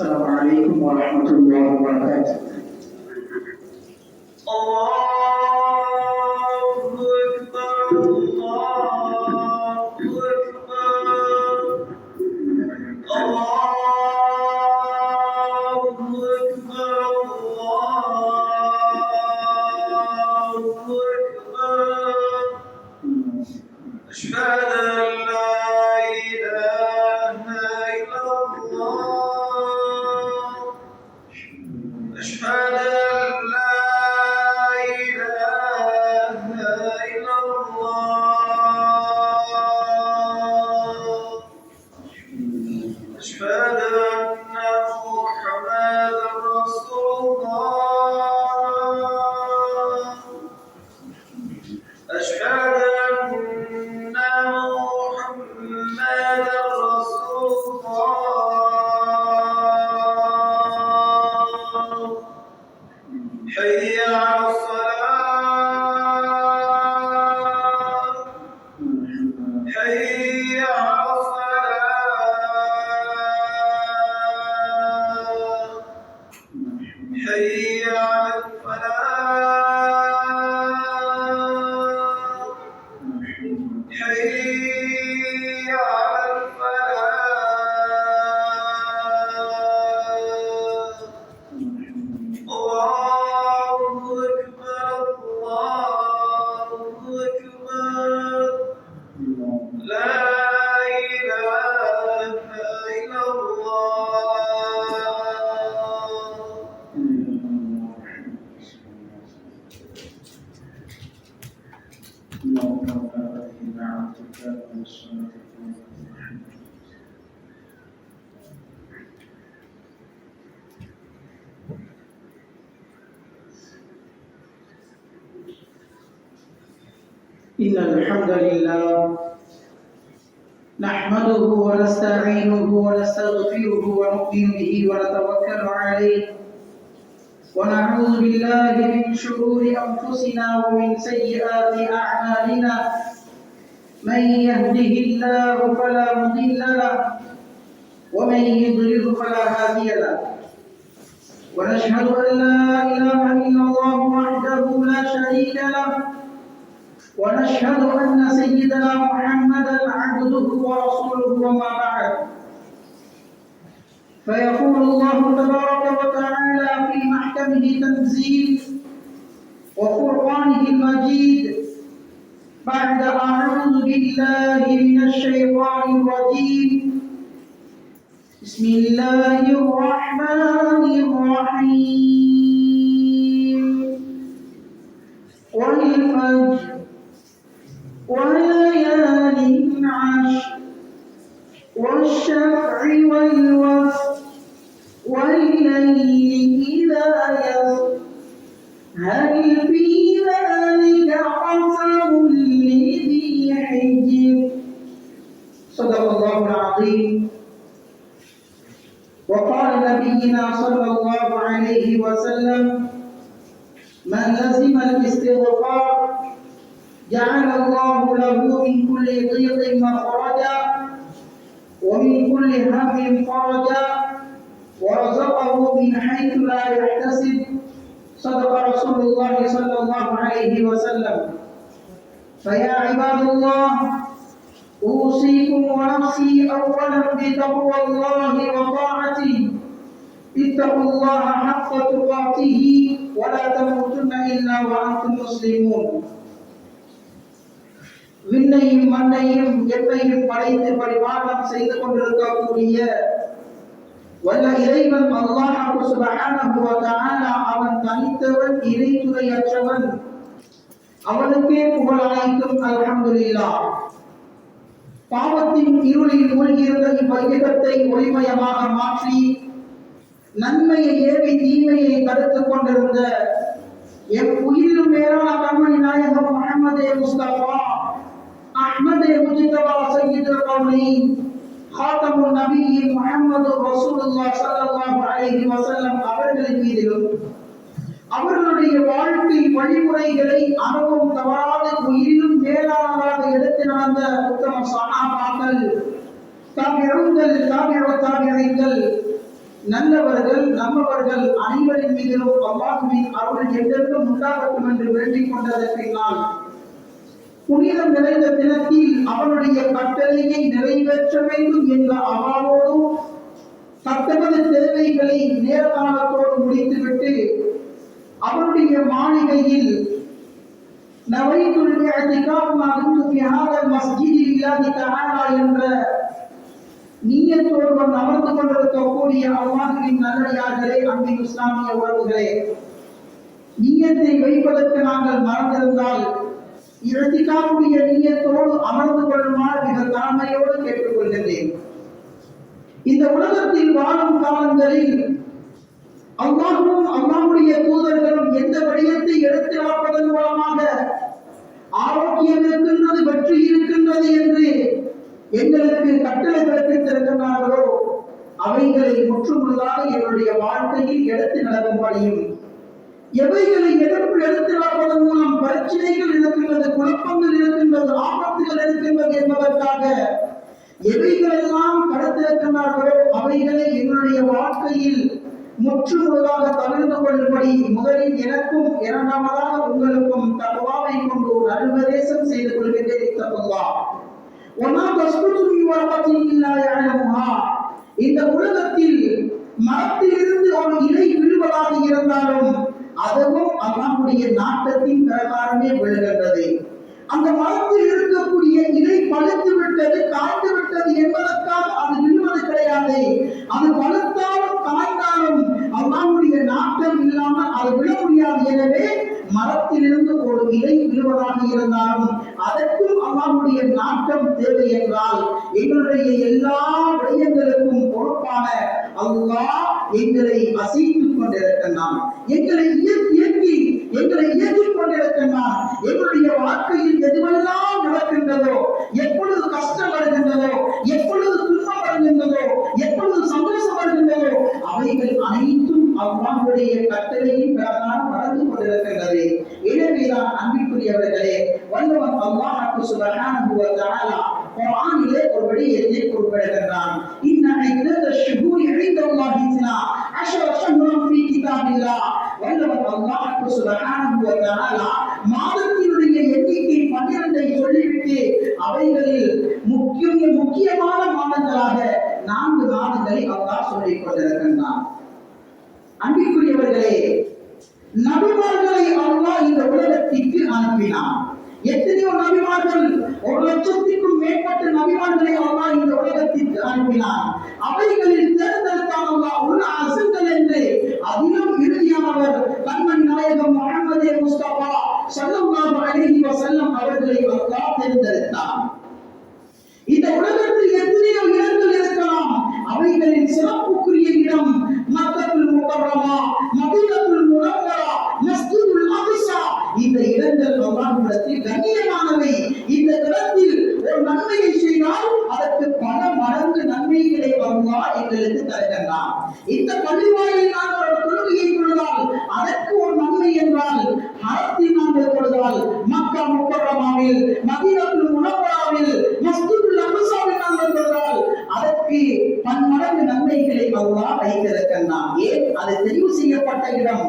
السلام عليكم ورحمة الله وبركاته. إن الحمد لله نحمده ونستعينه ونستغفره ونؤمن به ونتوكل عليه ونعوذ بالله من شرور أنفسنا ومن سيئات أعمالنا من يهده الله فلا مضل له ومن يضلل فلا هادي له ونشهد أن لا إله إلا الله وحده لا شريك له ونشهد أن سيدنا محمدا عبده ورسوله وما بعد فيقول الله تبارك وتعالى في محكمه تنزيل وفرقانه المجيد بعد أعوذ بالله من الشيطان الرجيم بسم الله الرحمن الرحيم والفجر وليال عشر والشفع والوتر والليل إذا يسر هل في ذلك قسم لذي حجر صدق الله العظيم. وقال نبينا صلى الله عليه وسلم من لزم الاستغفار جعل الله له من كل ضيق مخرجا ومن كل هم فرجا ورزقه من حيث لا يحتسب صدق رسول الله صلى الله عليه وسلم. فيا عباد الله أوصيكم ونفسي أولا بتقوى الله وطاعته اتقوا الله حق تقاته ولا تموتن إلا وأنتم مسلمون. விண்ணையும் மண்ணையும் எப்பையும் படைத்து பரிபாலனம் செய்து கொண்டிருக்கக்கூடிய வல்ல இறைவன் அல்லாஹ் சுப்ஹானஹு வ தஆலா அவன் தனித்தவன் இறைத்துணையற்றவன் அவனுக்கே புகழ் அனைத்தும் அல்ஹம்துலில்லாஹ். பாவத்தின் இருளில் மூழ்கியிருந்த இவ்வையகத்தை ஒளிமயமாக மாற்றி நன்மையை ஏவி தீமையை தடுத்துக் கொண்டிருந்த எம் உயிரிலும் மேலான கண்மணி நாயகம் முஹம்மதே முஸ்தபா அஹ்மதே முஜ்தபா சய்யிதுல் கௌனைன் காத்தமுன் நபியின் முஹம்மது ரசூலுல்லாஹ் ஸல்லல்லாஹு அலைஹி வஸல்லம் அவர்களின் மீதிலும் அவர்களுடைய வாழ்க்கை வழிமுறைகளை அனுபவம் தவறாத உயிரிலும் மேலானதாக எடுத்து நடந்த உத்தம சஹாபாக்கள் தாபிஊன்கள் தாபிஊ தாபிஈன்கள் நல்லவர்கள் நம்மவர்கள் அனைவரின் மீதிலும் அல்லாஹ்வின் அருள் என்றென்றும் உண்டாகட்டும் என்று வேண்டிக் கொண்டதன் பின்னால் புனிதம் நிறைந்த தினத்தில் அவனுடைய கட்டளையை நிறைவேற்ற வேண்டும் என்ற அவாவோடும் தத்தமது தேவைகளை நேரகாலத்தோடு முடித்துவிட்டு அவனுடைய மாளிகையில் நவைத்துல் இஅ்திகாஃப் மா குன்து ஃபீ ஹாதல் மஸ்ஜிதி லில்லாஹி தஆலா என்ற நீயத்தோடு அமர்ந்து கொண்டிருக்கக்கூடிய அல்லாஹ்வின் நல்லடியார்களே, அன்பின் இஸ்லாமிய உறவுகளே, நீயத்தை வைப்பதற்கு நாங்கள் மறந்திருந்தால் இஅ்திகாஃபுடைய நீயத்தோடு அமர்ந்து கொள்ளுமாறு மிக தாழ்மையோடு கேட்டுக்கொள்கிறேன். இந்த உலகத்தில் வாழும் காலங்களில் அல்லாஹ்வும் அல்லாஹ்வுடைய தூதர்களும் எந்த விடயத்தை எடுத்துரைப்பதன் மூலமாக ஆரோக்கியம் இருக்கின்றது, வெற்றி இருக்கின்றது என்று எங்களுக்கு கட்டளை பிறப்பித்திருக்கிறார்களோ அவைகளை முற்றுமுழுதாக எங்களுடைய வாழ்க்கையில் எடுத்து நடக்கும்படியும், எவைகளை எடுத்து நடப்பதன் மூலம் பிரச்சனைகள் இருக்கின்றது, குழப்பங்கள் இருக்கின்றது, ஆபத்துகள் இருக்கின்றது என்பதற்காக எவைகளெல்லாம் கடத்திருக்கிறார்களோ அவைகளை எங்களுடைய வாழ்க்கையில் முற்றுமுழுதாக தவிர்த்து கொள்ளும்படி முதலில் எனக்கும் இரண்டாவதாக உங்களுக்கும் தக்வாவை கொண்டு நல்லுபதேசம் செய்து கொள்கின்றேன். தக்வா வமா தஸ்குது மின் வரகத்தின் இல்லா யஅலமுஹா. இந்த உலகத்தில் மரத்திலிருந்து ஒரு இலை விழுவதாக இருந்தாலும் அதுவும் அல்லாஹ்வுடைய நாட்டத்தின் பிரகாரமே விழுகின்றது. அந்த மரத்தில் இருக்கக்கூடிய இலை பழுத்து விட்டது, காய்ந்து விட்டது என்பதற்காக அது விழுவது கிடையாது. அது பழுத்தாலும் காய்ந்தாலும் அல்லாஹ்வுடைய நாட்டம் இல்லாமல் அது விழ முடியாது. எனவே மரத்திலிருந்து ஒரு இலை விழுவதாக இருந்தாலும் அதற்கும் அல்லாஹ்வுடைய நாட்டம் தேவை என்றால் எங்களுடைய எல்லா விடயங்களுக்கும் பொறுப்பான அல்லாஹ் எங்களை அசைத்துக் கொண்டிருக்கின்றான், எங்களை இயக்கி எங்களை இயக்கிக் கொண்டிருக்கின்றான். எங்களுடைய வாழ்க்கையில் எதுவெல்லாம் நடக்கின்றதோ, எப்பொழுது கஷ்டம் வருகின்றதோ, எப்பொழுது துன்பம் வருகின்றதோ, எப்பொழுது சந்தோஷம் வருகின்றதோ அவைகள் அனைத்தும் அல்லாஹ்வுடைய கட்டளையின் பிரகாரம் நடந்து கொண்டிருக்கின்றது. எனவேதான் அன்பிற்குரியவர்களே, வல்லவன் அல்லாஹ் சுப்ஹானஹு வ தஆலா குர்ஆனிலே ஒரு விடயத்தை குறிப்பிடுகின்றான். இன்ன இத்தத ஷுஹூரி இன்தல்லாஹி 10 ஷஹ்ரன் ஃபீ கிதாபில்லாஹ். வல்லவன் அல்லாஹ் சுப்ஹானஹு வ தஆலா மாதத்தினுடைய எண்ணிக்கை 12ஐ சொல்லிவிட்டு அவைகளில் முக்கியமான மாதங்களாக 4 மாதங்களை அல்லாஹ் சொல்லிக் கொண்டிருக்கின்றான். அன்பிற்குரியவர்களே, நபிமார்களை அல்லாஹ் இந்த உலகத்திற்கு அனுப்பினான். எத்தனையோ நபிமார்கள், 1,00,000க்கும் மேற்பட்ட நபிமார்களை அல்லாஹ் இந்த உலகத்திற்கு அனுப்பினான். அவைகளில் தேர்ந்தெடுத்தான் அல்லாஹ் உல் அஸ்ர்கள் என்று. அதிலும் இறுதியானவர் கண்மணி நாயகம் முஹம்மதே முஸ்தபா ஸல்லல்லாஹு அலைஹி வஸல்லம் அவர்களை அல்லாஹ் தேர்ந்தெடுத்தான். இந்த உலகத்தில் எத்தனையோ இடங்கள் இருக்கலாம், அவைகளில் சிறப்புக்குரிய இடம் மக்கத்துல் முகர்ரமா, மதீனத்துல் முனவ்வரா, மஸ்ஜிதுல் அக்ஸா. இந்த இடங்கள் அல்லாஹ்விடத்தில் கண்ணியமானவை. இந்த இடத்தில் ஒரு நன்மையை செய்தால் அதற்கு பல மடங்கு நன்மைகளை அல்லாஹ் எங்களுக்கு தருகின்றான். இந்த பள்ளிவாயில் நாங்கள் ஒரு தொழுகையை தொழுதால் அதற்கு ஒரு நன்மை என்றால், ஹரத்தில் நாங்கள் தொழுதால் மக்கா முகர்ரமாவில், மதீனத்துல் முனவ்வராவில், மஸ்ஜிதுல் அக்ஸாவில் நாங்கள் தொழுதால் அதற்கு பன்மடங்கு நன்மைகளை அல்லாஹ் வைத்திருக்கின்றான். ஏன்? அது தெரிவு செய்யப்பட்ட இடம்.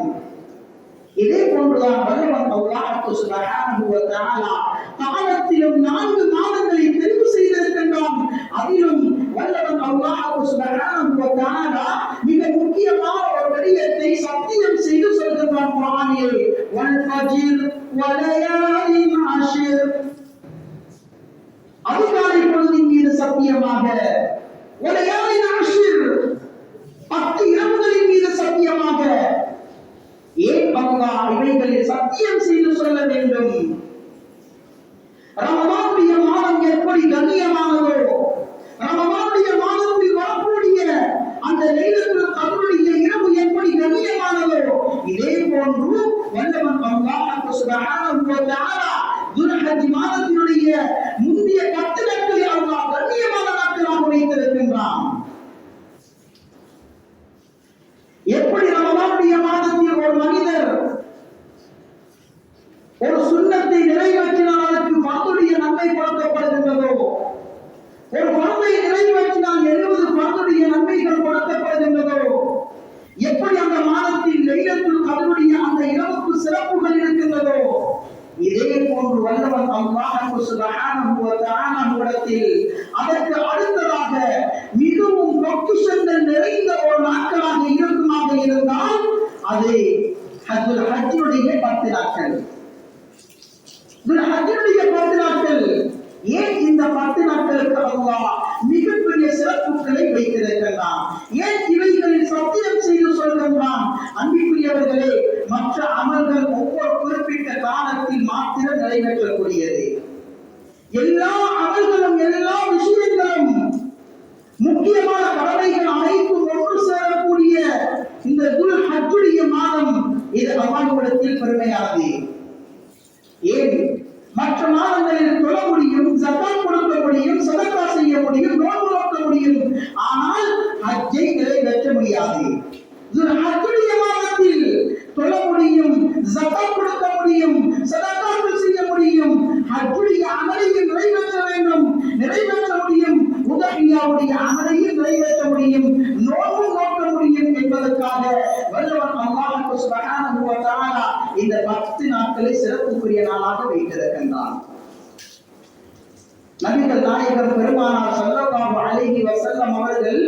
இதே போன்றுதான் வல்லவன் அல்லாஹ் சுப்ஹானஹு வ தஆலா காலத்திலும் 4 மாதங்களை தெரிவு செய்திருக்கின்றான். அதிலும் வல்லவன் அல்லாஹ் சுப்ஹானஹு வ தஆலா மிக முக்கியமான ஒரு விடயத்தை சத்தியம் செய்து சொல்கின்றான் குர்ஆனில். வல் ஃபஜ்ர் வ லயாலின் அஷ்ர். அதிகாலை பொழுதின் மீது சத்தியமாக, வ லயாலின் அஷ்ர் 10 இரவுகளின் மீது சத்தியமாக. ஏன் அல்லாஹ் இவைகளில் சத்தியம் செய்து சொல்ல வேண்டும்? ரமலானுடைய மாதம் எப்படி கண்ணியமானதோ, ரமலானுடைய மாதத்தில் வரக்கூடிய அந்த லைலத்துல் கத்ருடைய இரவு எப்படி கண்ணியமானதோ, இதே போன்று வல்லவன் அல்லாஹ் சுப்ஹானஹு வ தஆலா துல்ஹஜ் மாதத்தினுடைய முந்தைய 10 நாட்களை அல்லாஹ் கண்ணியமான நாட்களாக வைத்திருக்கின்றான். எப்படி ரமலானுடைய மாதத்தில் ஒரு மனிதர் ஒரு சுன்னத்தை நிறைவேற்றினால் அதற்கு ஃபர்துடைய நன்மை கொடுக்கப்படுகின்றதோ, ஒரு பொக்கிஷங்கள் நிறைந்த ஒரு நாட்களாக இருக்குமாக இருந்தால் அது ஹஜ்ஜுடைய 10 நாட்கள். ஹஜ்ஜுடைய 10 நாட்கள். ஏன் இந்த 10 நாட்களுக்கு அல்லாஹ் மிகப்பெரிய சிறப்புகளை வைத்திருக்கின்றான்? ஏன் இவைகளில் சத்தியம் செய்து சொல்கின்றான்? அன்பிற்குரியவர்களே, மற்ற அமல்கள் ஒவ்வொரு குறிப்பிட்ட காலத்தில் மாத்திரம் நிறைவேற்றக்கூடியது. எல்லா அமல்களும் எல்லா விஷயங்களும் முக்கியமான கடமைகள் அனைத்தும் ஒன்று சேரக்கூடிய இந்த ஹஜ்ஜுடைய மாதம் இது அல்லாஹ்விடத்தில் பெருமையானது. ஏன் மற்ற மாதங்களில் தொழ முடியும், ஜகாத் கொடுக்க முடியும், சதகா செய்ய முடியும், நோன்பு நோக்க முடியும், ஆனால் ஹஜ்ஜை நிறைவேற்ற முடியாது. ஹஜ்ஜுடைய மாதத்தில் தொழ முடியும், ஜகாத் கொடுக்க முடியும், சதகாக்கள் செய்ய முடியும், ஹஜ்ஜுடைய அமலையும் நிறைவேற்ற வேண்டும், நிறைவேற்ற முடியும், உதஹியாவுடைய அமலையும் நிறைவேற்ற முடியும், நோன்பு நோக்க முடியும் என்பதற்காக வல்லவன் அல்லாஹ் சுப்ஹானஹு வ தஆலா இந்த 10 நாட்களை சிறப்புக்குரிய நாளாக வைத்திருக்கின்றான். நபிகள் நாயகம் பெருமானார் ஸல்லல்லாஹு அலைஹி வஸல்லம் அவர்கள்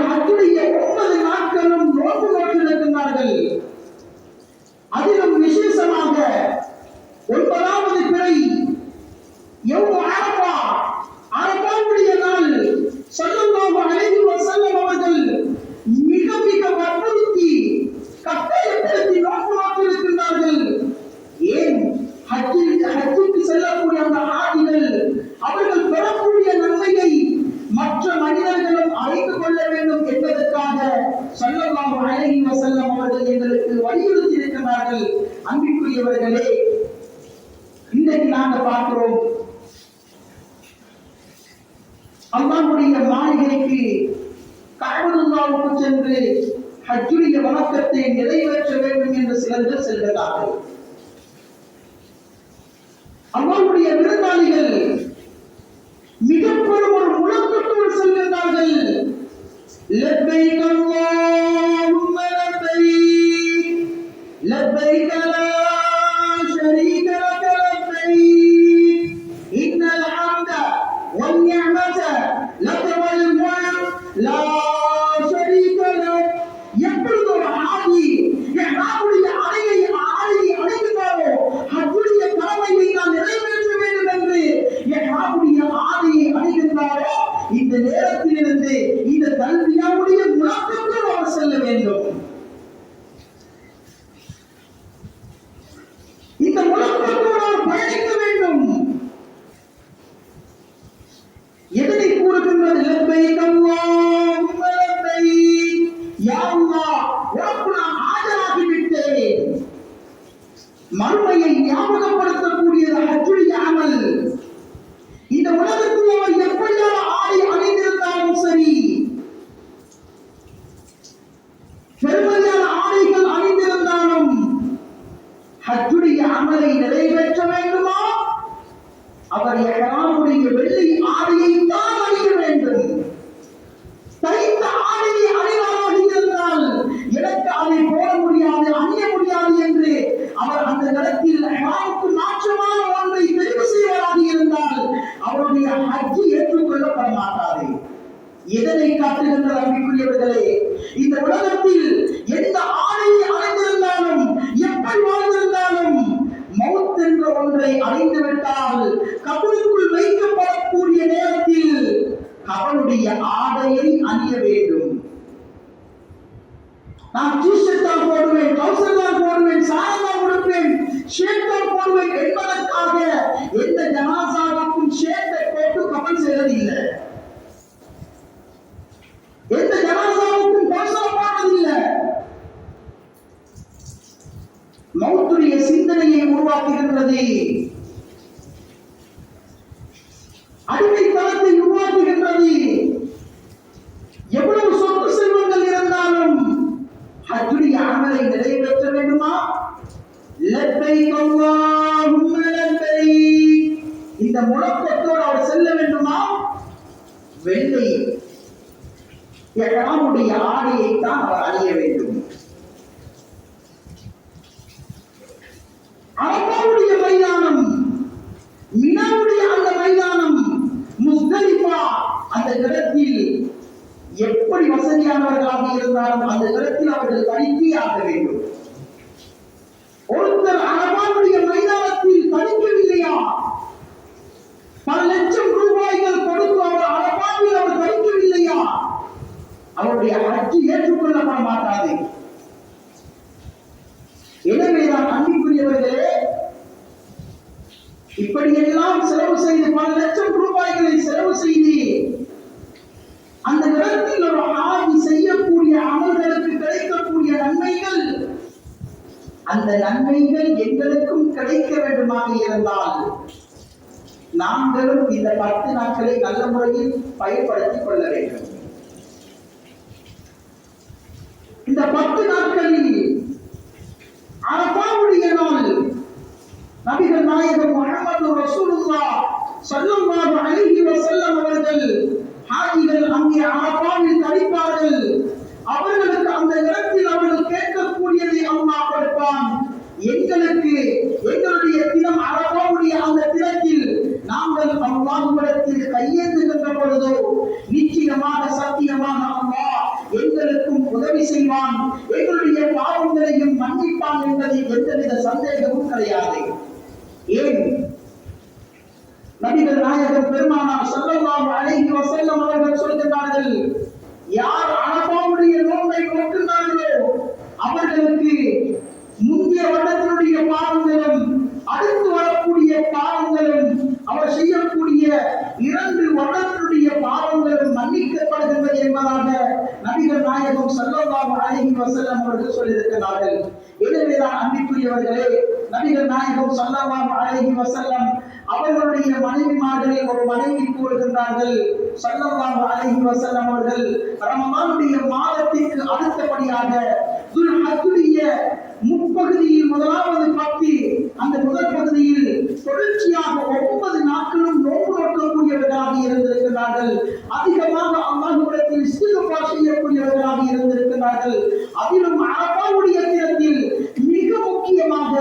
ஹஜ்ஜுடைய 9 நாட்களும் நோன்பு நோற்றிருக்கின்றார்கள். அதிலும் விசேஷமாக 9வது பிறை யௌமு அரஃபா, அரஃபாவுடைய நாள் ஸல்லல்லாஹு அலைஹி வஸல்லம் அவர்கள் மிக மிக வற்புறுத்தி கட்டாயப்படுத்தி நோன்பு நோற்றிருக்கின்றார்கள். ஏன்? ஹஜ்ஜுக்கு செல்லக்கூடிய அந்த ஹாஜிகள் அவர்கள் பெறக்கூடிய நன்மையை மற்ற மனிதர்களும் அறிந்து கொள்ள வேண்டும் என்பதற்காக ஸல்லல்லாஹு அலைஹி வஸல்லம் அவர்கள் எங்களுக்கு வலியுறுத்தி இருக்கிறார்கள். அன்பிற்குரியவர்களே, இன்றைக்கு நாங்கள் பார்க்கிறோம், அல்லாஹ்வுடைய மாளிகைக்கு கஅபத்துல்லாஹ்வுக்கு சென்று ஹஜ்ஜுடைய வணக்கத்தை நிறைவேற்ற வேண்டும் என்று சிலர் செல்கிறார்கள். அல்லாஹ்வுடைய விருந்தாளிகள் மிக பெரும் ஒரு முழக்கத்தோடு செல்கிறார்கள். லப்பைக் அல்லாஹும்ம லப்பைக், லப்பைக் லா ஷரீக லக லப்பைக், இன்னல் ஹம்த வன் நிஅமத லக வல் முல்க் லா ஷரீக லக். எப்பொழுது ஒரு ஹாஜி இஹ்ராமுடைய ஆடையை அணிகிறாரோ, ஹஜ்ஜுடைய கடமையை நான் நிறைவேற்ற வேண்டும் என்று இஹ்ராமுடைய ஆடையை அணிகின்றாரோ, இந்த நேரத்திலிருந்து இந்த தல்பியாவுடைய முழக்கத்தோடு அவர் செல்ல வேண்டும். இந்த முழக்கத்தோடு அவர் பயணிக்க வேண்டும். எதனை கூறுகின்றது? லப்பைக் அல்லாஹும்ம லப்பைக், யா அல்லாஹ், உனக்கு நான் ஆஜராகிவிட்டேன். மறுமையை ஞாபகப்படுத்தக்கூடியது ஹஜ்ஜுடைய அமல். இந்த உலகத்தில் அவர் எப்படியான ஆடை அணிந்திருந்தாலும் சரி, பெருமையான ஆடைகள் அணிந்திருந்தாலும் ஹஜ்ஜுடைய அமலை நிறைவேற்ற வேண்டுமா, அவர் இஹ்ராமுடைய வெள்ளை ஆடையை தான் அணிய வேண்டும். தைத்த ஆடையை அணிவாராக இருந்தால் எனக்கு அதை போட முடியாது, அணிய முடியாது என்று அவர் அந்த இடத்தில் இஹ்ராமுக்கு மாற்றமான ஒன்றை தெரிவு செய்வதாக இருந்தால் அவருடைய ஹஜ் ஏற்றுக்கொள்ளப்பட மாட்டாது. எதனை காட்டுகின்ற அன்பிற்குரியவர்களே, இந்த உலகத்தில் எந்த ஆடையை அணிந்திருந்தாலும் எப்படி வாழ்ந்திருந்தாலும் மௌத் என்ற ஒன்றை அடைந்துவிட்டால் கபருக்குள் வைக்கப்படக்கூடிய நேரத்தில் அவனுடைய ஆடையை அணிய வேண்டும். நான் டிஷர்ட் தான் போடுவேன், ட்ரவுசர் தான் போடுவேன், சாரி தான் உடுப்பேன், ஷர்ட் தான் போடுவேன் என்பதற்காக எந்த ஜனாசாவுக்கும் ஷர்ட்டை போட்டு கபன் செய்வதில்லை. எந்த ஜனாசாவுக்கும் ட்ரவுசர் போடுவதில்லை. மௌத்துடைய சிந்தனையை உருவாக்குகின்றது, அடிமைத்தனத்தை உருவாக்குகின்றது. எவ்வளவு சொத்து செல்வங்கள் இருந்தாலும் ஹஜ்ஜுடைய அமலை நிறைவேற்ற வேண்டுமா? லப்பைக் அல்லாஹும்ம லப்பைக், இந்த முழக்கத்தோடு அவர் செல்ல வேண்டுமா? வெள்ளை இஹ்ராமுடைய ஆடையை தான் அவர் அணிய வேண்டும். அரபாவுடைய மைதானம், மினாவுடைய அந்த மைதானம், முஸ்தலிஃபா அந்த இடத்தில் எப்படி வசதியானவர்களாக இருந்தாலும் அந்த இடத்தில் அவர்கள் தனித்தே ஆக வேண்டும். ஒருத்தர் அரபாவுடைய மைதானத்தில் தனிக்கவில்லையா, பல லட்சம் ரூபாய்கள் கொடுத்து அவர் அரபாவில் அவர் தனிக்கவில்லையா, அவருடைய ஹஜ் ஏற்றுக்கொள்ளப்பட மாட்டாது. எனவேதான் அன்பிற்குரியவர்களே, இப்படியெல்லாம் செலவு செய்து பல லட்சம் ரூபாய்களை செலவு செய்து அந்த இடத்தில் ஒரு ஆகி செய்யக்கூடிய அமல்களுக்கு கிடைக்கக்கூடிய நன்மைகள், அந்த நன்மைகள் எங்களுக்கும் கிடைக்க வேண்டுமாக இருந்தால் நாங்களும் இந்த 10 நாட்களை நல்ல முறையில் பயன்படுத்திக் கொள்ள வேண்டும். இந்த 10 நாட்களில் அரபாவுடைய நாள் நபிகள் நாயகம் முஹம்மது ரசூலுல்லாஹ் ஸல்லல்லாஹு அலைஹி வஸல்லம் அவர்கள் ஹாஜிகள் அங்கே அரபாவில் தரிப்பார்கள். அவர்களுக்கு அந்த இடத்தில் அவர்கள் கேட்கக்கூடியதை அல்லாஹ் கொடுப்பான். எங்களுக்கு எங்களுடைய தினம் அரபாவுடைய அந்த தினத்தில் நாங்கள் அல்லாஹ்விடத்தில் கையேந்துகின்ற பொழுதோ நிச்சயமாக சத்தியமாக அல்லாஹ் எங்களுக்கும் உதவி செய்வான், எங்களுடைய பாவங்களையும் மன்னிப்பான் என்பதில் எந்தவித சந்தேகமும் கிடையாது. ஏன் நபிகள் நாயகம் பெருமானார் ஸல்லல்லாஹு அலைஹி வஸல்லம் அவர்கள் சொல்கிறார்கள், யார் அரபாவுடைய நோன்பை நோக்குகிறார்களோ அவர்களுக்கு முந்தைய வருடத்தினுடைய பாவங்களும் அடுத்து வரக்கூடிய பாவங்களும் அவர் செய்யக்கூடிய 2 வருடத்தினுடைய பாவங்களும் மன்னிக்கப்படுகின்றது என்பதாக நபிகள் நாயகம் ஸல்லல்லாஹு அலைஹி வஸல்லம் அவர்கள் சொல்லியிருக்கிறார்கள். எனவேதான் அன்பிற்குரியவர்களே, நபிகள் நாயகம் ஸல்லல்லாஹு அலைஹி வஸல்லம் அவர்களுடைய மனைவிமார்களில் ஒரு மனைவி கூறுகின்றார்கள், ஸல்லல்லாஹு அலைஹி வஸல்லம் அவர்கள் ரமலானுடைய மாதத்திற்கு அடுத்தபடியாக துல்ஹஜ்ஜுடைய முற்பகுதியில் முதலாவது 10 அந்த முதல் பகுதியில் தொடர்ச்சியாக 9 நாட்களும் நோன்பு நோக்கக்கூடியவர்களாக இருந்திருக்கிறார்கள். அதிகமாக அல்லாஹ்விடத்தில் இஸ்திக்ஃபார் செய்யக்கூடியவர்களாக இருந்திருக்கிறார்கள். அதிலும் அரபாவுடைய தினத்தில் மிக முக்கியமாக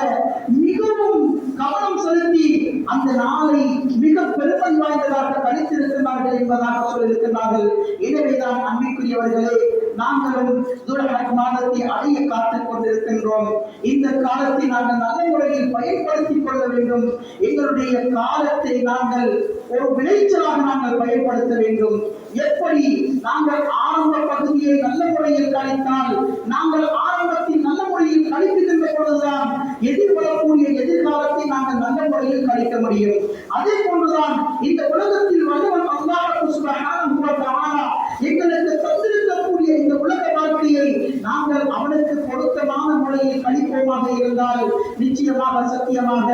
மிகவும் கவனம் செலுத்தி அந்த நாளை மிக பெருமை வாய்ந்ததாக கழித்திருக்கிறார்கள் என்பதாக சொல்லியிருக்கிறார்கள். எனவேதான் அன்பிற்குரியவர்களே, நாங்களும் துல்ஹஜ் மாதத்தை அடைய காத்துக் கொண்டிருக்கின்றோம். இந்த காலத்தை நாங்கள் நல்ல முறையில் பயன்படுத்திக் கொள்ள வேண்டும். எங்களுடைய காலத்தை நாங்கள் ஒரு விளைச்சலாக நாங்கள் பயன்படுத்த வேண்டும். எப்படி நாங்கள் ஆரம்ப பகுதியை நல்ல முறையில் கழித்தால் நாங்கள் ஆரம்பத்தில் நல்ல முறையில் கழிக்கின்ற பொழுதுதான் எதிர்வரக்கூடிய எதிர்காலத்தை நாங்கள் நல்ல முறையில் கழிக்க முடியும். அதே போன்றுதான் இந்த உலகத்தில் வல்லவன் அல்லாஹ் சுப்ஹானஹு வ தஆலா எங்களுக்கு தந்திருக்கக்கூடிய இந்த உலக வாழ்க்கையை நாங்கள் அவனுக்கு பொருத்தமான முறையில் கழிப்போமாக இருந்தால் நிச்சயமாக சத்தியமாக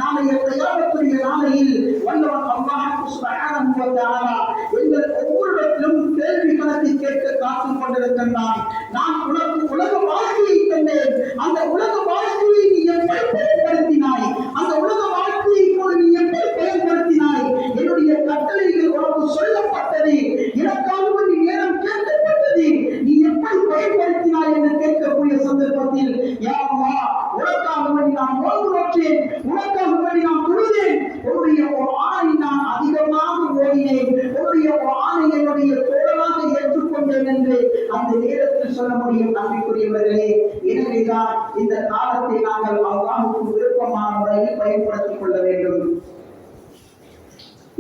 நாளைய கியாமத்துடைய நாளையில் வல்லவன் அல்லாஹ் சுப்ஹானஹு வ தஆலா எங்கள் ஒவ்வொருவரிடத்திலும் கேள்வி கணக்கு கேட்க காத்துக் கொண்டிருக்கின்றான். நான் உனக்கு உலக வாழ்க்கையை தந்தேன், அந்த உலக வாழ்க்கையை நீ எப்படி பயன்படுத்தினாய், அந்த உலக வாழ்க்கையை போல நீ எப்படி பயன்படுத்தினாய், என்னுடைய கட்டளைகள் உனக்கு சொல்லப்பட்டது, எனக்காக நீ நேரம் கேட்கப்பட்டது, நீ எப்படி பயன்படுத்தினாய் என்று கேட்கக்கூடிய சந்தர்ப்பத்தில் யா அல்லாஹ், உனக்காக வேண்டி நான் நோன்பு நோற்றேன், உனக்காக வேண்டி நான் தொழுதேன், உன்னுடைய ஒரு ஆணை நான் அதிகமாக ஓடினேன், உன்னுடைய ஒரு ஆணை என்னுடைய தோழனாக ஏற்றுக்கொண்டேன் என்று அந்த நேரத்தில் சொல்ல முடியும். அன்பிற்குரியவர்களே, எனவேதான் இந்த காலத்தை நாங்கள் அல்லாஹ்வுக்கு விருப்பமான முறையில் பயன்படுத்திக் கொள்ள வேண்டும்.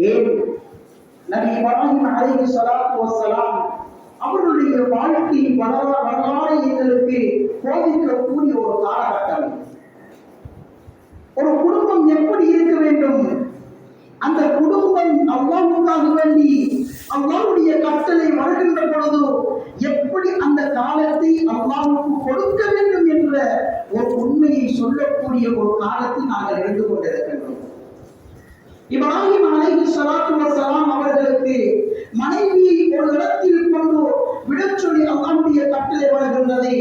ஏன் நபி இப்ராஹிம் அலைஹிஸ்ஸலாத்து வஸ்ஸலாம் அவர்களுடைய வாழ்க்கை வரலாறு எங்களுக்கு போதிக்கக்கூடிய ஒரு காலகட்டம். ஒரு குடும்பம் எப்படி இருக்க வேண்டும், அந்த குடும்பம் அல்லாஹ்வுக்காக வேண்டி அல்லாஹ்வுடைய கட்டளை வருகின்ற பொழுது எப்படி அந்த காலத்தை அல்லாஹ்வுக்கு கொடுக்க வேண்டும் என்ற ஒரு உண்மையை சொல்லக்கூடிய ஒரு காலத்தில் நாங்கள் இருந்து கொண்டிருக்கின்றோம். இப்ராஹிம் அலைஹிஸ்ஸலாத்து வஸ்ஸலாம் அவர்களுக்கு மனைவியை ஒரு இடத்தில் கொண்டு விடச் சொல்லி அல்லாஹ்வுடைய கட்டளை வருகின்றது.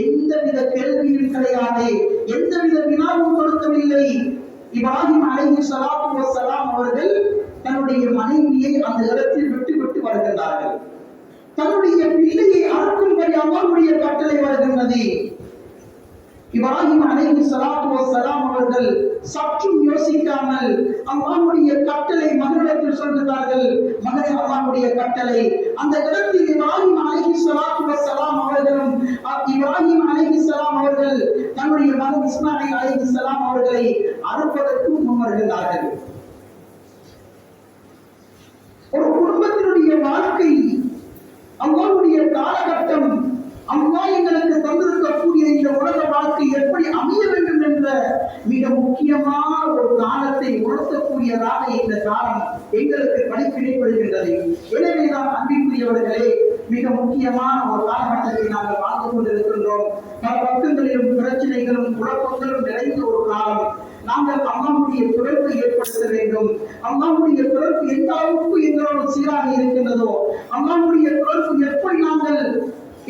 எந்தவித கேள்வியும் கிடையாது, எந்தவித வினாவும் கொடுக்கவில்லை. இப்ராஹிம் அலைஹிஸ்ஸலாத்து வஸ்ஸலாம் அவர்கள் தன்னுடைய மனைவியை அந்த இடத்தில் விட்டு வருகின்றார்கள். தன்னுடைய பிள்ளையை அறுக்கும்படி அல்லாஹ்வுடைய கட்டளை வருகின்றது. இப்ராஹிம் அலைஹிஸ்ஸலாத்து வஸ்ஸலாம் அவர்கள் சற்றும் யோசிக்காமல் அல்லாஹ்வுடைய கட்டளை மகனிடத்தில் சொல்கிறார்கள். மகனே, அல்லாஹ்வுடைய கட்டளை. அந்த இடத்தில் இப்ராஹிம் அலைஹிஸ்ஸலாத்து வஸ்ஸலாம் அவர்களும் இப்ராஹிம் அலைஹிஸ்ஸலாம் அவர்கள் தன்னுடைய மகன் இஸ்மாயில் அலைஹிஸ்ஸலாம் அவர்களை அறுப்பதற்கு முன்வருகிறார்கள். ஒரு குடும்பத்தினுடைய வாழ்க்கை, அல்லாஹ்வுடைய காலகட்டம், அல்லாஹ் எங்களுக்கு தந்திருக்கக்கூடிய இந்த உலக வாழ்க்கை எப்படி அமைய வேண்டும் என்ற மிக முக்கியமான ஒரு காலத்தை உணர்த்தக்கூடியதாக இந்த காலம் எங்களுக்கு படிப்பினைப்படுகின்றது. எனவேதான் அன்பிற்குரியவர்களே, மிக முக்கியமான ஒரு காலகட்டத்தை நாங்கள் வாழ்ந்து கொண்டிருக்கின்றோம். பல பக்கங்களிலும் பிரச்சனைகளும் குழப்பங்களும் நிறைந்த ஒரு காலம். நாங்கள் அல்லாஹ்வுடைய தொடர்பை ஏற்படுத்த வேண்டும். அல்லாஹ்வுடைய தொடர்பு எந்த அளவுக்கு எங்களோடு சீராக இருக்கின்றதோ, அல்லாஹ்வுடைய தொடர்பு எப்படி நாங்கள்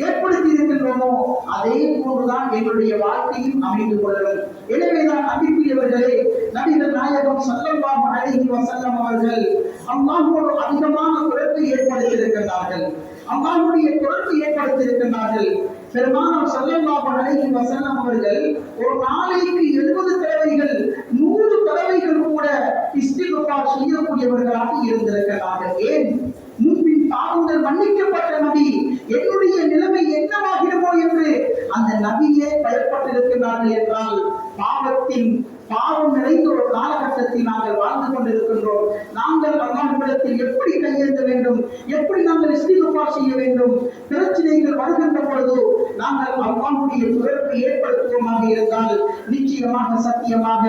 ஏற்படுத்தி இருக்கின்றோமோ அதே போன்றுதான் எங்களுடைய வாழ்க்கையும் அமைந்து கொள்ளும். எனவேதான் அன்பிற்குரியவர்களே, நபிகள் நாயகம் ஸல்லல்லாஹு அலைஹி வஸல்லம் அவர்கள் அல்லாஹ்வோடு அதிகமான தொடர்பை ஏற்படுத்தியிருக்கின்றார்கள். அல்லாஹ்வுடைய தொடர்பை ஏற்படுத்தியிருக்கின்றார்கள். பெருமானார் ஸல்லல்லாஹு அலைஹி வஸல்லம் அவர்கள் ஒரு நாளைக்கு 70 தடவைகள் 100 தடவைகள் கூட இஸ்திக்ஃபார் செய்யக்கூடியவர்களாக இருந்திருக்கிறார்கள். ஏன்? முன்பின் பாவங்கள் மன்னிக்கப்பட்ட நபி, என்னுடைய நிலைமை என்னவாகிறமோ என்று அந்த நபியே பயப்பட்டிருக்கிறார்கள் என்றால், பாவம் நிறைந்த ஒரு காலகட்டத்தில் நாங்கள் வாழ்ந்து கொண்டிருக்கின்றோம். நாங்கள் அல்லாஹ்விடத்தில் எப்படி கையேந்த வேண்டும், எப்படி நாங்கள் இஸ்திக்ஃபார் செய்ய வேண்டும், பிரச்சனைகள் வருகின்ற பொழுது நாங்கள் அல்லாஹ்வுடைய தொடர்பை ஏற்படுத்துவோமாக இருந்தால் நிச்சயமாக சத்தியமாக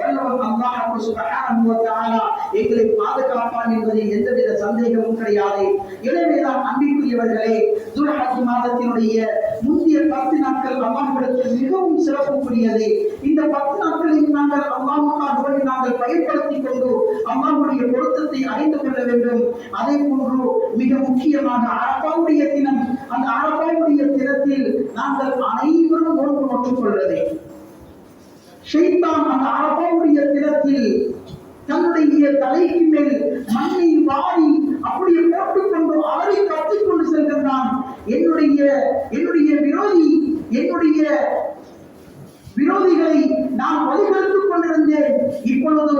வல்லவன் அல்லாஹ் சுப்ஹானஹு வ தஆலா எங்களை பாதுகாப்பான் என்பதில் எந்தவித சந்தேகமும் கிடையாது. எனவேதான் அன்பிற்குரியவர்களே, துல்ஹஜ் மாதத்தினுடைய முந்தைய 10 நாட்கள் அல்லாஹ்விடத்தில் மிகவும் சிறப்புக்குரியது. இந்த 10 நாட்களில் நாங்கள் அல்லாஹ்வுக்காக நாங்கள் பயன்படுத்திக் கொண்டு அல்லாஹ்வுடைய பொருத்தத்தை அறிந்து கொள்ள வேண்டும். அதே போன்று மிக முக்கியமாக அரபாவுடைய தினம், அந்த அரபாவுடைய தினத்தில் நாங்கள் அனைவரும் நோன்பு நோற்றுக் கொள்வது. ஷைத்தான் அந்த அரபாவுடைய தினத்தில் தன்னுடைய தலைக்கு மேல் மண்ணை வாரி அப்படியே போட்டுக்கொண்டு ஆறி கத்திக் கொண்டு செல்கின்றான். என்னுடைய விரோதிகளை நான் வழிகெடுத்துக் கொண்டிருந்தேன். இப்பொழுது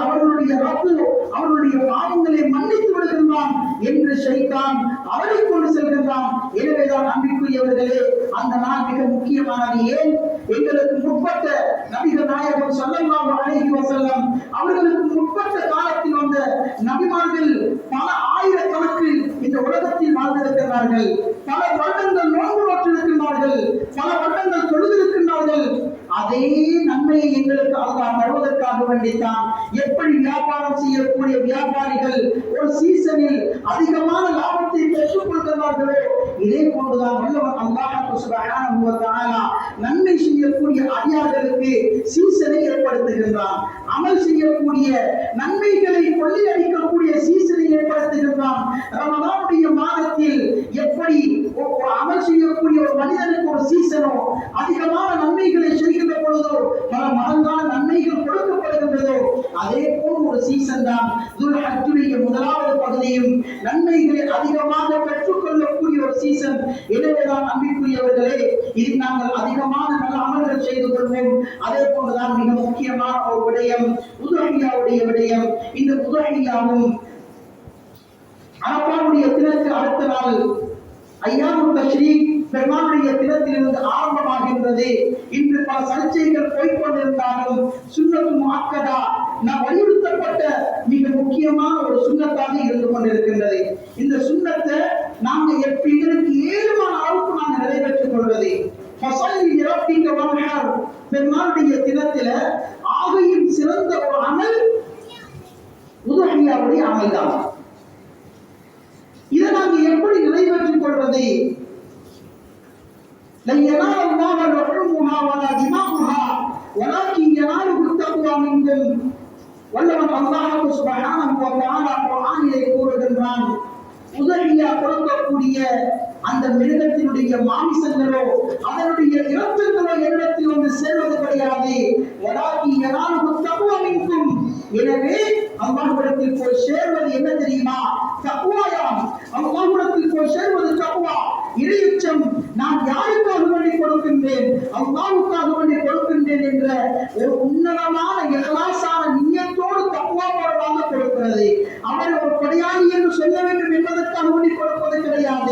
அவர்களுடைய ரப்பு அவர்களுடைய பாவங்களை மன்னித்து விடுகின்றான் என்று ஷைத்தான் அவரை கொண்டு செல்கின்றான். எனவேதான் அன்பிற்குரியவர்களே, அந்த நாள் மிக முக்கியமானது. ஏன்? எங்களுக்கு முற்பட்ட நபிகள் நாயகம் ஸல்லல்லாஹு அலைஹி வஸல்லம் அவர்களுக்கு முற்பட்ட காலத்தில் வந்த நபிமார்கள் பல ஆயிரக்கணக்கில் இந்த உலகத்தில் வாழ்ந்திருக்கிறார்கள். பல வருடங்கள் நோன்பு நோற்றிருக்கின்றார்கள், பல வருடங்கள் தொழுதிருக்கின்றார்கள். அதே நன்மையை எங்களுக்கு அல்லாஹ் தருவதற்காக வேண்டித்தான். எப்படி வியாபாரம் செய்யக்கூடிய வியாபாரிகள் ஒரு சீசனில் அதிகமான லாபத்தை பெற்றுக் கொள்கிறார்களோ, இதே போன்றுதான் வல்லவன் அல்லாஹ் சுப்ஹானஹு வ தஆலா நன்மை செய்யக்கூடிய அடியார்களுக்கு சீசனை ஏற்படுத்துகின்றான். அமல் செய்யக்கூடிய நன்மைகளை கொள்ளையடிக்கக்கூடிய சீசனை ஏற்படுத்துகின்றான். ரமலானுடைய மாதத்தில் எப்படி ஒரு அமல் செய்யக்கூடிய ஒரு மனிதனுக்கு ஒரு சீசனோ, அதிகமான நன்மைகளை செய்கின்ற பொழுதோ பல மடங்கான நன்மைகள் கொடுக்கப்படுகின்றதோ, அதே போல் ஒரு சீசன் தான் துல்ஹஜ்ஜுடைய முதலாவது பகுதியும் நன்மைகளை அதிகமாக பெற்றுக் கொள்ளக்கூடிய ஒரு சீசன். எனவேதான் அன்பிற்குரியவர்களே, இதில் நாங்கள் அதிகமான நல்ல அமல்கள் செய்து கொள்வோம். அதே போன்றுதான் மிக முக்கியமான ஒரு விடயம் உதுஹியாவுடைய விடயம். இந்த உதுஹியாவும் அரபாவுடைய தினத்துக்கு அடுத்த நாள் ஐயாமுல் தஷ்ரீக் பெருமானுடைய தினத்திலிருந்து ஆரம்பமாகின்றது. இன்று பல சர்ச்சைகள் போய்கொண்டிருந்தாலும் சுன்னத்து முஅக்கதா நாம் வலியுறுத்தப்பட்ட மிக முக்கியமான ஒரு சுன்னத்தாக இருந்து கொண்டிருக்கின்றது. இந்த சுன்னத்தை நாங்கள் எங்களுக்கு ஏழுமான அளவுக்கு நாங்கள் நிறைவேற்றிக் கொள்வது. பெருமானுடைய தினத்தில ஆகையும் சிறந்த ஒரு அமல் உதுஹியாவுடைய அமல் தான். இதை நாங்கள் எப்படி நிறைவேற்றிக் கொள்வது? لن ينال الله لحومها ولا دماؤها ولكن يناله التقوى منكم. வல்லவன் அல்லாஹ் சுப்ஹானஹு வ தஆலா குர்ஆனிலே கூறுகின்றான், உதுஹியா கொடுக்கக்கூடிய அந்த மிருகத்தினுடைய மாமிசங்களோ அதனுடைய இரத்தங்களோ என்னிடத்தில் வந்து சேர்வது கிடையாது. வலாக்கி யனாலுஹு தக்வா மின்கும். எனவே அல்லாஹ்விடத்தில் போய் சேர்வது என்ன தெரியுமா? தக்வாயாம். அல்லாஹ்விடத்தில் போய் சேர்வது தக்வா, இறையச்சம். நான் யாருக்காக வேண்டி கொடுக்கின்றேன்? அல்லாஹ்வுக்காக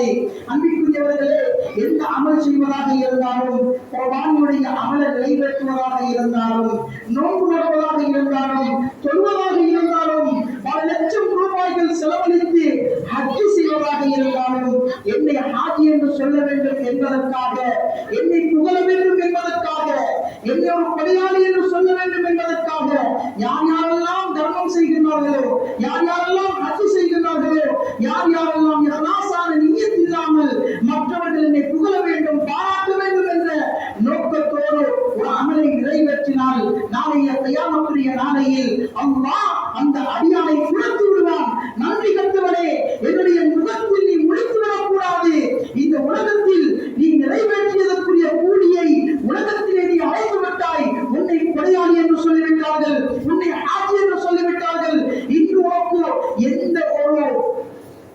கூடாது. அன்பிற்குரியவர்களே, எந்த அமல் செய்வதாக இருந்தாலும், குர்ஆனுடைய அமலை நிறைவேற்றுவதாக இருந்தாலும், நோன்பு நோற்பதாக இருந்தாலும், தொழுவதாக இருந்தாலும், பல லட்சம் ரூபாய்கள் செலவழித்து ஹஜ் செய்வதாக இருந்தாலும், என்னை ஹாஜி என்று சொல்ல வேண்டும் என்பதற்காக, என்னை புகழ வேண்டும் என்பதற்காக, என்னை ஒரு கொடையாளி என்று சொல்ல வேண்டும் என்பதற்காக யார் யாரெல்லாம் தர்மம் செய்கிறார்களோ, யார் யாரெல்லாம் ஹஜ் செய்கிறார்களோ, யார் யாரெல்லாம் இஹ்லாஸான நிய்யத் இல்லாமல் மற்றவர்கள் என்னை புகழ வேண்டும், பாராட்ட வேண்டும் என்ற நோக்கத்தோடு ஒரு அமலை நிறைவேற்றினால் நாளைய கியாமத்துடைய நாளையில் அல்லாஹ் அந்த அடியானை குறைத்து விடுவான். நன்றி கட்டவனே, என்னுடைய முகத்தில் நீ முடித்து விடக்கூடாது. இந்த உலகத்தில் நீ நிறைவேற்றியதற்குரிய கூலியை உலகத்திலே நீ அழைத்து விட்டாய். உன்னை கொடையாளி என்று சொல்லிவிட்டார்கள், உன்னை ஹாஜி என்று சொல்லிவிட்டார்கள். இன்று உனக்கு எந்த ஒரு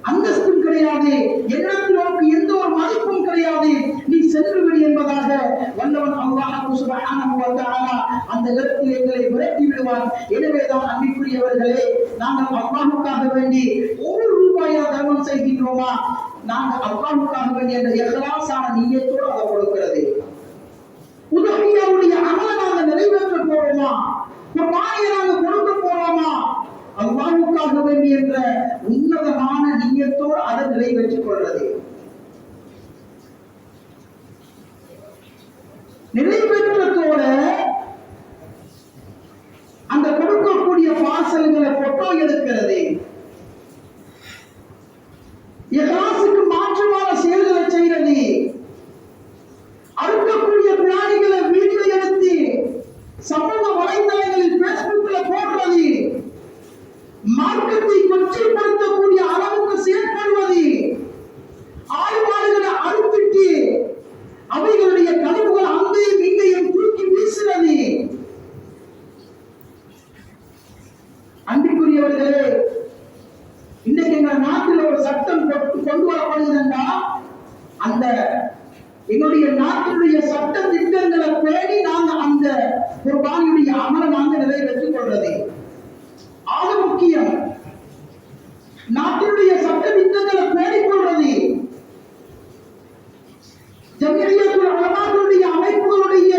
அந்தஸ்தும் கிடையாது, என்னிடத்தில் உனக்கு எந்த ஒரு மதிப்பும் கிடையாது, நீ சென்று விடு என்பதாக வல்லவன் அல்லாஹ் சுப்ஹானஹு வ தஆலா அந்த இடத்தில் எங்களை விரட்டி விடுவான். எனவேதான் அன்பிற்குரியவர்களே, நாங்கள் அல்லாஹ்வுக்காக வேண்டி ஒரு ரூபாயா தர்மம் செய்கின்றோமா, நாங்கள் அல்லாஹ்வுக்காக வேண்டி என்ற இஹ்லாஸான நிய்யத்தோடு அதை கொடுக்கிறது. உதவியாவுடைய அமலை நாங்கள் நிறைவேற்ற போறோமா, குர்ஆனை நாங்கள் கொடுக்க போறோமா, அல்லாஹ்வுக்காக வேண்டி என்ற உன்னதமான நிய்யத்தோடு அதை நிறைவேற்றிக் கொள்வது. நிறைவேற்றத்தோட அந்த கொடுக்கக்கூடிய பார்சல்களை போட்டோ எடுக்கிறது, இஹ்லாஸுக்கு மாற்றமான செயல்களை செய்யறது, அறுக்கக்கூடிய பிராணிகளை வீடியோ எடுத்து சமூக வலைதளங்களில் பேஸ்புக்ல போடுறது, மார்க்கத்தை கொச்சைப்படுத்தக்கூடிய அளவுக்கு செயல்படுவது, ஆய்வாளர்களை அறுத்துட்டு அவைகளுடைய கழிவுகள் அங்கேயும் இங்கேயும் தூக்கி வீசுறது. அன்பிற்குரியவர்களே, இன்றைக்கு எங்கள் நாட்டில் ஒரு சட்டம் கொண்டு வரப்படுகிறதா, அந்த எங்களுடைய நாட்டினுடைய சட்ட திட்டங்களை பேணி நாங்கள் அந்த குர்ஆனுடைய அமலை நாங்கள் நிறைவேற்றிக் கொள்வது ஆக முக்கியம். நாட்டினுடைய சட்ட திட்டங்களை பேணிக் கொள்வது, ஜம்இய்யத்துல் உலமாக்களுடைய அமைப்புகளுடைய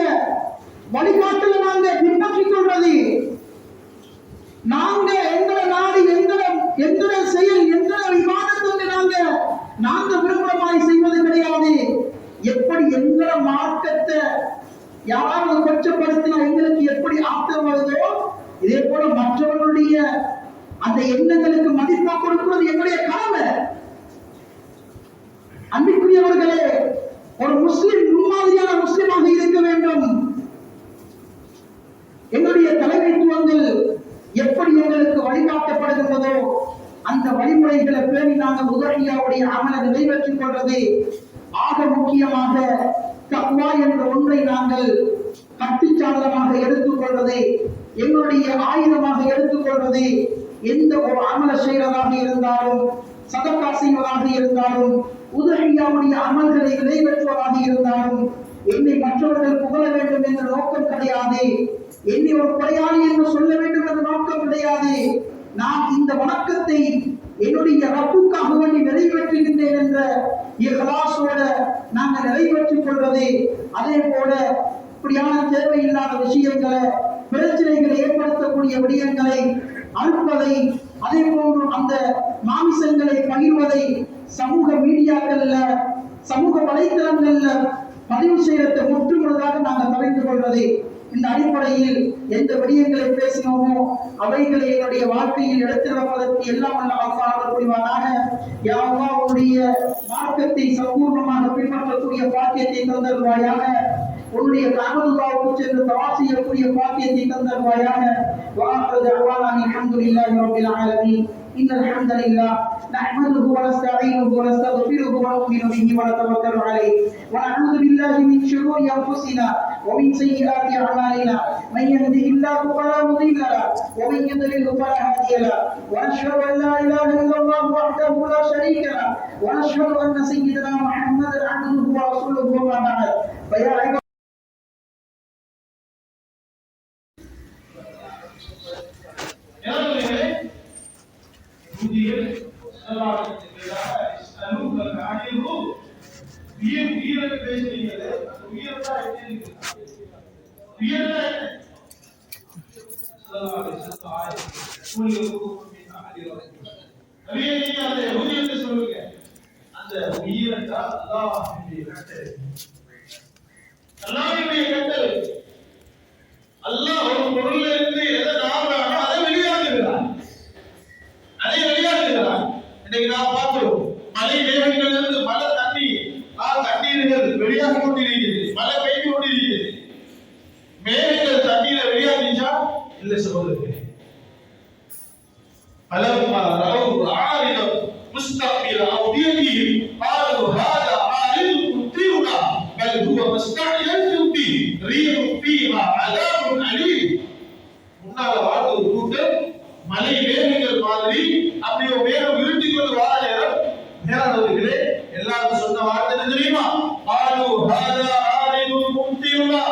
வழிகாட்டலை நாங்கள் பின்பற்றிக் கொள்வது. நாங்க எங்களை நாடு எங்களை செயல் எங்களை விவாதத்தை நாங்க விரும்பமாய் செய்வது கிடையாது. எப்படி எங்களை மார்க்கத்தை யாராவது கொச்சப்படுத்தினா எங்களுக்கு எப்படி ஆத்திரம் வருதோ, இதே போல மற்றவர்களுடைய அந்த எண்ணங்களுக்கு மதிப்பா கொடுக்கிறது எங்களுடைய கடமை. அன்பிற்குரியவர்களே, ஒரு முஸ்லிம் முன்மாதிரியான முஸ்லிமாக இருக்க வேண்டும். எங்களுடைய தலைமைத்துவங்கள் எப்படி எங்களுக்கு வழிகாட்டப்படுகின்றதோ அந்த வழிமுறைகளை பேணி நாங்கள் உதவியாவுடைய அமலை நிறைவேற்றிக் கொள்வது. ஆக முக்கியமாக தக்வா என்ற ஒன்றை நாங்கள் கட்டிச்சாதனமாக எடுத்துக்கொள்வது, எங்களுடைய ஆயுதமாக எடுத்துக்கொள்வது. எந்த ஒரு அமலை செய்வதாக இருந்தாலும், சதகா செய்வதாக இருந்தாலும், உதவியாவுடைய அமல்களை நிறைவேற்றுவதாக இருந்தாலும், என்னை மற்றவர்கள் புகழ வேண்டும் என்ற நோக்கம் கிடையாது, என்னை ஒரு கொடையாளி என்று சொல்ல வேண்டும் என்ற நோக்கம் கிடையாது. நான் இந்த வணக்கத்தை என்னுடைய ரப்புக்காக வேண்டி நிறைவேற்றுகின்றேன் என்ற இஹ்லாஸோட நாங்கள் நிறைவேற்றிக் கொள்வது. அதே போல இப்படியான தேவையில்லாத விஷயங்களை, பிரச்சனைகளை ஏற்படுத்தக்கூடிய விடயங்களை அழுப்பதை, அதே போன்று அந்த மாமிசங்களை பகிர்வதை சமூக மீடியாக்கள்ல, சமூக வலைத்தளங்கள்ல பதிவு செய்யறதை முற்றுமுழுதாக நாங்கள் தவிர்த்து கொள்வது. இந்த அடிப்படையில் எந்த விடயங்களை பேசினோமோ அவைகளை என்னுடைய வாழ்க்கையில் எடுத்து வைப்பதற்கு எல்லாம் அல்லாஹ் புரிவானாக. யா அல்லாஹ், உன்னுடைய மார்க்கத்தை சம்பூர்ணமாக பின்பற்றக்கூடிய பாக்கியத்தை தந்தருவாயாக. உன்னுடைய காபத்துல்லாஹ்வுக்கு சென்று தவாஃப் செய்யக்கூடிய பாக்கியத்தை தந்தருவாயாக. வஆஹிரு தஅவானா அல்ஹம்துலில்லாஹி ரப்பில் ஆலமீன். இன்னல் ஹம்தலில்லாஹ் நஹ்மதுஹு வ நஸ்தஈனுஹு வ நஸ்தக்ஃபிருஹு வ நு'மினு பிஹி வ நதவக்கலு அலைஹி வ நஅஊது பில்லாஹி மின் ஷுரூரி அன்ஃபுஸினா வ மின் ஸய்யிஆத்தி அஅமாலினா மன் யஹ்திஹில்லாஹு ஃபலா முضில்ல லஹு வ மன் யுضلل ஃபலா ஹாதிய லஹு வ நஷ்ஹது அன் லா இலாஹா இல்லல்லாஹு வஹ்தஹு லா ஷரீக லஹு வ நஷ்ஹது அன்ன ஸய்யிதனா முஹம்மதன் அப்துஹு வ ரசூலுஹு வ பஅத். ஃபயா புதிய அஸ்அலுக அனில் ரூஹ். உயிரை பேசுறீங்களே, அந்த உயிரை தான் என்ன இருக்கு? உயிரை ஸல்லல்லாஹு அலைஹி வஸல்லம் நபியே நீங்க அந்த யஹூதியத்தை சொல்லுங்க. அந்த உயிரை தான் அல்லாஹ்வுடைய கட்டளை. அல்லாஹ்வுடைய கட்டளை. அல்லாஹ் ஒரு பொருள்ல இருந்து எதை நாடுறானோ அதை வெளியாக்குகிறான். அதை வெளியாக்குகிறான். இன்னைக்கு நாம் பார்க்கிறோம், மலை மேகங்களிலிருந்து மழை தண்ணீர்கள் வெளியாகி கொண்டிருக்கிறது. மழை பெய்து கொண்டிருக்கிறது. மேகங்கள் தண்ணீரை வெளியாகிச்சா இல்ல சகோதரர்களே. فلما رأوا عارضا مستقبل أوديتهم قالوا هذا عارض ممطرنا بل هو ما استعجلتم به ريح فيها عذاب أليم. முன்னால வாழ்ந்த ஒரு கூட்டம் மலை மேகங்கள் மாதிரி அப்படியே மேகம் இருட்டி கொண்டு வாழ நேரம் மேலானவர்களே எல்லாரும் சொன்ன வார்த்தை என்ன தெரியுமா? قالوا هذا عارض ممطرنا.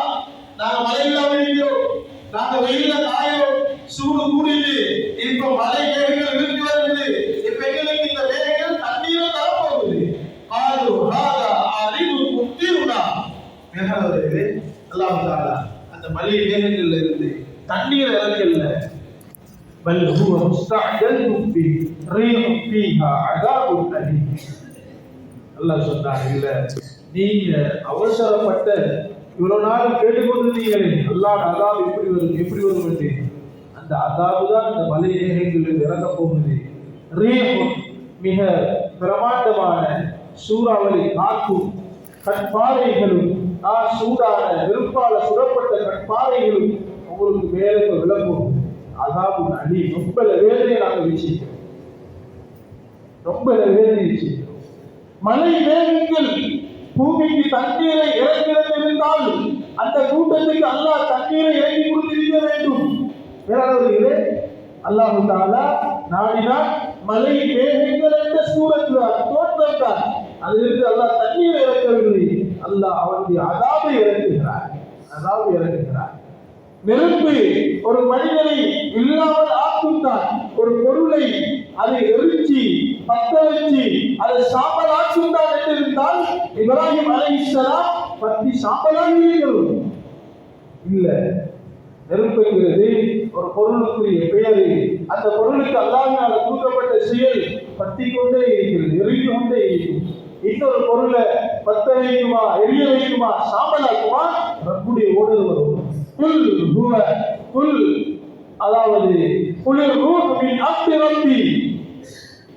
நாங்க மலையில இருக்கிறோம், நாங்க வெயில்ல காயோம், சூடு கூடுது, இப்ப மலை மேகங்கள் விரும்பி வருது, இப்ப எங்களுக்கு இந்த மேகங்கள் தண்ணீரை தரப்போகுது. ஆறு ஹாதா அறிவு முத்திருனா. மேகங்களே அல்லாஹ் தஆலா அந்த மலை மேகங்கள்ல இருந்து தண்ணீரை இறக்கல. பல் ஹுவ முஸ்தஅஜல்தும் பி ரீஹும் ஃபீஹா அஸாபுன் அலீம். அல்லாஹ் சொன்னார், இல்ல நீங்க அவசரப்பட்ட இவ்வளவு நாள் கேட்டுக்கொண்டிருந்தீங்களே அல்லாஹ் அஸாப் எப்படி வரும் என்று, அந்த அஸாபு தான் இந்த மலை மேகங்களில் இறங்க போகுது. ரீஹும் மிக பிரமாண்டமான சூறாவளி காற்றும் கற்பாறைகளும் சூடான வெறுப்பால சுடப்பட்ட கற்பாறைகளும் உங்களுக்கு மேலே விளங்கும். அஸாபுன் அலீம். ரொம்ப வேதனை நாங்கள் வீசிக்கிறோம், ரொம்ப வேதனை வீசிக்கிறோம். மலை மேகங்கள் பூமிக்கு தண்ணீரை இறக்கியிருந்தால் அந்த கூட்டத்துக்கு அல்லாஹ் தண்ணீரை இறக்கி கொடுத்திருக்க வேண்டும். வேறாளர்களே அல்லாஹ் தஆலா நாடினால் மலை மேகங்கள் என்ற சூரத்தான் தோற்றம் தான், அதிலிருந்து அல்லாஹ் தண்ணீரை இறக்கவில்லை. அல்லாஹ் அவனுடைய அஸாபை இறக்குகிறார். அஸாபை இறக்குகிறார். நெருப்பு ஒரு மனிதனை இல்லாமல் ஆக்கும்தான். ஒரு பொருளை அதை எரிச்சி பத்த வச்சு அதை சாம்பல் ஆக்கும்தான் என்று இருந்தால் இப்ராஹிம் அலைஹிஸ்ஸலாம் பத்தி சாம்பலாகிறீர்கள் இல்ல. நெருப்புங்கிறது ஒரு பொருளுக்குரிய பெயரு. அந்த பொருளுக்கு அல்லாஹ்வினால் கொடுக்கப்பட்ட செயல் பத்தி கொண்டே இருக்கிறது, எரிந்து கொண்டே இருக்கும். இன்னொரு பொருளை பத்த வைக்குமா, எரிய வைக்குமா, சாம்பலாக்குமா, ரப்புடைய ஓடல் வரும். குல் ஹுவ குல், அதாவது குலிர் ரூஹ் மின் அம்ரி ரப்பி.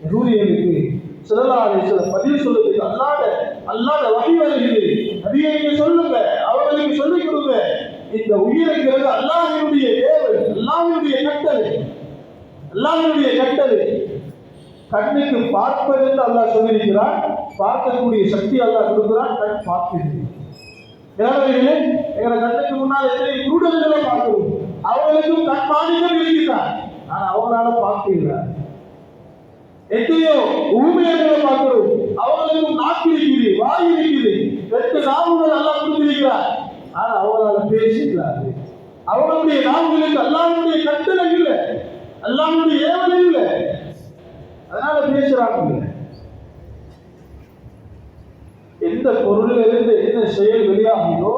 யஹூதிகளுக்கு ஸல்லல்லாஹு அலைஹி வஸல்லம் பதில் சொல்லுது, அல்லாஹ்ட வஹி வருகிறது. நபியே நீங்க சொல்லுங்க, அவங்களுக்கு சொல்லிக் கொடுங்க, இந்த உயிரைங்கிறது அல்லாஹ்வுடைய ஏவல், அல்லாஹ்வுடைய கட்டளை, அல்லாஹ்வுடைய கட்டளை. கண்ணுக்கு பார்ப்பது என்று அல்லாஹ் சொல்லியிருக்கிறான். பார்க்கக்கூடிய சக்தி அல்லாஹ் கொடுக்கிறான். கண் பார்க்கிறது. எங்களை கண்ணுக்கு முன்னால் எத்தனை குருடர்களை பார்க்கிறோம். அவர்களுக்கும் கண் மாநிலம் இருக்கிறார், ஆனா அவங்களால பார்க்கிறார். எத்தனையோ ஊமையர்களை பார்க்கிறோம், அவர்களுக்கும் நாக்கு இருக்குது, வாய் இருக்குது, 8 நாவுகள் அல்லாஹ் கொடுத்திருக்கிறார், ஆனா அவங்களால பேசுகிறாரு. அவர்களுடைய நாவுகளுக்கு அல்லாஹ்வுடைய கட்டளை இல்லை, அல்லாஹ்வுடைய ஏவல் இல்லை, அதனால பேசுறாங்க. எந்த பொருளில் இருந்து என்ன செயல் வெளியாகியோ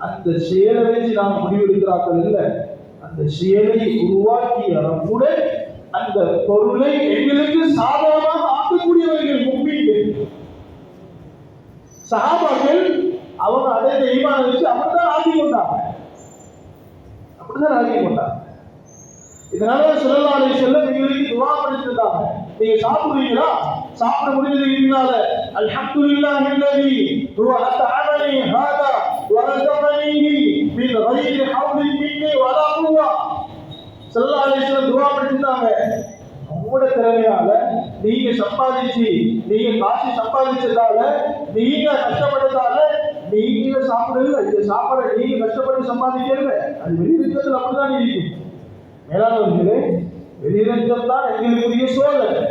அந்த செயலை வச்சு நாம் முடிவெடுக்கிறார்கள் இல்லை. அந்த செயலை உருவாக்கிய ரப்புடன் அந்த பொருளை எங்களுக்கு சாதகமாக ஆக்கக்கூடியவர்கள் முக்மீன்கள். சஹாபாக்கள் அவங்க அடைந்த ஈமானை வச்சு அப்படித்தான் ஆக்கி கொண்டாங்க, அப்படித்தான் ஆக்கி கொண்டாங்க. இதனால ஸல்லல்லாஹு அலைஹி வஸல்லம் எங்களுக்கு துஆ பண்ணிட்டாங்க. நீங்க சாப்பிடுறீங்களா, சாப்பிட முடியலனால அல்ஹம்துலில்லாஹி அல்லதி ஹுவ அத்அமனி ஹாதா வ ரஸகனிஹி மின் கைரி ஹவ்லின் மின்னி வலா குவா. ஸல்லல்லாஹு அலைஹி வஸல்லம் துஆ பண்ணிட்டாங்க. உங்களோட திறமையால நீங்க சம்பாதிச்சு, நீங்க காசு சம்பாதிச்சதால, நீங்க கஷ்டப்பட்டதால நீங்க சாப்பிடல, இந்த சாப்பாடை நீங்க கஷ்டப்பட்டு சம்பாதிக்கல, அது வெளியிடத்தில் அப்படிதான் இருக்கும். மேலானவர்களே, வெளியிடங்கள் தான் எங்களுக்குரிய சோதனை,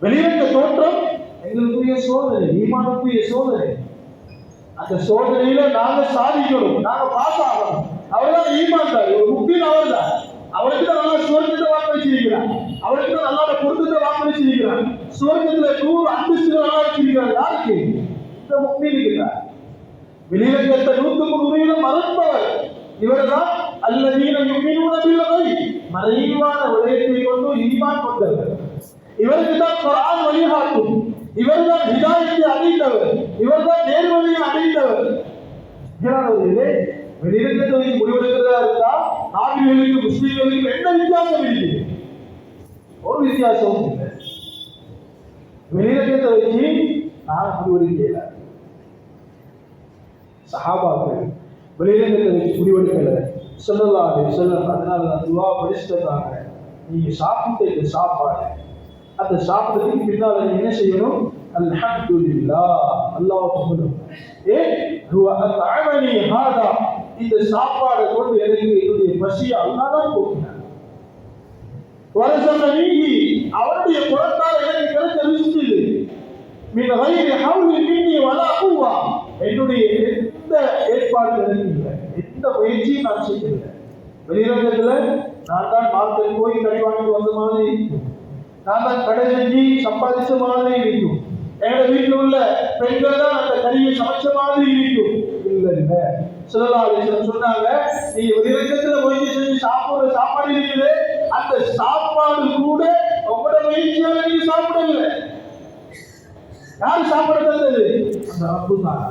வெளியிட தோற்றம் எங்களுக்குரிய சோதனை, ஈமானுக்குரிய சோதனை. அந்த சோதனையில நாங்க சாதிக்கணும், நாங்க பாஸ் ஆகணும். அவர்தான் ஈமான்தார், ஒரு முக்கியம் அவர்தான். அவருக்கு தான் நல்லா சுவர்க்கத்தை வாங்க வச்சிருக்கிறார். அவருக்கு தான் அல்லாஹ் பொருத்தத்தை வாக்களிச்சிருக்கிறான். சுவர்க்கத்துல 100 அந்தஸ்துகள் அல்லாஹ் வச்சிருக்கிறார். யாருக்கு? இந்த முஃமினுக்கு தான். வெளிரங்கத்தை 100% மறப்பவர் இவர்தான். அல்லதீன யுமினூன பில் கைப், மறைவான விடயத்தை கொண்டு ஈமான் கொண்டவர். இவருக்கு தான் குர்ஆன் வழிகாட்டும். இவர்தான் ஹிதாயத்தை அடைந்தவர். இவர்தான் நேர்வழியை அடைந்தவர். இதனாலே வெளிரங்கத்தை வச்சு முடிவெடுக்கிறதா இருந்தா காவிரிகளுக்கு முஸ்லிம்களுக்கு என்ன வித்தியாசம் இருக்கு? ஒரு வித்தியாசமும் இல்லை. வெளிரங்கத்தை வச்சு நான் முடிவெடுக்கல. சஹாபாக்கள் வெளிரங்கத்தை வச்சு முடிவெடுக்கல. ஸல்லல்லாஹு அலைஹி வஸல்லம் அதனால தான் துஆ படிச்சுட்டாங்க. நீங்க சாப்பிட்ட இந்த சாப்பாடு, அந்த சாப்பிட்டதுக்கு பின்னால நீங்க என்ன செய்யணும்? அல்ஹம்துலில்லாஹ், அல்லாஹ் புகழும். ஹுவ அத்அமனி ஹாதா, இந்த சாப்பாடை கொண்டு எனக்கு என்னுடைய பசியை அல்லாஹ் தான் போக்கினார். வரஸகனீஹி, அவருடைய குலத்தால் எனக்கு கிடைச்ச ரிஸ்க் இது. மின் கைரி ஹவ்லின் மின்னி வலா குவ்வா, என்னுடைய எந்த ஏற்பாடு எனக்கு இல்லை, எந்த முயற்சியும் நான் செய்யவில்லை. வெளிரங்கத்துல நான் தான் மார்க்கெட் போய் கடை வாங்கி வந்த மாதிரி இருக்கும். நான் தான் கடை செஞ்சு சம்பாதிச்ச மாதிரி இருக்கும். எங்க வீட்டில் உள்ள பெண்கள் தான் அந்த கறியை சமைச்ச மாதிரி இருக்கும். இல்ல ஸல்லல்லாஹு அலைஹி வஸல்லம் சொன்னாங்க, நீங்க வெளிரங்கத்துல முயற்சி செஞ்சு சாப்பிடுற சாப்பாடு இருக்குது, அந்த சாப்பாடு கூட உங்களோட முயற்சியால நீங்க சாப்பிடவில்லை. யார் சாப்பிட தந்தது? அந்த ரப்பு தான்.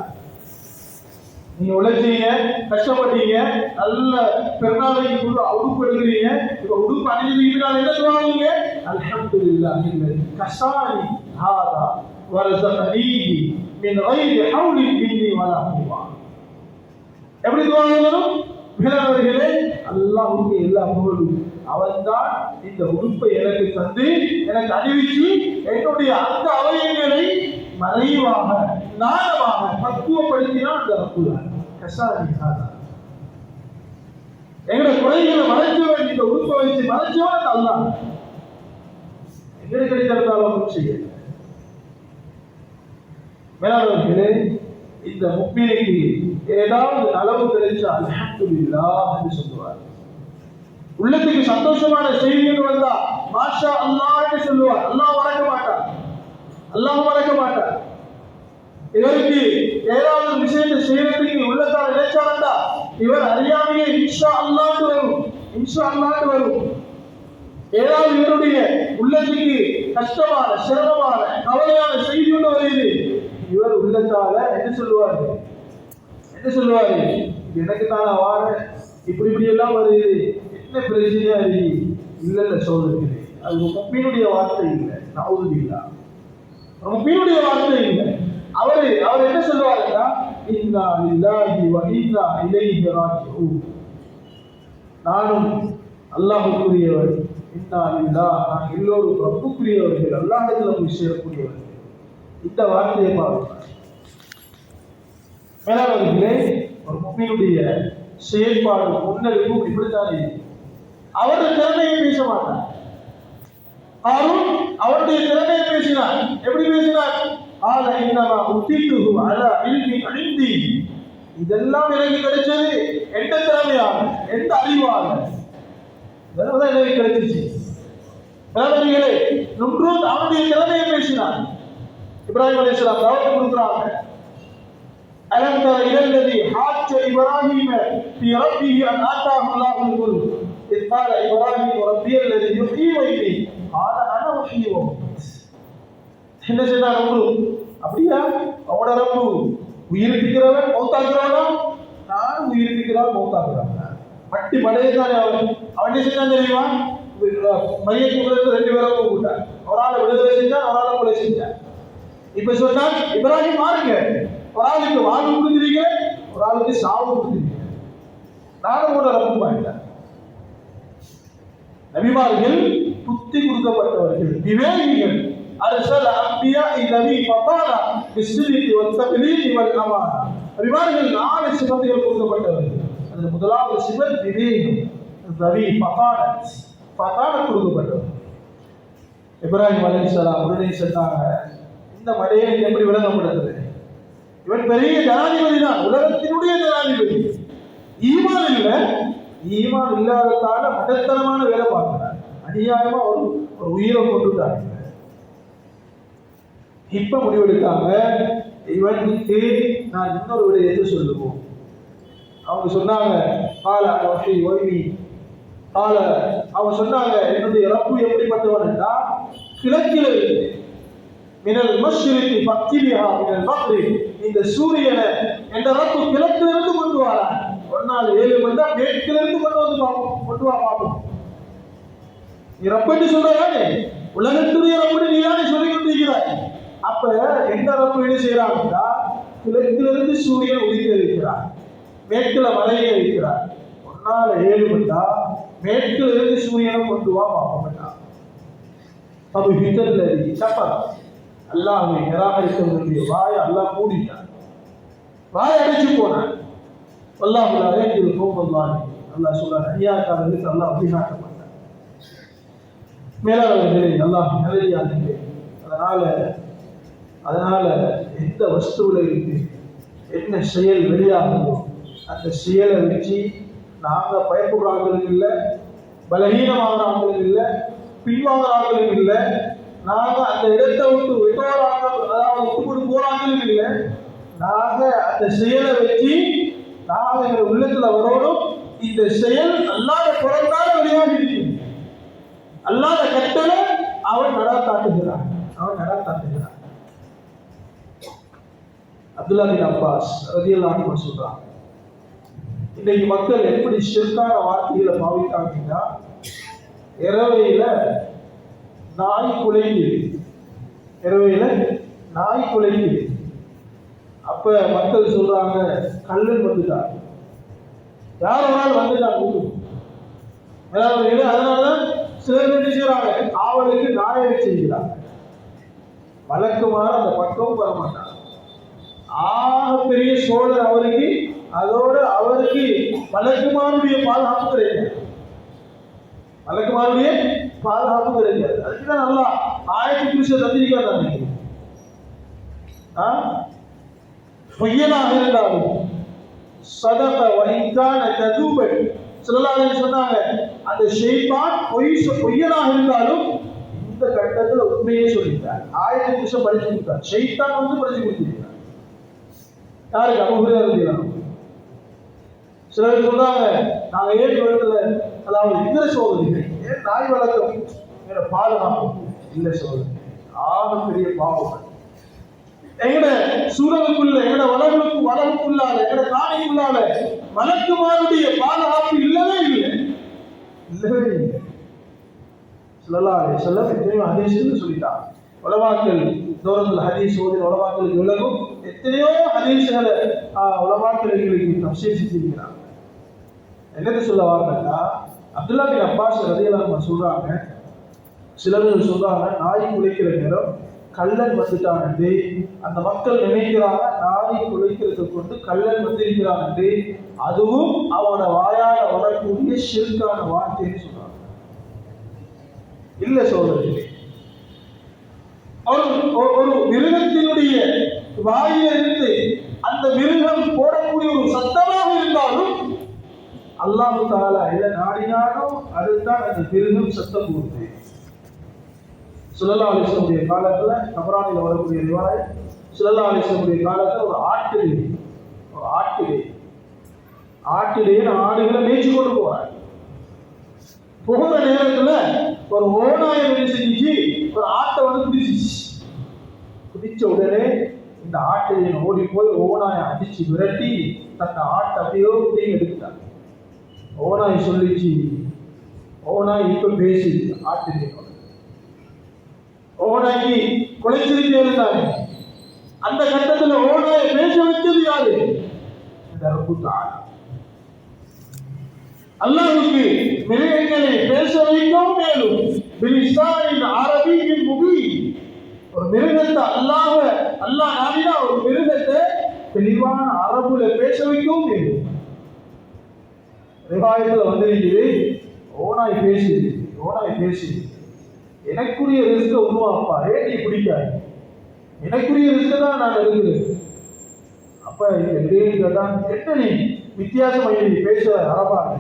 நீங்க உழைச்சீங்க, கஷ்டப்பட்டீங்க, நல்ல பெருநாளைக்கு உடுப்பு எடுக்கிறீங்க. இப்ப உடுப்பு அணிஞ்சிருக்கீங்க, என்ன சொல்லுவாங்க? அல்ஹம்துலில்லாஹ் இல்லதி கஸானி ஹாதா வரஸகனீஹி மின் கைரி ஹவ்லின் மின்னி வலா குவ்வா. எப்படி துஆ செய்யணும்? பிறவர்களே, அல்லாஹ்வுக்கு எல்லா புகழும். அவன்தான் இந்த உடுப்பை எனக்கு தந்து எனக்கு அணிவிச்சு என்னுடைய அந்த அவயங்களை மறைவாக நாணமாக பக்குவப்படுத்தினா அந்த ரப்புதான். கஸானி ஹாதா, எங்களுடைய குறைகளை மறைச்சவன், இந்த உடுப்பை வச்சு மறைச்சவன் அல்லாஹ். எங்களுக்கு கிடைக்கிறதால ஒன்றும் செய்யல. மேலாளர்களே, இந்த முஃமினுக்கு ஏதாவது நலவு கிடைச்சா அல்ஹம்துலில்லாஹ் என்று சொல்லுவார். உள்ளத்துக்கு சந்தோஷமான செய்திகள் வந்தா மாஷா அல்லாஹ் என்று சொல்லுவார். அல்லாஹ் மறக்க மாட்டார், அல்லாஹ் மறக்க மாட்டார். இவருக்கு ஏதாவது விஷயத்தை செய்யறதுக்கு உள்ளத்தால் நினைச்சாரண்டா இவர் அறியாமையே இன்ஷா அல்லாஹ் வரும், இன்ஷா அல்லாஹ் வரும். ஏதாவது இவருடைய உள்ளத்துக்கு கஷ்டமான சிரமமான கவலையான செய்தி ஒன்று வருது, இவர் உள்ளத்தால என்ன சொல்லுவாரு? என்ன சொல்லுவாரு? எனக்கு தானே வார இப்படி இப்படி எல்லாம் வருது, என்ன பிரச்சனையா இருக்கு? இல்ல சோதனை, அது முஃமினுடைய வார்த்தை இல்லை. நவுதுபில்லாஹ், முஃமினுடைய வார்த்தை இல்லை. அவர் என்ன சொல்லுவாருன்னா, இன்னா லில்லாஹி வ இன்னா இலைஹி ராஜிஊன், நானும் அல்லாஹ்வுக்குரியவர், இன்னா லில்லாஹ், நான் எல்லோரும் ரப்புக்குரியவர்கள், அல்லாஹ்விடத்தில் போய் சேரக்கூடியவர்கள். இந்த வார்த்தையை பாருங்க. மேலாளர்களே, ஒரு முஃமினுடைய செயல்பாடு முன்னெடுப்பும் இப்படித்தான். அவருடைய திறமையை பேச மாட்டார். ஹாரூன் அவருடைய திறமையை பேசினார். எப்படி பேசினார்? ஆல இன்னமா உத்தித்துஹு அலா இல்மி இன்தி, இதெல்லாம் எனக்கு கிடைச்சது எந்த திறமையால, எந்த அறிவால, இதெல்லாம் எனக்கு கிடைச்சிச்சு. மேலாளர்களே, நும்ரூத் அவருடைய திறமையை பேசினார். இப்ராஹிம் அலைஹிஸ்ஸலாம் தாவத் கொடுக்குறாங்க. அலம் தர இலல்லதி ஹாஜ்ஜ இப்ராஹீம ஃபீ ரப்பிஹி அன் ஆதாஹு அல்லாஹுல் முல்க் இத் கால இப்ராஹீம் ரப்பியல்லதி யுஹ்யீ வ யுமீத் கால அன உஹ்யீ வ உமீத். என்ன சொன்னார்? அப்படியா? அவனோட ரப்பு உயிர்ப்பிக்கிறவன் மௌத்தாக்குறவனா? நான் உயிர்ப்பிக்கிறவன் மௌத்தாக்குறவன். மட்டி மடையத்தானே அவன். அவன் என்ன செஞ்சான் தெரியுமா? மையத்துக்கு 2 பேரை கூப்பிட்டான். ஒரு ஆளை விடுதலை செஞ்சான், ஒரு ஆளை கொலை செஞ்சான். இப்ப சொன்னான், இப்ராஹிம் மாறுங்க, ஒரு ஆளுக்கு வாழ்வு கொடுக்குறீங்க, ஒரு ஆளுக்கு சாவு கொடுக்குறீங்க, நானும் கூட ரப்பு மாட்டேன். நபிமார்கள் புத்தி கொடுக்கப்பட்டவர்கள், விவேகிகள். அர்சல அன்பியா இல்லவி ஃபதானா பிஸ்ஸிதி வத்தக்லீதி வல் அமானா. நபிமார்கள் 4 சிபத்துகள் கொடுக்கப்பட்டவர்கள். அதில் முதலாவது சிபத் விவேகம். ரவி ஃபதானா, ஃபதானா கொடுக்கப்பட்டவர். இப்ராஹிம் அலைஹிஸ்ஸலாம் உடனே சொன்னாங்க, இந்த மடையை எப்படி விளங்கப்படுகிறது? இவன் பெரிய ஜனாதிபதி தான், உலகத்தினுடைய ஜனாதிபதி. ஈமான் இல்லை, ஈமான் இல்லாததால மடத்தனமான வேலை பார்க்கிறார், அநியாயமா ஒரு ஒரு உயிரை கொண்டுட்டாங்க. இப்ப முடிவெடுத்தாங்க, இவனுக்கு நான் இன்னொரு விடயத்தை சொல்லுவோம். அவங்க சொன்னாங்க, அவங்க சொன்னாங்க, என்னுடைய ரப்பு எப்படிப்பட்டவன் என்றால் கிழக்கில் இருந்து மினல் மஷ்ரிகி ஃபக்திபிஹா மினல் மக்ரிப், இந்த சூரியனை என்ற ரப்பு கிழக்கிலிருந்து கொண்டு வரான். ஒரு நாள் 7 மணி தான் மேற்கிலிருந்து கொண்டு வா பார்ப்போம். நீ ரப்பன்னு சொல்றானே, உலகத்துடைய ரப்பன்னு நீதானே சொல்லிக் கொண்டிருக்கிறாய். அப்ப எந்த ரப்பு என்ன செய்யறாங்கன்னா, கிழக்கிலிருந்து சூரியன் உதிக்க வைக்கிறார், மேற்குல மலையை வைக்கிறார். ஒரு நாள் 7 மணி தான் மேற்கிலிருந்து சூரியனை கொண்டு வா பார்ப்போம்டா. அது ஹிட்டர்ல சப்பா அல்லாஹ்வை நிராகரிக்கக்கூடிய வாயை அல்லாஹ் மூடிட்டான், வாயை அடைச்சு போனான். அல்லாஹ்வுல அழைக்கிறது போகும்போது அல்லாஹ் சொல்றான், அநியாயக்காரர்களுக்கு அல்லாஹ் வழிகாட்ட மாட்டான். மேலாளர்களே, அல்லாஹ் நிலையானே. அதனால எந்த வஸ்துவில் இருக்கு என்ன செயல் வெளியாகுதோ அந்த செயலை வச்சு நாங்கள் பயப்படுறாங்களும் இல்லை, பலகீனமாகறாங்களும் இல்லை, பின்வாங்குறாங்களும் இல்லை, நாங்கள் அந்த இடத்தை விட்டு விட்டோராங்க, அதாவது விட்டு போறாங்களும் இல்லை. நாங்கள் அந்த செயலை வச்சு நாங்கள் எங்கள் உள்ளத்தில் வரணும். இந்த செயல் அல்லாத பிறந்தால வெளியாகி இருக்கு. அல்லாத கட்டளை அவன் நடாத்தாட்டுகிறான். அப்துல்லா பின் அப்பாஸ் ரலியல்லாஹு அன்ஹு சொல்றான், இன்னைக்கு மக்கள் எப்படி ஷிர்கான வார்த்தைகளை பாவித்தாங்கன்னா, இரவையில நாய் குலைக்குது. அப்ப மக்கள் சொல்றாங்க, கல்லன் வந்துட்டார், யார் ஒரு நாள் வந்துட்டாங்க. அதனாலதான் சிலர் என்ன செய்யறாங்க, ஆவலுக்கு நாயை செய்கிறாங்க. வழக்கமான அந்த பக்கம் வரமாட்டாங்க. ஆக பெரிய சோழர் அவருக்கு, அதோடு அவருக்கு மலக்குமாருடைய பாதுகாப்பு கிடையாது. அதுக்குதான் நல்லா ஆயிரத்தி புருஷ தந்திரிக்காதான். பொய்யனாக இருந்தாலும் சதக வஹிகான கதுபன் ஸல்லல்லாஹு அலைஹி சொன்னாங்க, அந்த ஷைத்தான் பொய்யனாக இருந்தாலும் இந்த கட்டத்தில் உண்மையே சொல்லிட்டார். ஆயிரத்தி புருஷ படிச்சு கொடுத்தார். ஷைத்தான் படிச்சு கொடுத்திருக்கார். யாருக்கு? அபூ ஹுரைரா ரலியல்லாஹு அன்ஹு. சிலர் சொல்றாங்க, நாங்க ஏன் இடத்துல, அதாவது இந்த சோதனை ஏன் நாய் வளர்க்கும் எங்களை பாதுகாப்பு இல்லை சோதனை ஆக பெரிய பாவம். எங்கட சூழலுக்குள்ள, எங்கட வளவுக்குள்ளால, எங்கட காணிக்குள்ளால மலக்குமாருடைய பாதுகாப்பு இல்லவே இல்லை. ஸல்லல்லாஹு அலைஹி வஸல்லம் எத்தனையோ ஹதீஸ்ன்னு சொல்லிட்டாங்க. உலமாக்கள் தௌரத்துல் ஹதீஸ் ஓதின உலமாக்களுக்கு விளங்கும் எத்தனையோ ஹதீஸ்களை உலமாக்கள் எங்களுக்கு தஃசீர் செஞ்சிருக்கிறாங்க. என்னது சொல்ல வார்த்தைன்னா, அப்துல்லா பின் அப்பாஸ் ரலியல்லாஹு அன்ஹு சொல்றாங்க, சிலர்கள் சொல்றாங்க, நாய் குலைக்கிற நேரம் கள்ளன் வந்துட்டான் என்று அந்த மக்கள் நினைக்கிறாங்க. நாய் குலைக்கிறதை கொண்டு கள்ளன் வந்திருக்கிறான் என்று, அதுவும் அவனோட வாயால வரக்கூடிய ஷிர்கான வார்த்தைன்னு சொல்றாங்க. இல்ல சோதரர்களே, ஒரு மிருகத்தினுடைய வாயிலிருந்து அந்த மிருகம் போடக்கூடிய ஒரு சத்தமாக இருந்தாலும் அல்லாஹ் தஆலா எதை நாடினாலும் அதுதான் அந்த மிருகம் சத்தம் போடுது. ஸல்லல்லாஹு அலைஹி வஸல்லம் காலத்துல தபரானில வரக்கூடிய ரிவாயத், ஸல்லல்லாஹு அலைஹி வஸல்லம் காலத்துல ஒரு ஆட்டிலே ஆடுகளை மேய்ச்சி கொண்டு போறாங்க. போகிற நேரத்துல ஒரு ஓநாயை என்ன செஞ்சிச்சு, ஒரு ஆட்டை பிடிச்ச உடனே இந்த ஆட்டிலே ஓடி போய் ஓநாயை அடிச்சு விரட்டி தன்னை ஆட்டை அப்படியோ எடுத்துட்டாங்க. ஓநாய் சொல்லிச்சு, ஓநாய் இப்ப பேசி ஆட்டிலே ஓநாய்க்கு குலைச்சிருக்கே இருந்தாங்க. அந்த கட்டத்துல ஓநாயை பேச வச்சது யாரு? அல்லாஹ்வுக்கு மிருகங்களை பேச வைக்கவும் மேலும் பிலிசானின் அரபியின் முபீன். ஒரு மிருகத்தை அல்லாஹ் நாடினா ஒரு மிருகத்தை தெளிவான அரபுல பேச வைக்கவும் மேலும். ரிவாயத்துல வந்திருக்குது, ஓநாய் பேசி எனக்குரிய ரிஸ்க உருவாப்பா, ஏடி பிடிக்காது, எனக்குரிய ரிஸ்க தான் நான் இருக்கிறேன். அப்ப என்ன நீ வித்தியாசம் பேச அரபாங்க.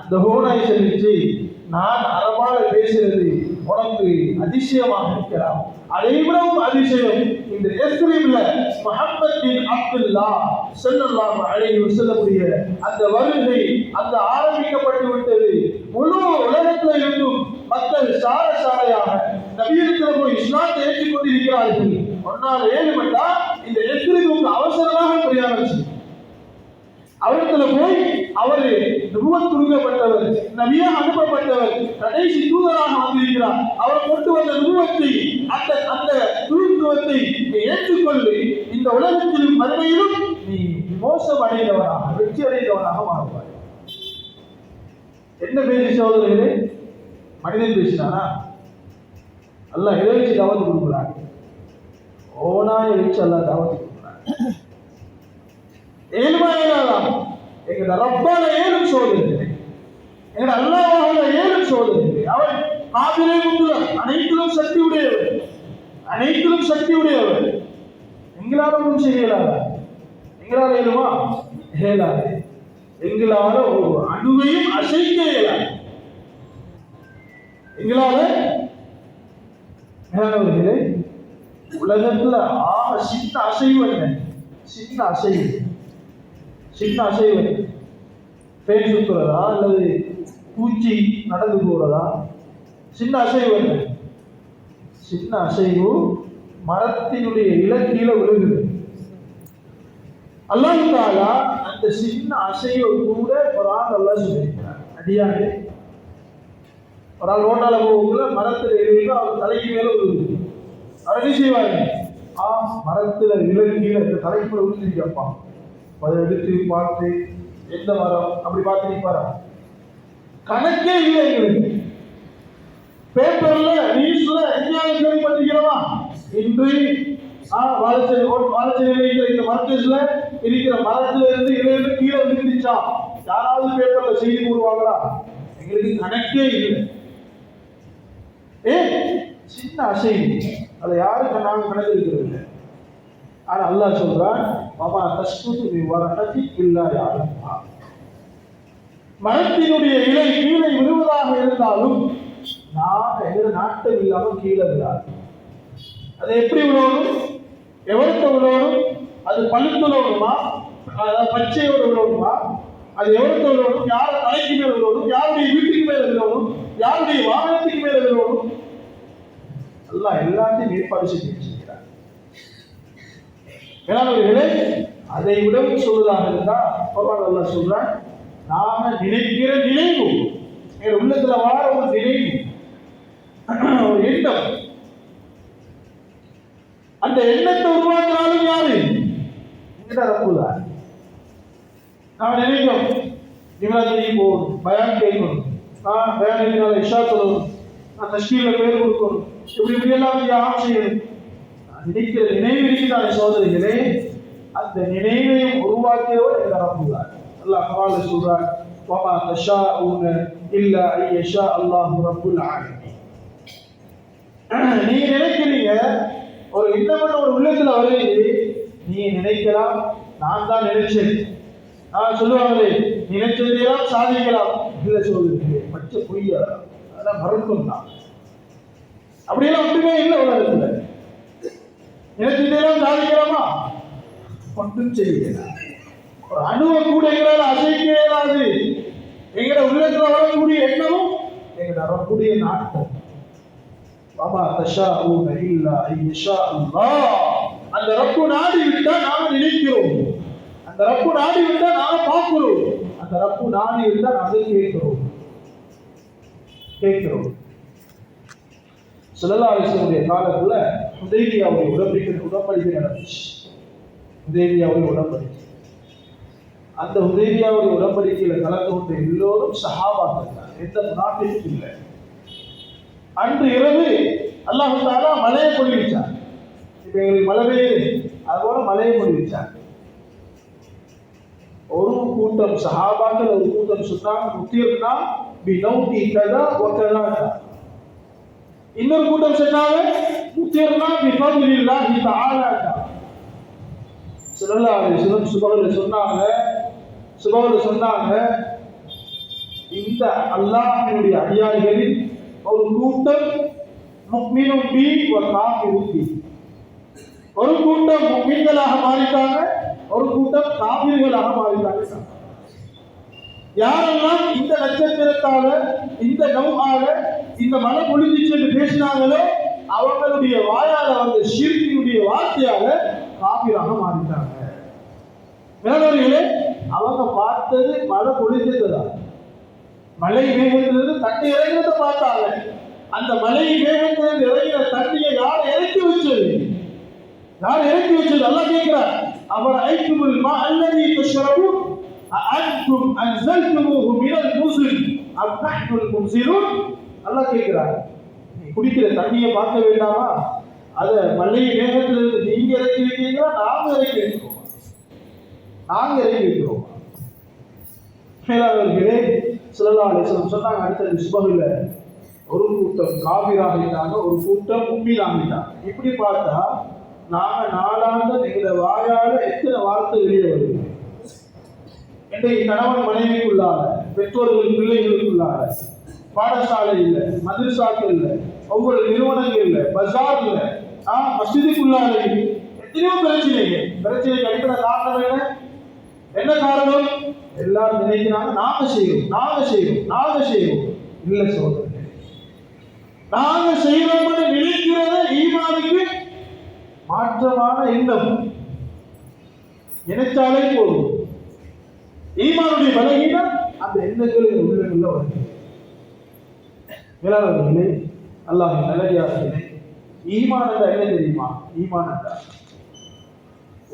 அந்த ஓநாய் சொல்லிச்சு, நான் அரபால பேசுறது உனக்கு அதிசயமாக இருக்கலாம். அதைவிடவும் அதிசயம் இந்த எஸ்ரீம்ல முஹம்மது பின் அப்துல்லா ஸல்லல்லாஹு அலைஹி வஸல்லமுடைய அந்த வருகை அந்த ஆரம்பிக்கப்பட்டு விட்டது. முழு உலகத்தில் இருந்தும் மக்கள் சாரையாக நபியிடத்தில் போய் இஸ்லாத்தை ஏற்றுக் கொண்டிருக்கிறார்கள். ஒன்னால் ஏழுமட்டா இந்த எஸ்ரீமுக்கு அவசரமாக பிரயாணம் செய்யும். அவரிடத்துல போய் அவரு நுபுவத்துருகப்பட்டவர், நபியாக அனுப்பப்பட்டவர், கடைசி தூதராக வந்திருக்கிறார். அவர் கொண்டு வந்த நுபுவத்தை அந்த தூதுத்துவத்தை நீ ஏற்றுக்கொள்ளு, இந்த உலகத்திலும் மறுமையிலும் நீ மோசம் அடைந்தவனாக வெற்றி அடைந்தவனாக மாறுவாய். என்ன பேசி சோதரர்களே? மனிதன் பேசினானா? அல்லாஹ் இதை வச்சு தாவத்து கொடுக்குறாங்க. ஓனாய வச்சு அல்லாஹ் தாவத்து கொடுக்குறாங்க. ஏழுமாயிரம் எங்கட ரப்பால ஏழும் சோதனை, எங்கட அல்லாஹ்வால ஏழும் சோதனை. அவன் காபிலே முத்துலர், அனைத்திலும் சக்தி உடையவர், அனைத்திலும் சக்தி உடையவர். எங்களால ஒன்றும் செய்யலாதா? எங்களால ஏழுமா? ஏழாது. எங்களால ஒரு அணுவையும் அசைக்க இயலாது. எங்களால மேலானவர்களே, உலகத்துல சின்ன அசைவு என்ன? சின்ன அசைவு, சின்ன அசைவு பேர் சுத்துறதா அல்லது பூச்சி நடந்து போறதா? சின்ன அசைவு என்ன? சின்ன அசைவு மரத்தினுடைய இலக்கீழ விழுகுது. அல்லாஹ் தஆலா அந்த சின்ன அசைவை கூட குர்ஆன் அல்லாஹ் சொல்லியிருக்கிறார். அடியானே, ஒரு ஆள் ரோட்டால போகக்குள்ள மரத்துல இலையில அவர் தலைக்கு மேல விழுகுது. அவர் என்ன செய்வாங்க? மரத்துல இலக்கீழ இந்த தலைக்கு மேல விழுந்துருக்கப்பா, அதை எடுத்து பார்த்து எந்த மரம் அப்படி பார்த்து நிற்பாரா? கணக்கே இல்லை எங்களுக்கு. பேப்பர்ல நியூஸ்ல எங்கேயாவது கேள்விப்பட்டிருக்கிறோமா? இன்று வாழைச்சேரியில இந்த மரத்துல இருக்கிற மரத்துல இருந்து இலையில கீழே விழுந்துச்சா யாராவது பேப்பர்ல செய்தி போடுவாங்களா? எங்களுக்கு கணக்கே இல்லை. சின்ன அசைவு, அதை யாருக்கு நாங்கள் கணக்கு இருக்கிறது இல்லை. ஆனா அல்லாஹ் சொல்றான், மாமா தஸ்குது மின் வரகத்தி இல்லா யஅலமுஹா. மரத்தினுடைய இலை கீழே விழுவதாக இருந்தாலும் எங்க நாட்டம் இல்லாமல் கீழே விழாது. அது எப்படி விழணும்? எவருக்கு விழணும்? அது பழுத்து விழணுமா? பச்சையோடு விழணுமா? அது எவருக்கு விழணும்? யார தலைக்கு மேல விழணும்? யாருடைய வீட்டுக்கு மேல விழணும்? யாருடைய வாகனத்துக்கு மேல விழணும்? அல்லாஹ் எல்லாத்தையும் ஏற்பாடு செஞ்சு வச்சிருக்கிறார். மேலானவர்களே, அதை விடவும் சொல்வதாக இருந்தால் குர்ஆன் அல்லாஹ் சொல்றான், நாம நினைக்கிற நினைவு, என் உள்ளத்துல வாழ ஒரு நினைவு, ஒரு எண்ணம், அந்த எண்ணத்தை உருவாக்குறாலும் யாரு? என்கிட்ட ரப்புதான். நாம நினைக்கிறோம் நிம்மதிக்கு போகணும், பயான் கேட்கணும், பயான் இஷா சொல்லணும், நான் தஷ்கீல பேர் கொடுக்கணும், இப்படி எல்லாம் யாரும் செய்யணும். நினைக்கிற நினைவு இருக்கிறார் சோதரிகளே, அந்த நினைவையும் உருவாக்கியவர் எங்க ரப்புதான். அல்லாஹ் குர்ஆன்ல சொல்றார், வமா தஷாஊன இல்லா ஐயஷா அல்லாஹு ரப்புல் ஆலமீன். நீங்க நினைக்கிறீங்க, ஒரு எண்ணம் ஒரு உள்ளத்துல வருது, நீங்க நினைக்கலாம் நான் தான் நினைச்சேன், நான் சொல்லுவாங்களே நினைச்சதையெல்லாம் சாதிக்கலாம், இல்ல சொல்லுங்க பச்சை பொய்யா, அதெல்லாம் மறுக்கும் தான். அப்படியெல்லாம் ஒன்றுமே இல்லை உலகத்துல. நினைச்சதையெல்லாம் சாதிக்கலாமா? ஒன்றும் செய்யலாம். ஒரு அணுவை கூட எங்களால் அசைக்க இயலாது. எங்கட உள்ளத்துல வரக்கூடிய எண்ணமும் எங்கட வரக்கூடிய நாட்டம். வமா தஷாஊன இல்லா ஐயஷா அல்லாஹ். அந்த ரப்பு நாடி விட்டா நாம நினைக்கிறோம், அந்த ரப்பு நாடி விட்டா நாம பார்க்கிறோம், அந்த ரப்பு நாடி விட்டா நாம கேட்கிறோம். ஸல்லல்லாஹு அலைஹி வஸல்லம் காலத்துல ஹுதைபியாவுடைய உடன்படிக்கை நடந்துச்சு. ஹுதைபியாவுடைய உடன்படிக்கை, அந்த ஹுதைபியாவுடைய உடன்படிக்கையில கலந்து கொண்ட எல்லோரும் சஹாபாக்கள் தான், எந்த முனாஃபிக்கும் இல்லை. அன்று இரவு அல்லாஹ் தஆலா மலையை பொழிவிச்சார். இப்ப எங்களுக்கு மழை பெய்யுது, அதுபோல மலையை பொழிவிச்சார். ஒரு கூட்டம் சஹாபாக்கள் ஒரு கூட்டம் சொன்னாங்க, முத்தியர்னா பினௌதி கதா வகதா. இன்னொரு கூட்டம் சொன்னாங்க, முத்தியர்னா பிஃபத்லில்லாஹி தஆலா. ஸல்லல்லாஹு அலைஹி வஸல்லம் சுபஹானல்லாஹ் சொன்னாங்க, இந்த அல்லாஹ்வினுடைய அடியார்களில் ஒரு கூட்டம் முஃமினுன் பி வ காஃபிருன் பி. ஒரு கூட்டம் முஃமின்களாக மாறிட்டாங்க, ஒரு கூட்டம் காஃபிர்களாக மாறிட்டாங்க. யாரெல்லாம் இந்த நட்சத்திரத்தால, இந்த நௌஆல, இந்த மலை பொழிஞ்சிச்சு என்று பேசினாங்களோ அவங்களுடைய வாயால வந்த ஷிர்கினுடைய வார்த்தையால காஃபிராக மாறிட்டாங்க. மேலவர்களே, அவங்க பார்த்தது மழை பொழிஞ்சதுதான், மழை மேகத்திலிருந்து தண்ணி இறங்குறத பார்த்தாங்க. அந்த மழை மேகத்திலிருந்து இறங்கின தண்ணியை யார் இறக்கி வச்சது? யார் இறக்கி வச்சது? அல்லாஹ் கேட்கிறார், அவர் ஐக்குமுல் மா அல்லதி தஷ்ரபூன் அஅன்தும் அன்ஸல்துமூஹு மினல் முஸ்ன் அம் நஹ்னுல் முன்ஸிலூன். அல்லாஹ் கேட்கிறார், குடிக்கிற தண்ணியை பார்க்க வேண்டாமா? அதை மழை மேகத்திலிருந்து நீங்க இறக்கி வைக்கிறீங்களா, நாங்க இறக்கி வைக்கிறோம்? நாங்க இறக்கி வைக்கிறோம். மேலாளர்களே, ஸல்லல்லாஹு அலைஹி வஸல்லம் சொன்னாங்க, அடுத்த சுபஹில ஒரு கூட்டம் காபிராகிட்டாங்க, ஒரு கூட்டம் முஃமினாகிட்டாங்க. இப்படி பார்த்தா நாங்க நாளாந்த எங்களோட வாயால எத்தனை வார்த்தை வெளியே வருது? இன்றைக்கு கணவன் மனைவிக்குள்ளால, பெற்றோர்கள் பிள்ளைகளுக்குள்ளால, பாடசாலை இல்லை, மதரசாக்கள் இல்லை, ஒவ்வொரு நிறுவனங்கள் இல்லை, பஜார் இல்லை, மஸ்ஜிதுக்குள்ளால எத்தனையோ பிரச்சனைக்கு அடிப்படை காரணம் என்ன? என்ன காரணம்? எல்லாரும் நினைக்கிறாங்க நாங்க செய்யறோம். இல்ல சோதனை, நாங்க செய்யறோம்னு நினைக்கிறது ஈமானுக்கு மாற்றமான எண்ணம். நினைச்சாலே போதும், ஈமானுடைய பலகீனம் அந்த எண்ணங்கள் உள்ளங்கள்ல வருது. மேலாளர்களே, அல்லாஹ்வின் நல்லடியார்களே, ஈமான் என்றால் என்ன தெரியுமா? ஈமான் என்றால்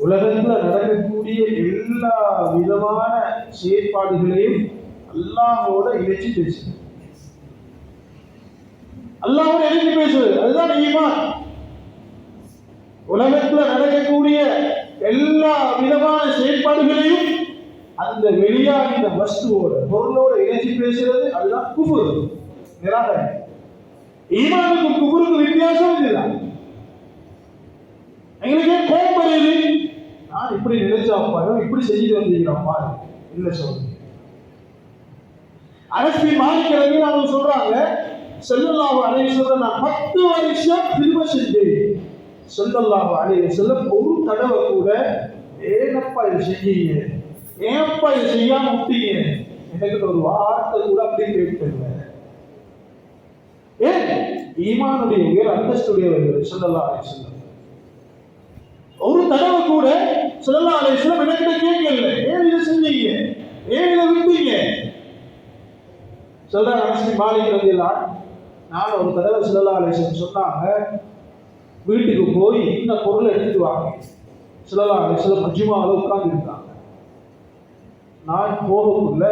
உலகத்துல நடக்கக்கூடிய எல்லா விதமான செயற்பாடுகளையும் அல்லாஹ்வோட இணைச்சு பேசுது. அல்லாஹ்வோட இணைச்சு பேசுது, அதுதான் ஈமான். உலகத்துல நடக்கக்கூடிய எல்லா விதமான செயற்பாடுகளையும் அந்த வெளியாகிற வஸ்துவோட, பொருளோட இணைச்சு பேசுறது, அதுதான் குஃபுர், நிராகரி. ஈமானுக்கும் குஃபுருக்கும் வித்தியாசம் இதுதான். எங்களுக்கே கோபம் வருது, நான் இப்படி நினைச்சாப்பா, இப்படி செஞ்சுட்டு வந்திருக்கிறப்பா, இல்ல சொல்லுங்க. அரசு மாறிக்கிறது அவங்க சொல்றாங்க, ஸல்லல்லாஹு அலைஹி வஸல்லம் நான் 10 வருஷம் திரும்ப செஞ்சேன். ஸல்லல்லாஹு அலைஹி வஸல்லம் ஒரு தடவை கூட ஏனப்பா இதை செஞ்சீங்க, ஏன்ப்பா இதை செய்யாம விட்டீங்க, எனக்கு ஒரு வார்த்தை கூட அப்படி கேட்கல. ஏன்? ஈமானுடைய உயர் அந்தஸ்துடையவர்கள் ஸல்லல்லாஹு அலைஹி வஸல்லம். ஒரு தடவை கூட ஸல்லல்லாஹு அலைஹி வஸல்லம் எனக்கு கேட்கல, ஏன் இதை செஞ்சீங்க, ஏன் இதை விட்டீங்க. சொல்றாங்க அனஸ் மாலிக் ரலியல்லாஹு அன்ஹு, நான் ஒரு தடவை ஸல்லல்லாஹு அலைஹி வஸல்லம் சொன்னாங்க, வீட்டுக்கு போய் இந்த பொருளை எடுத்துட்டு வாங்க. ஸல்லல்லாஹு அலைஹி வஸல்லம் மஜ்மால உட்கார்ந்து இருக்காங்க. நான் போகக்குள்ள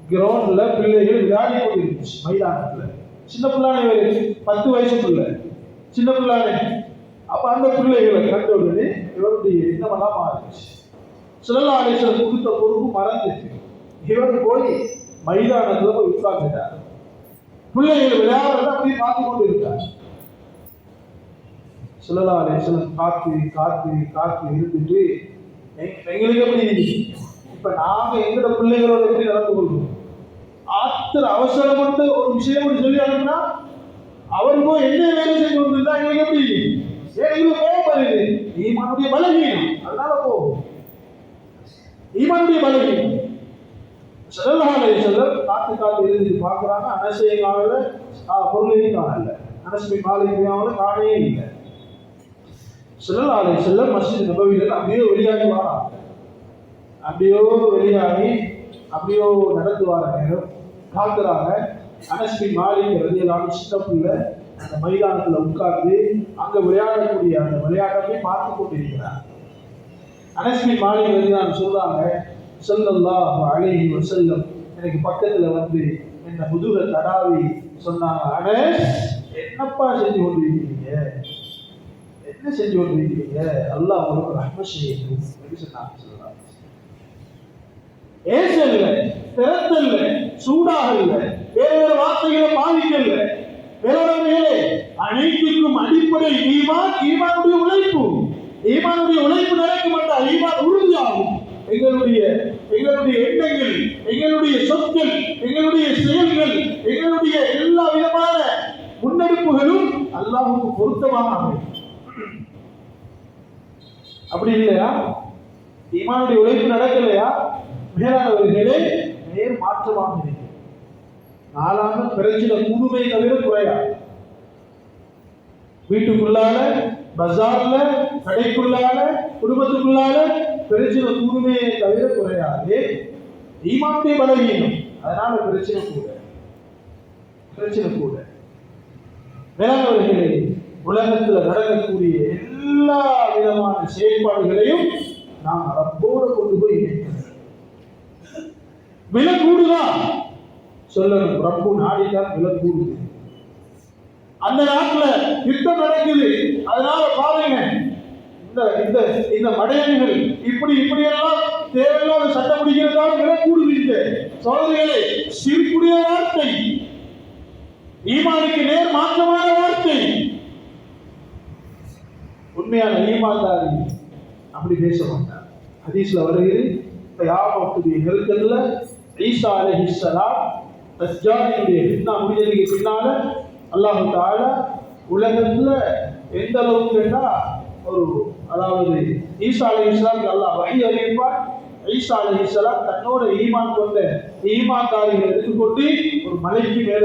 கிரவுண்ட்ல பிள்ளைகள் விளையாடி கொண்டிருந்துச்சு, மைதானத்துல. சின்ன பிள்ளானே, 10 வயசு பிள்ளை, சின்ன பிள்ளானே. அப்ப அந்த பிள்ளைகளை கண்ட உடனே இவருடைய எண்ணமெல்லாம் மாறிடுச்சு. ஸல்லல்லாஹு அலைஹி வஸல்லம் கொடுத்த பொறுப்பு மறந்துச்சு. இவர் போய் மைதானத்துல போய் உட்கார்ந்துட்டார். பிள்ளைகள் விளையாடுறத அப்படி பார்த்து கொண்டு இருக்கார். ஸல்லல்லாஹு அலைஹி வஸல்லம் காத்து இருந்துட்டு, எங்களுக்கு எப்படி இப்ப நாங்க எங்களோட பிள்ளைகளோட எப்படி நடந்து கொள்வோம்? ஆத்திர அவசரப்பட்டு ஒரு விஷயம் சொல்லி அனுப்புனா அவர் போய் என்ன வேலை செஞ்சு வந்திருந்தா எங்களுக்கு எப்படி? எங்களுக்கு கோபம் வருது. ஈமானுடைய பலகீனம், அதனால போகும். ஈமானுடைய பலகீனம். ஸல்லல்லாஹு அலைஹி வஸல்லம் காத்து எழுதி பார்க்குறாங்க. அனஸையும் காணல, பொருளையும் காணல. அனஸ் பின் மாலிக் காணவே இல்லை. ஸல்லல்லாஹு அலைஹி வஸல்லம் மஸ்ஜித் நபவியில அப்படியே வெளியாகி வராங்க. அப்படியோ நடந்து வர நேரம் பார்க்குறாங்க. அனஸ் பின் மாலிக் ரலியல்லாஹு அன்ஹு சின்ன பிள்ளை அந்த மைதானத்தில் உட்கார்ந்து அங்கே விளையாடக்கூடிய அந்த விளையாட்டை பார்த்து கொண்டிருக்கிறார். அனஸ் பின் மாலிக் ரலியல்லாஹு அன்ஹு சொல்றாங்க, ஸல்லல்லாஹு அலைஹி வஸல்லம் எனக்கு பக்கத்தில் வந்து என்ன முதுக தடாவி சொன்னாங்க, அனஸ் என்னப்பா செஞ்சு கொண்டிருக்கிறீங்க, என்ன செஞ்சு கொண்டிருக்கிறீங்க, அல்லாஹ் உங்களுக்கு ரஹ்மத் செய்யட்டும் என்று சொன்னாங்க. ஏசல்ல, திறத்தல்ல, சூடாகல்ல, வேறு வார்த்தைகளை பாதிக்கல்ல. வேறவர்களே, அனைத்துக்கும் அடிப்படை ஈமானுடைய உழைப்பு. ஈமானுடைய உழைப்பு நடக்க மாட்டால் ஈமான் உறுதியாகும். எங்களுடைய எண்ணங்கள், எங்களுடைய சொற்கள், எங்களுடைய அல்லாஹ்வுக்கு பொருத்தமாக அமையும். அப்படி இல்லையா? ஈமானுடைய உழைப்பு நடக்கலையா? மேலானவர்களே, நேர் மாற்றமாக இருக்கு. நாளாக பிரச்சனை கூடுமே தவிர குறையாது. வீட்டுக்குள்ளால, பஜார்ல, கடைக்குள்ளால, குடும்பத்துக்குள்ளால பிரச்சனை கூடுமே தவிர குறையாது. ஈமானுடைய பலவீனம், அதனால பிரச்சனை கூட. மேலானவர்களே, உலகத்தில் நடக்கக்கூடிய எல்லா விதமான செயல்பாடுகளையும் நாம் ரப்போடு கொண்டு போய் இணைக்கிறோம். விலை கூடுதான் சொல்லணும், ரப்பு நாடிதான் விலை கூடுது. அந்த நாட்டுல யுத்தம் நடக்குது, அதனால பாருங்க இந்த மடையன்கள் இப்படி எல்லாம் தேவையில்லாத சட்டம் பிடிக்கிறதால விலை கூடுது. சோதனைகளே, சிரிப்புடைய வார்த்தை, ஈமானுக்கு நேர் மாற்றமான வார்த்தை. உண்மையான ஈமான்தாரி அப்படி பேச மாட்டார். ஹதீஸ்ல வருகிறது, கியாமத்துடைய நெருக்கல்ல ஈசா அலைஹிஸ்ஸலாம் தஜ்ஜாலினுடைய ஃபித்னா முடிஞ்சதுக்கு பின்னால அல்லாஹ் தஆலா உலகத்துல எந்த அளவுக்கு அதாவது ஈசா அலைஹிஸ்ஸலாமுக்கு அல்லாஹ் வஹி அறிவிப்பார். ஈசா அலைஹிஸ்ஸலாம் தன்னோட ஈமான் கொண்ட ஈமான்தாரிகளை எடுத்துக்கொண்டு ஒரு மலைக்கு மேல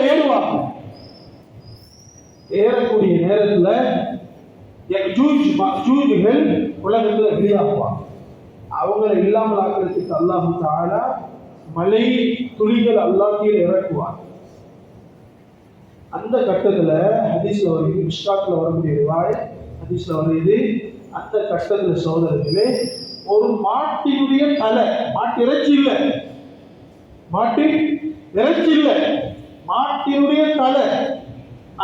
ஏறுவாங்க. ஏறக்கூடிய நேரத்துல யஜூஜ் மஜூஜ்கள் உலகத்துல வெளியாகுவாங்க. அவங்களை இல்லாமல் ஆக்கிறதுக்கு அல்லாஹ் தஆலா மலை துளிகள் அல்லாஹ் கீழே இறக்குவார். அந்த கட்டத்துல ஹதீஸ்ல வருது, மிஷ்காத்ல வரக்கூடிய ரிவாயத் ஹதீஸ்ல வருது, அந்த கட்டத்துல சோதரர்களே, ஒரு மாட்டினுடைய தலை, மாட்டினுடைய தலை,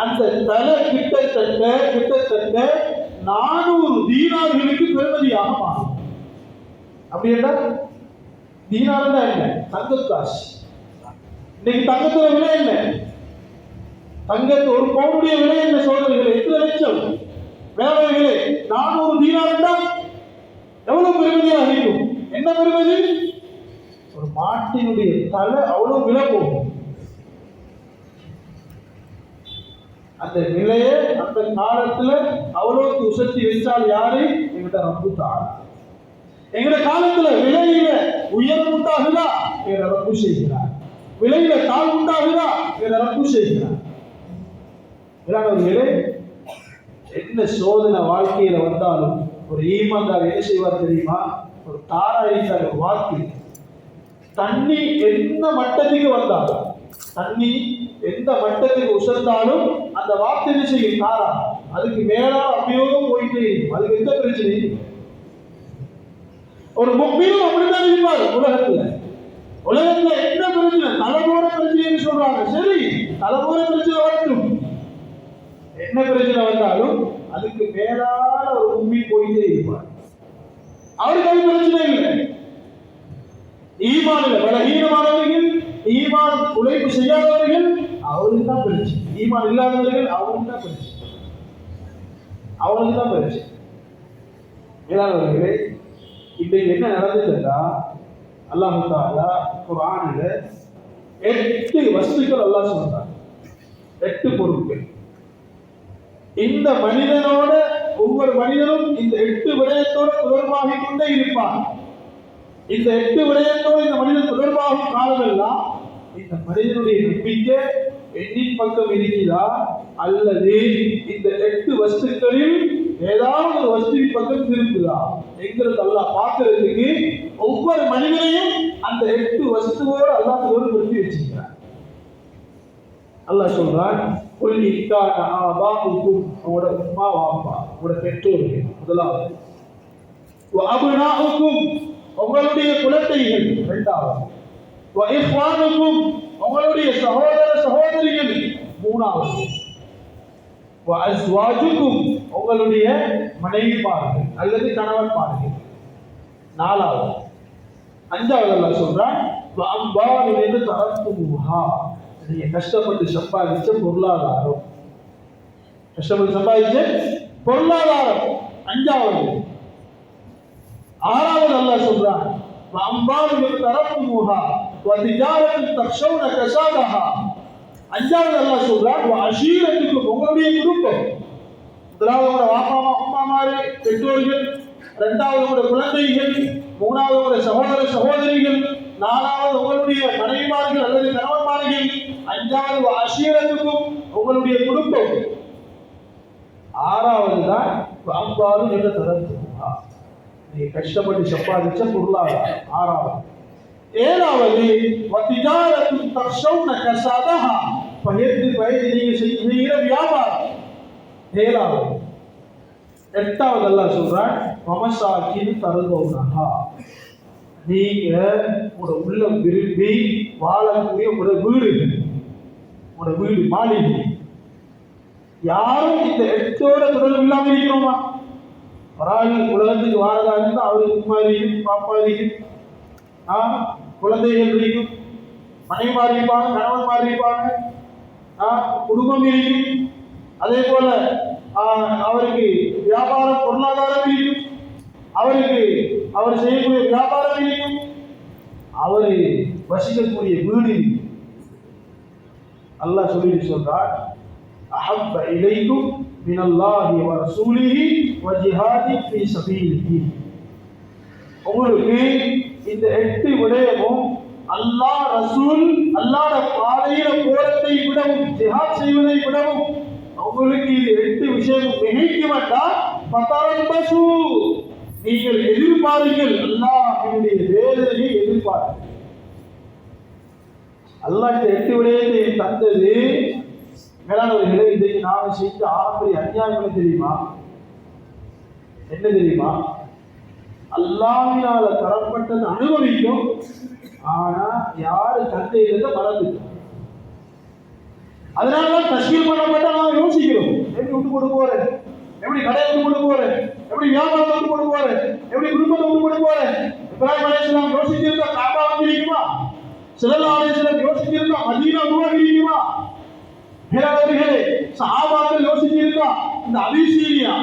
அந்த தலை கிட்டத்தட்ட 400 தீனார்களுக்கு பெறுமதியாக மாறும். அப்படி என்றால் தீனார் என்ன? தங்கக்காசு. இன்னைக்கு தங்கத்துல விலை என்ன? ஒரு பவுனுடைய விலை என்ன சோதனைகளே? எத்தனை லட்சம்? வேலைகளே, 400 தீனார் என்றால் எவ்வளவு பெருமதியாக இருக்கும்? என்ன பெருமதி? ஒரு மாட்டினுடைய தலை அவ்வளவு விலை போகும். அந்த விலையை அந்த காலத்துல அவ்வளவுக்கு உசத்தி வச்சால் யாரு? எங்கிட்ட ரப்பு தான். எங்கட காலத்துல விலையில உயர்வு உண்டாகுதா? எங்க ரப்பு செய்கிறார். விலையில தாழ் உண்டாகுதா? எங்க ரப்பு செய்கிறார். என்ன சோதனை வாழ்க்கையில வந்தாலும் ஒரு ஈமான்தார் என்ன செய்வார் தெரியுமா? ஒரு தாரா இருக்கிற வாக்கு, தண்ணி எந்த மட்டத்துக்கு வந்தாலும், தண்ணி எந்த மட்டத்துக்கு உசர்ந்தாலும் அந்த வாக்கு என்ன செய்யும்? தாரா அதுக்கு மேலா அபியோகம் போயிட்டே இருக்கும். அதுக்கு எந்த பிரச்சனையும். ஒரு முக்மீனும் அப்படித்தான் இருப்பார். உலகத்துல என்ன பிரச்சனை? தலைமுறை பிரச்சனைன்னு சொல்றாங்க. சரி, தலைமுறை பிரச்சனை வரட்டும். என்ன பிரச்சனை வந்தாலும் அதுக்கு மேலான ஒரு முக்மீன் போயிட்டே இருப்பார். அவருக்கு அது பிரச்சனை இல்லை. ஈமானில் பலகீனமானவர்கள், ஈமான் உழைப்பு செய்யாதவர்கள், அவருக்கு தான் பிரச்சனை. ஈமான் இல்லாதவர்கள் அவருக்கு தான் பிரச்சனை. இல்லாதவர்களே, இன்றைக்கு என்ன நடந்துட்டா, அல்லாஹ் தஆலா குர்ஆனில் 8 வஸ்துக்கள் அல்லாஹ் சொல்றார். 8 பொருட்கள். இந்த மனிதனோட ஒவ்வொரு மனிதனும் இந்த 8 விடயத்தோடு தொடர்பாகிக் கொண்டே இருப்பான். இந்த 8 விடயத்தோடு இந்த மனிதன் தொடர்பாகும் காலமெல்லாம் இந்த மனிதனுடைய நம்பிக்கை எண்ணின் பக்கம் இருக்கிறதா அல்லது இந்த 8 வஸ்துக்களில் ஏதாவது ஒரு வஸ்துவின் பக்கம் திரும்புதா என்கிறது அல்லாஹ் பார்க்கிறதுக்கு ஒவ்வொரு மனிதனையும் அந்த 8 வஸ்துவோடு அல்லாஹ் தொடர்புபடுத்தி வச்சிருக்கிறார். அல்லாஹ் சொல்றான், குல் இன்கான ஆபாஉக்கும், உங்களோட உம்மா வாப்பா, உங்களோட பெற்றோர்கள் முதலாவது, வ அப்னாஉக்கும், உங்களுடைய குழந்தைகள் இரண்டாவது, வ இஹ்வானுக்கும், உங்களுடைய சகோதர சகோதரிகள் மூணாவது, வ அஸ்வாஜுக்கும், உங்களுடைய மனைவிமார்கள் அல்லது கணவன்மார்கள் நாலாவது. அஞ்சாவது அல்லாஹ் சொல்றான், வ அம்பாலின் தரத்துமுஹா, நீங்க கஷ்டப்பட்டு சம்பாதிச்ச பொருளாதாரம், பொருளாதாரம் அஞ்சாவது. ஆறாவது அல்லாஹ் சொல்றான், வ அம்பாலின் தரத்துமுஹா வ திஜாரத்துன் தக்ஷௌன கஸாதஹா, அஞ்சாவது அல்லாஹ் சொல்றான் அஷீரத்துக்கு உங்களுடைய குடும்பம். முதலாவது உங்களோட வாப்பா அம்மாமாரு பெற்றோர்கள், இரண்டாவது உங்களுடைய குழந்தைகள், மூணாவது உங்களுடைய சகோதர சகோதரிகள், நாலாவது உங்களுடைய மனைவிமார்கள் அல்லது கணவன்மார்கள், அஞ்சாவது அஷீரத்துக்கும் உங்களுடைய குடும்பம், ஆறாவது தான் அம்பாலும் என்ற தரத்துவா நீ கஷ்டப்பட்டு சம்பாதிச்ச பொருளாதாரம். ஆறாவது. ஏழாவது வத்திஜாரத்துன் தக்ஷௌன கஸாதஹா பயந்து நீங்க செய்கிற வியாபாரம். ஏழாவது. எட்டாவது அல்லாஹ் சொல்றான் மமசாக்கின் தருதௌனஹா நீங்க உங்களோட உள்ளம் விரும்பி வாழக்கூடிய உங்களோட வீடு மாளிகை. யாரும் இந்த எட்டோட தொடர்பு இல்லாம இருக்கிறோமா? ஒரு ஆள் உலகத்துக்கு வாரதா இருந்தா அவருக்கு உமாரி பாப்பாரி குழந்தைகள் இருக்கும், மனைவிமார் இருப்பாங்க, கணவன்மார் இருப்பாங்க, குடும்பம் இருக்கும். அதே போல அவருக்கு வியாபாரம் பொருளாதாரம் இருக்கும், அவருக்கு அவர் செய்யக்கூடிய வியாபாரம் இருக்கும், அவரு வசிக்கக்கூடிய வீடு. அல்லாஹ் சொல்லிட்டு சொல்றார் அஹப்ப இலைக்கும் மினல்லாஹி வ ரசூலிஹி வ ஜிஹாதின் ஃபீ ஸபீலிஹி. உங்களுக்கு இந்த 8 விடயமும் அல்லாஹ் ரசூல் அல்லாஹ்வுடைய பாதையில போறதை விடவும் ஜிஹாத் செய்வதை விடவும் உங்களுக்கு இது 8 விஷயம் மிகைக்குமட்டா பதரம்பசு நீங்கள் எதிர்பாருங்கள், அல்லாஹ்வுடைய வேதனையை எதிர்பாருங்கள். அல்லாஹ் இந்த 8 விடயத்தை தந்தது. மேலானவர்களே, இன்றைக்கு நாம செய்த ஆரம்பரிய அநியாயம் தெரியுமா? என்ன தெரியுமா? அல்லாஹ்வினால தரப்பட்டது அனுபவிக்கும், ஆனா யாரு தந்தையிலிருந்து மறந்துட்டோம். அதனாலதான் தஸ்கீர் பண்ணப்பட்ட நாம யோசிக்கிறோம், எப்படி விட்டு கொண்டு போறேன், எப்படி கடையை விட்டு கொண்டு போறேன், எப்படி வியாபாரத்தை விட்டு கொண்டு போறேன், எப்படி குடும்பத்தை விட்டு கொண்டு போறேன். இப்ராஹிம் அலைஹிஸ்ஸலாம் யோசிச்சிருந்தா காபா வந்திருக்குமா? ஸல்லல்லாஹு அலைஹி வஸல்லம் யோசிச்சிருந்தா மதீனா உருவாகிருக்குமா? மேலானவர்களே, சஹாபாக்கள் யோசிச்சிருந்தா இந்த அபிசீனியா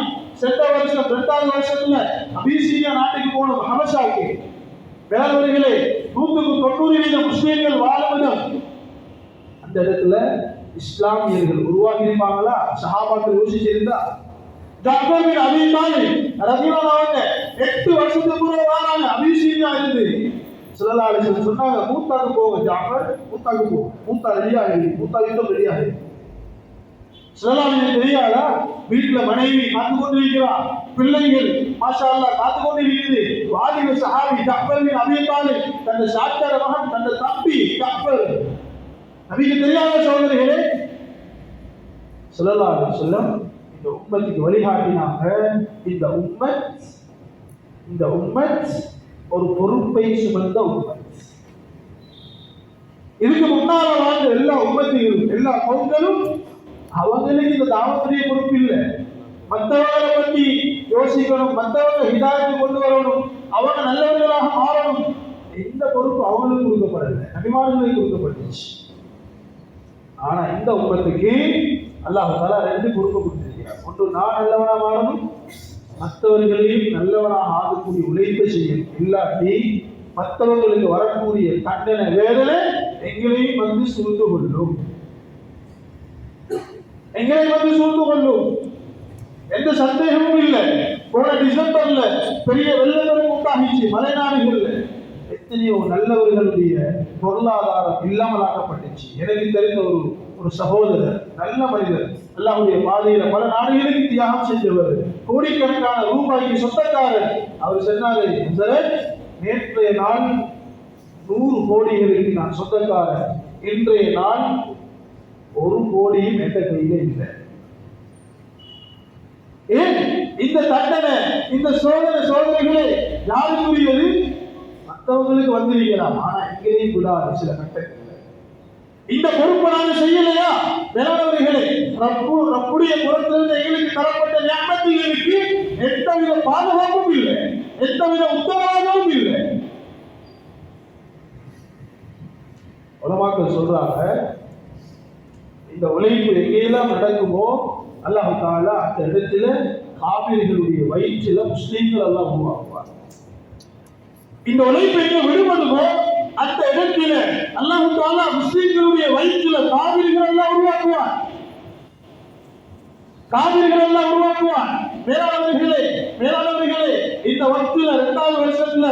சென்ற வருஷம் 2வது வருஷத்துல அபிசீனியா நாட்டுக்கு போனோம், ஹபஷாக்கு. மேலானவர்களே, 190% முஸ்லிம்கள் வாழும் இடம். அந்த இடத்துல இஸ்லாமியர்கள் உருவாகி இருப்பாங்களா? சஹாபாக்கள் யோசிச்சிருந்தா ஜாஃபர் பின் அபீ தாலிப் ரலியல்லாஹு அன்ஹு 8 வருஷத்துக்கு முன்னாடி வராங்க அபிசீனியா இருந்து. ஸல்லல்லாஹு அலைஹி வஸல்லம் சொன்னாங்க, மூத்தாக்கு போங்க ஜாஃபர், மூத்தாக்கு போ, மூத்தா ரெடியாக இருக்கு, மூத்தா யுத்தம் ரெடியாக இருக்கு. ஸல்லல்லாஹு அலைஹி வஸல்லம் தெரியாதா? வீட்டுல மனைவி காத்து கொண்டு இருக்கிறார், பிள்ளைகள் மாஷா அல்லாஹ் காத்து கொண்டு இருக்குது. வாலிப சஹாபி ஜாஃபர் பின் அபீ தாலிப் தன்னுடைய சாட்சார மகன் தன்னுடைய தம்பி ஜாஃபர் நபிக்கு தெரியாத சகோதரர்களே. ஸல்லல்லாஹு அலைஹி வஸல்லம் இந்த உம்மத்துக்கு வழிகாட்டினாங்க. இந்த உம்மத் ஒரு பொறுப்பை சுமந்த உம்மத். இதுக்கு முன்னால வாழ்ந்த எல்லா உம்மத்திலும் எல்லா கவுங்களும் அவங்களுக்கு இந்த தாவத்துடைய பொறுப்பு இல்லை. மற்றவர்களை பத்தி யோசிக்கணும், மற்றவங்க ஹிதாயத்து கொண்டு வரணும், அவங்க நல்லவர்களாக மாறணும். இந்த பொறுப்பு அவங்களுக்கு கொடுக்கப்படல, நபிமார்களுக்கு கொடுக்கப்பட்டுச்சு. ஆனா இந்த உம்மத்துக்கு அல்லாஹ் தஆலா 2 பொறுப்பு கொடுத்திருக்கிறார். ஒன்று, நான் நல்லவனா மாறணும், மற்றவர்களையும் நல்லவனாக ஆகக்கூடிய உழைப்பை செய்யணும். இல்லாட்டி மற்றவர்களுக்கு வரக்கூடிய தண்டனை வேதனை எங்களையும் வந்து சூழ்ந்து கொள்ளும், எந்த சந்தேகமும் இல்லை. போன டிசம்பர்ல பெரிய வெள்ளம் உண்டாகிச்சு மலை நாடுகள்ல. எத்தனையோ நல்லவர்களுடைய பொருளாதாரம் இல்லாமலாக்கப்பட்டுச்சு. எனக்கு தெரிந்த ஒரு சகோதரர், நல்ல மனிதர், அல்லாஹ்வுடைய பாதையில பல நாடுகளுக்கு தியாகம் செஞ்சவர், கோடிக்கணக்கான ரூபாய்க்கு சொந்தக்காரர். அவர் சொன்னாரு, நேற்றைய நாள் 100 கோடிகளுக்கு நான் சொந்தக்காரர், இன்றைய நாள் 1 கோடியும் எந்த கையில இல்லை. ஏன் இந்த தண்டனை, இந்த சோதனைகளே யாருக்குரியது? மற்றவங்களுக்கு வந்திருக்கலாம், ஆனா இங்கேயும் விடாது. சில கட்டங்கள் இந்த பொறுப்பை நாங்க செய்யலையா? மேலானவர்களே, ரப்புடைய புறத்திலிருந்து எங்களுக்கு தரப்பட்ட நியமத்துகளுக்கு எந்தவித பாதுகாப்பும் இல்லை, எந்தவித உத்தரவாதமும் இல்லை. உலமாக்கள் சொல்றாங்க, இந்த உழைப்பு எங்கெல்லாம் நடக்குமோ அல்லாஹ் தஆலா அந்த இடத்துல காபிர்களுடைய வயிற்றில முஸ்லிம்கள் எல்லாம் உருவாக்குவார். இந்த உழைப்பு எங்க விடுபடுமோ அந்த இடத்தில அல்லாஹ் தஆலா முஸ்லிம்களுடைய வயிற்றில காவிர்கள் எல்லாம் உருவாக்குவான். காவிர்கள் எல்லாம் உருவாக்குவான். மேலாளர்களே இந்த வக்தில 2வது வருஷத்துல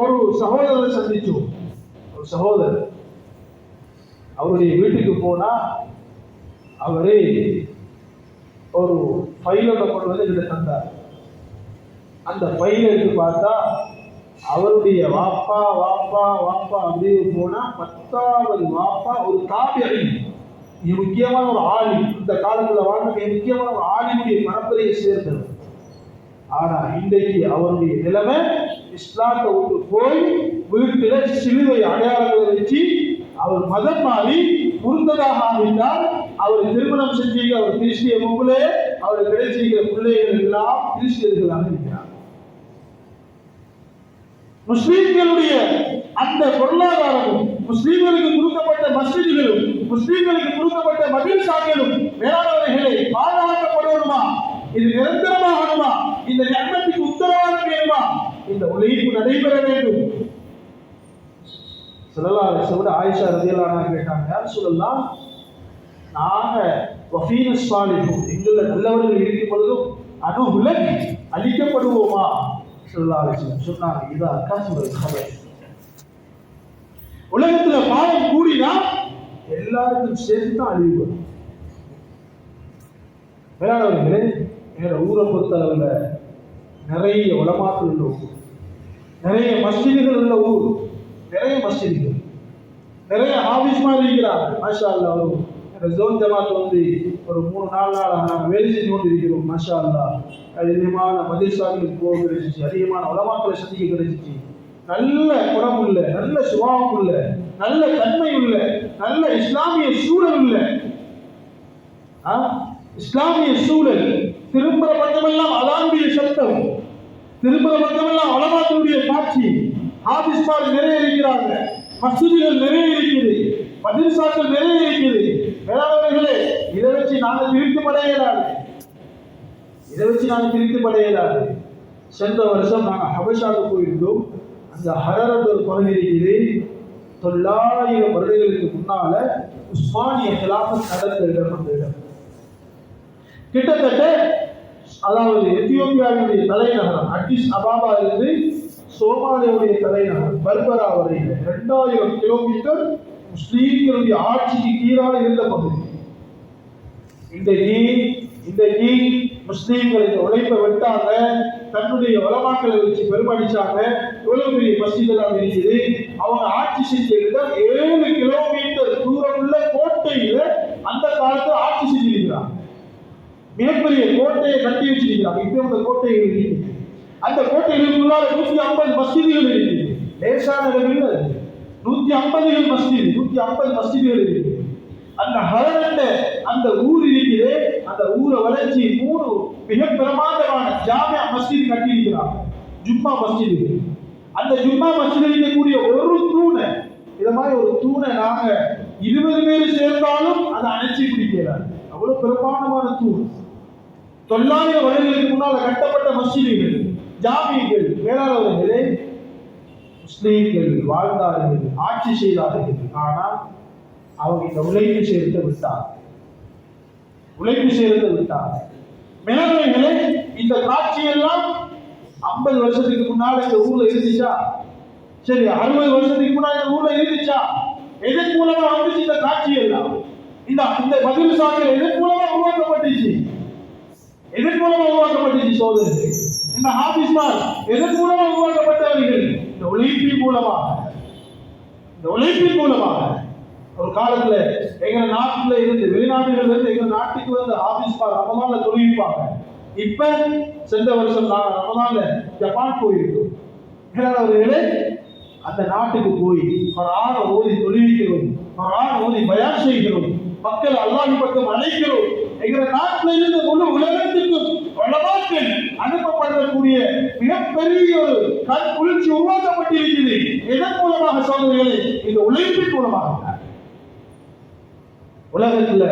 ஒரு சகோதரரை சந்திச்சோம். ஒரு சகோதரர் அவருடைய வீட்டுக்கு போனா அவரே ஒரு ஃபைலோட கொண்டு வந்து இதில் தந்தார். அந்த ஃபைலை எடுத்து பார்த்தா அவருடைய வாப்பா அப்படியே போனா 10வது வாப்பா ஒரு தாபியி, மிக முக்கியமான ஒரு ஆலிம், இந்த காலத்துல வாழ்ந்த மிக முக்கியமான ஒரு ஆலிமுடைய பரம்பரையை சேர்ந்தவர். ஆனா இன்றைக்கு அவருடைய நிலைமை இஸ்லாத்தை விட்டு போய் வீட்டுல சிலுவை அடையாளங்களை வச்சு அவர் மதம் மாறி முருந்ததாக ஆகின்றார். அவர் திருமணம் செஞ்சு அவர் கிறிஸ்டிய முகலே அவர் கிடைச்சிருக்கிற பிள்ளைகள் எல்லாம் கிறிஸ்டியர்களாக இருக்கிறார். முஸ்லிம்களுடைய அந்த பொருளாதாரமும், முஸ்லிம்களுக்கு கொடுக்கப்பட்ட மஸ்ஜிதுகளும், முஸ்லிம்களுக்கு கொடுக்கப்பட்ட மதரசாக்களும் மேலாளர்களை பாதுகாக்கப்படுமா? இது நிரந்தரமாகணுமா? இந்த நியமத்துக்கு உத்தரவாதம் வேணுமா? இந்த உழைப்பு நடைபெற வேண்டும். ஸல்லல்லாஹு அலைஹி வஸல்லம் ஆயிஷா ரலியல்லாஹு அன்ஹா கேட்டாங்க, யார் சொல்லலாம், நாங்க வஃபீன ஸாலிஹூன், எங்கள நல்லவர்கள் இருக்கும் பொழுதும் அனுகுலக் அழிக்கப்படுவோமா? ஸல்லல்லாஹு அலைஹி வஸல்லம் சொன்னாங்க, இதா கஸுரல் ஹபஸ், உலகத்துல பாவம் கூடினா எல்லாருக்கும் சேர்த்து தான் அழிவு வரும். வேளாளர்களே, எங்களோட ஊரை பொறுத்தளவுல நிறைய உலமாக்கள் உள்ள ஊர், நிறைய மஸ்ஜிதுகள் உள்ள ஊர், நிறைய மஸ்ஜிதுகள், நிறைய ஆபீஸ் மாதிரி இருக்கிறாங்க. மாஷா அல்லாஹ், இந்த ஜோன் ஜமாத் வந்து ஒரு 3-4 நாளாக நாங்கள் வேலை செஞ்சு கொண்டு இருக்கிறோம். மாஷா அல்லாஹ், அதிகமான மதரசாக்களுக்கு போக கிடைச்சிச்சு, அதிகமான உலமாக்களை சந்திக்க கிடைச்சிச்சு. நல்ல குணம் உள்ள, நல்ல சுபாவம் உள்ள, நல்ல தன்மை உள்ள, நல்ல இஸ்லாமிய சூழல் உள்ள, இஸ்லாமிய சூழல். திரும்புற பக்கமெல்லாம் அலானுடைய சத்தம், திரும்புற பக்கமெல்லாம் உலமாக்களுடைய காட்சி. ஆபீஸ்மார் நிறைய இருக்கிறாங்க, மஸ்ஜிதுகள் நிறைய இருக்குது, மதரசாக்கள் நிறைய இருக்குது. வேளாளர்களே, இதை வச்சு நாங்கள் திருப்தி படையலாது. சென்ற வருஷம் நாங்கள் ஹபஷாவுக்கு போயிருந்தோம். அந்த ஹரரத் ஒரு பகுதி இருக்குது. 900 வருடங்களுக்கு முன்னால உஸ்மானிய கிலாஃபத் நடந்த இடம். அந்த இடம் கிட்டத்தட்ட, அதாவது எத்தியோப்பியாவுடைய தலைநகரம் அடிஸ் அபாபா இருந்து சோமாலியாவுடைய தலைநகர் பர்பரா வரையில் 2000 கிலோமீட்டர் முஸ்லீம்களுடைய ஆட்சிக்கு கீழாக இருந்த பகுதி. இன்றைக்கு முஸ்லீம்கள் இந்த உழைப்பை விட்டாங்க, தன்னுடைய உலமாக்களை வச்சு பெருமடிச்சாங்க. இவ்வளவு பெரிய மஸ்ஜிதெல்லாம் இருக்குது. அவங்க ஆட்சி செஞ்ச இடம் 7 கிலோமீட்டர் தூரம் உள்ள கோட்டையில அந்த காலத்தில் ஆட்சி செஞ்சிருக்கிறாங்க. மிகப்பெரிய கோட்டையை கட்டி வச்சிருக்கிறாங்க. இப்போ அந்த கோட்டைகள் இருக்குது. அந்த கோட்டைகளுக்குள்ளார 150 மஸ்ஜிதுகள் இருக்குது. லேசான இடங்கள் 150 மஸ்ஜிதுகள் இருக்குது. அந்த ஹரரண்ட அந்த ஊர் இருக்குது. அந்த ஊரை வளர்ச்சி 3 மிக பிரமாண்டமான ஜாமியா மஸ்ஜித் கட்டி இருக்கிறாங்க, ஜும்மா மஸ்ஜிது. அந்த ஜும்மா மஸ்ஜிதில் இருக்கக்கூடிய ஒரு தூணை, இத மாதிரி ஒரு தூணை நாங்க 20 பேர் சேர்ந்தாலும் அதை அணைச்சி பிடிக்கிறார். அவ்வளவு பிரமாண்டமான தூண். 900 வருடங்களுக்கு முன்னால கட்டப்பட்ட மஸ்ஜிதுகள், ஜாமிகள். வேளாளர்களே, முஸ்லீம்கள் வாழ்ந்தார்கள், ஆட்சி செய்தார்கள். ஆனால் அவங்க இந்த உழைப்பு சேர்த்து விட்டார். மேலாளர்களே, இந்த காட்சியெல்லாம் 50 வருஷத்துக்கு முன்னால இந்த ஊர்ல இருந்துச்சா? சரி, 60 வருஷத்துக்கு முன்னாடி இந்த ஊர்ல இருந்துச்சா? எதன் மூலமா வந்துச்சு இந்த காட்சி எல்லாம்? இந்த மதரசாக்கள் எதன் மூலமா உருவாக்கப்பட்டுச்சு? சோதனை. இந்த ஆபீஸ்மார் எதன் மூலமா உருவாக்கப்பட்டவர்கள்? இந்த உழைப்பின் மூலமாக. ஒரு காலத்துல எங்க நாட்டுல இருந்து, வெளிநாடுகள் இருந்து எங்க நாட்டுக்கு வந்து ஆபீஸ்மார் ரமலான்ல தொழுவிப்பாங்க. இப்ப சென்ற வருஷம் நான் ரமலான்ல ஜப்பான் போயிருக்கோம். அவர்களே, அந்த நாட்டுக்கு போய் குர்ஆனை ஓதி தொழுவிக்கிறோம், குர்ஆனை ஓதி பயான் செய்கிறோம், மக்கள் அல்லாஹ்வின் பக்கம் அழைக்கிறோம். எங்க நாட்டில இருந்து முழு உலகத்துக்கும் உலமாக்கள் அனுப்பப்படக்கூடிய மிகப்பெரிய ஒரு குளிர்ச்சி உருவாக்கப்பட்டிருக்கிறது. எதன் மூலமாக? சோதனைகளை இந்த உழைப்பின் மூலமாக. உலகத்துல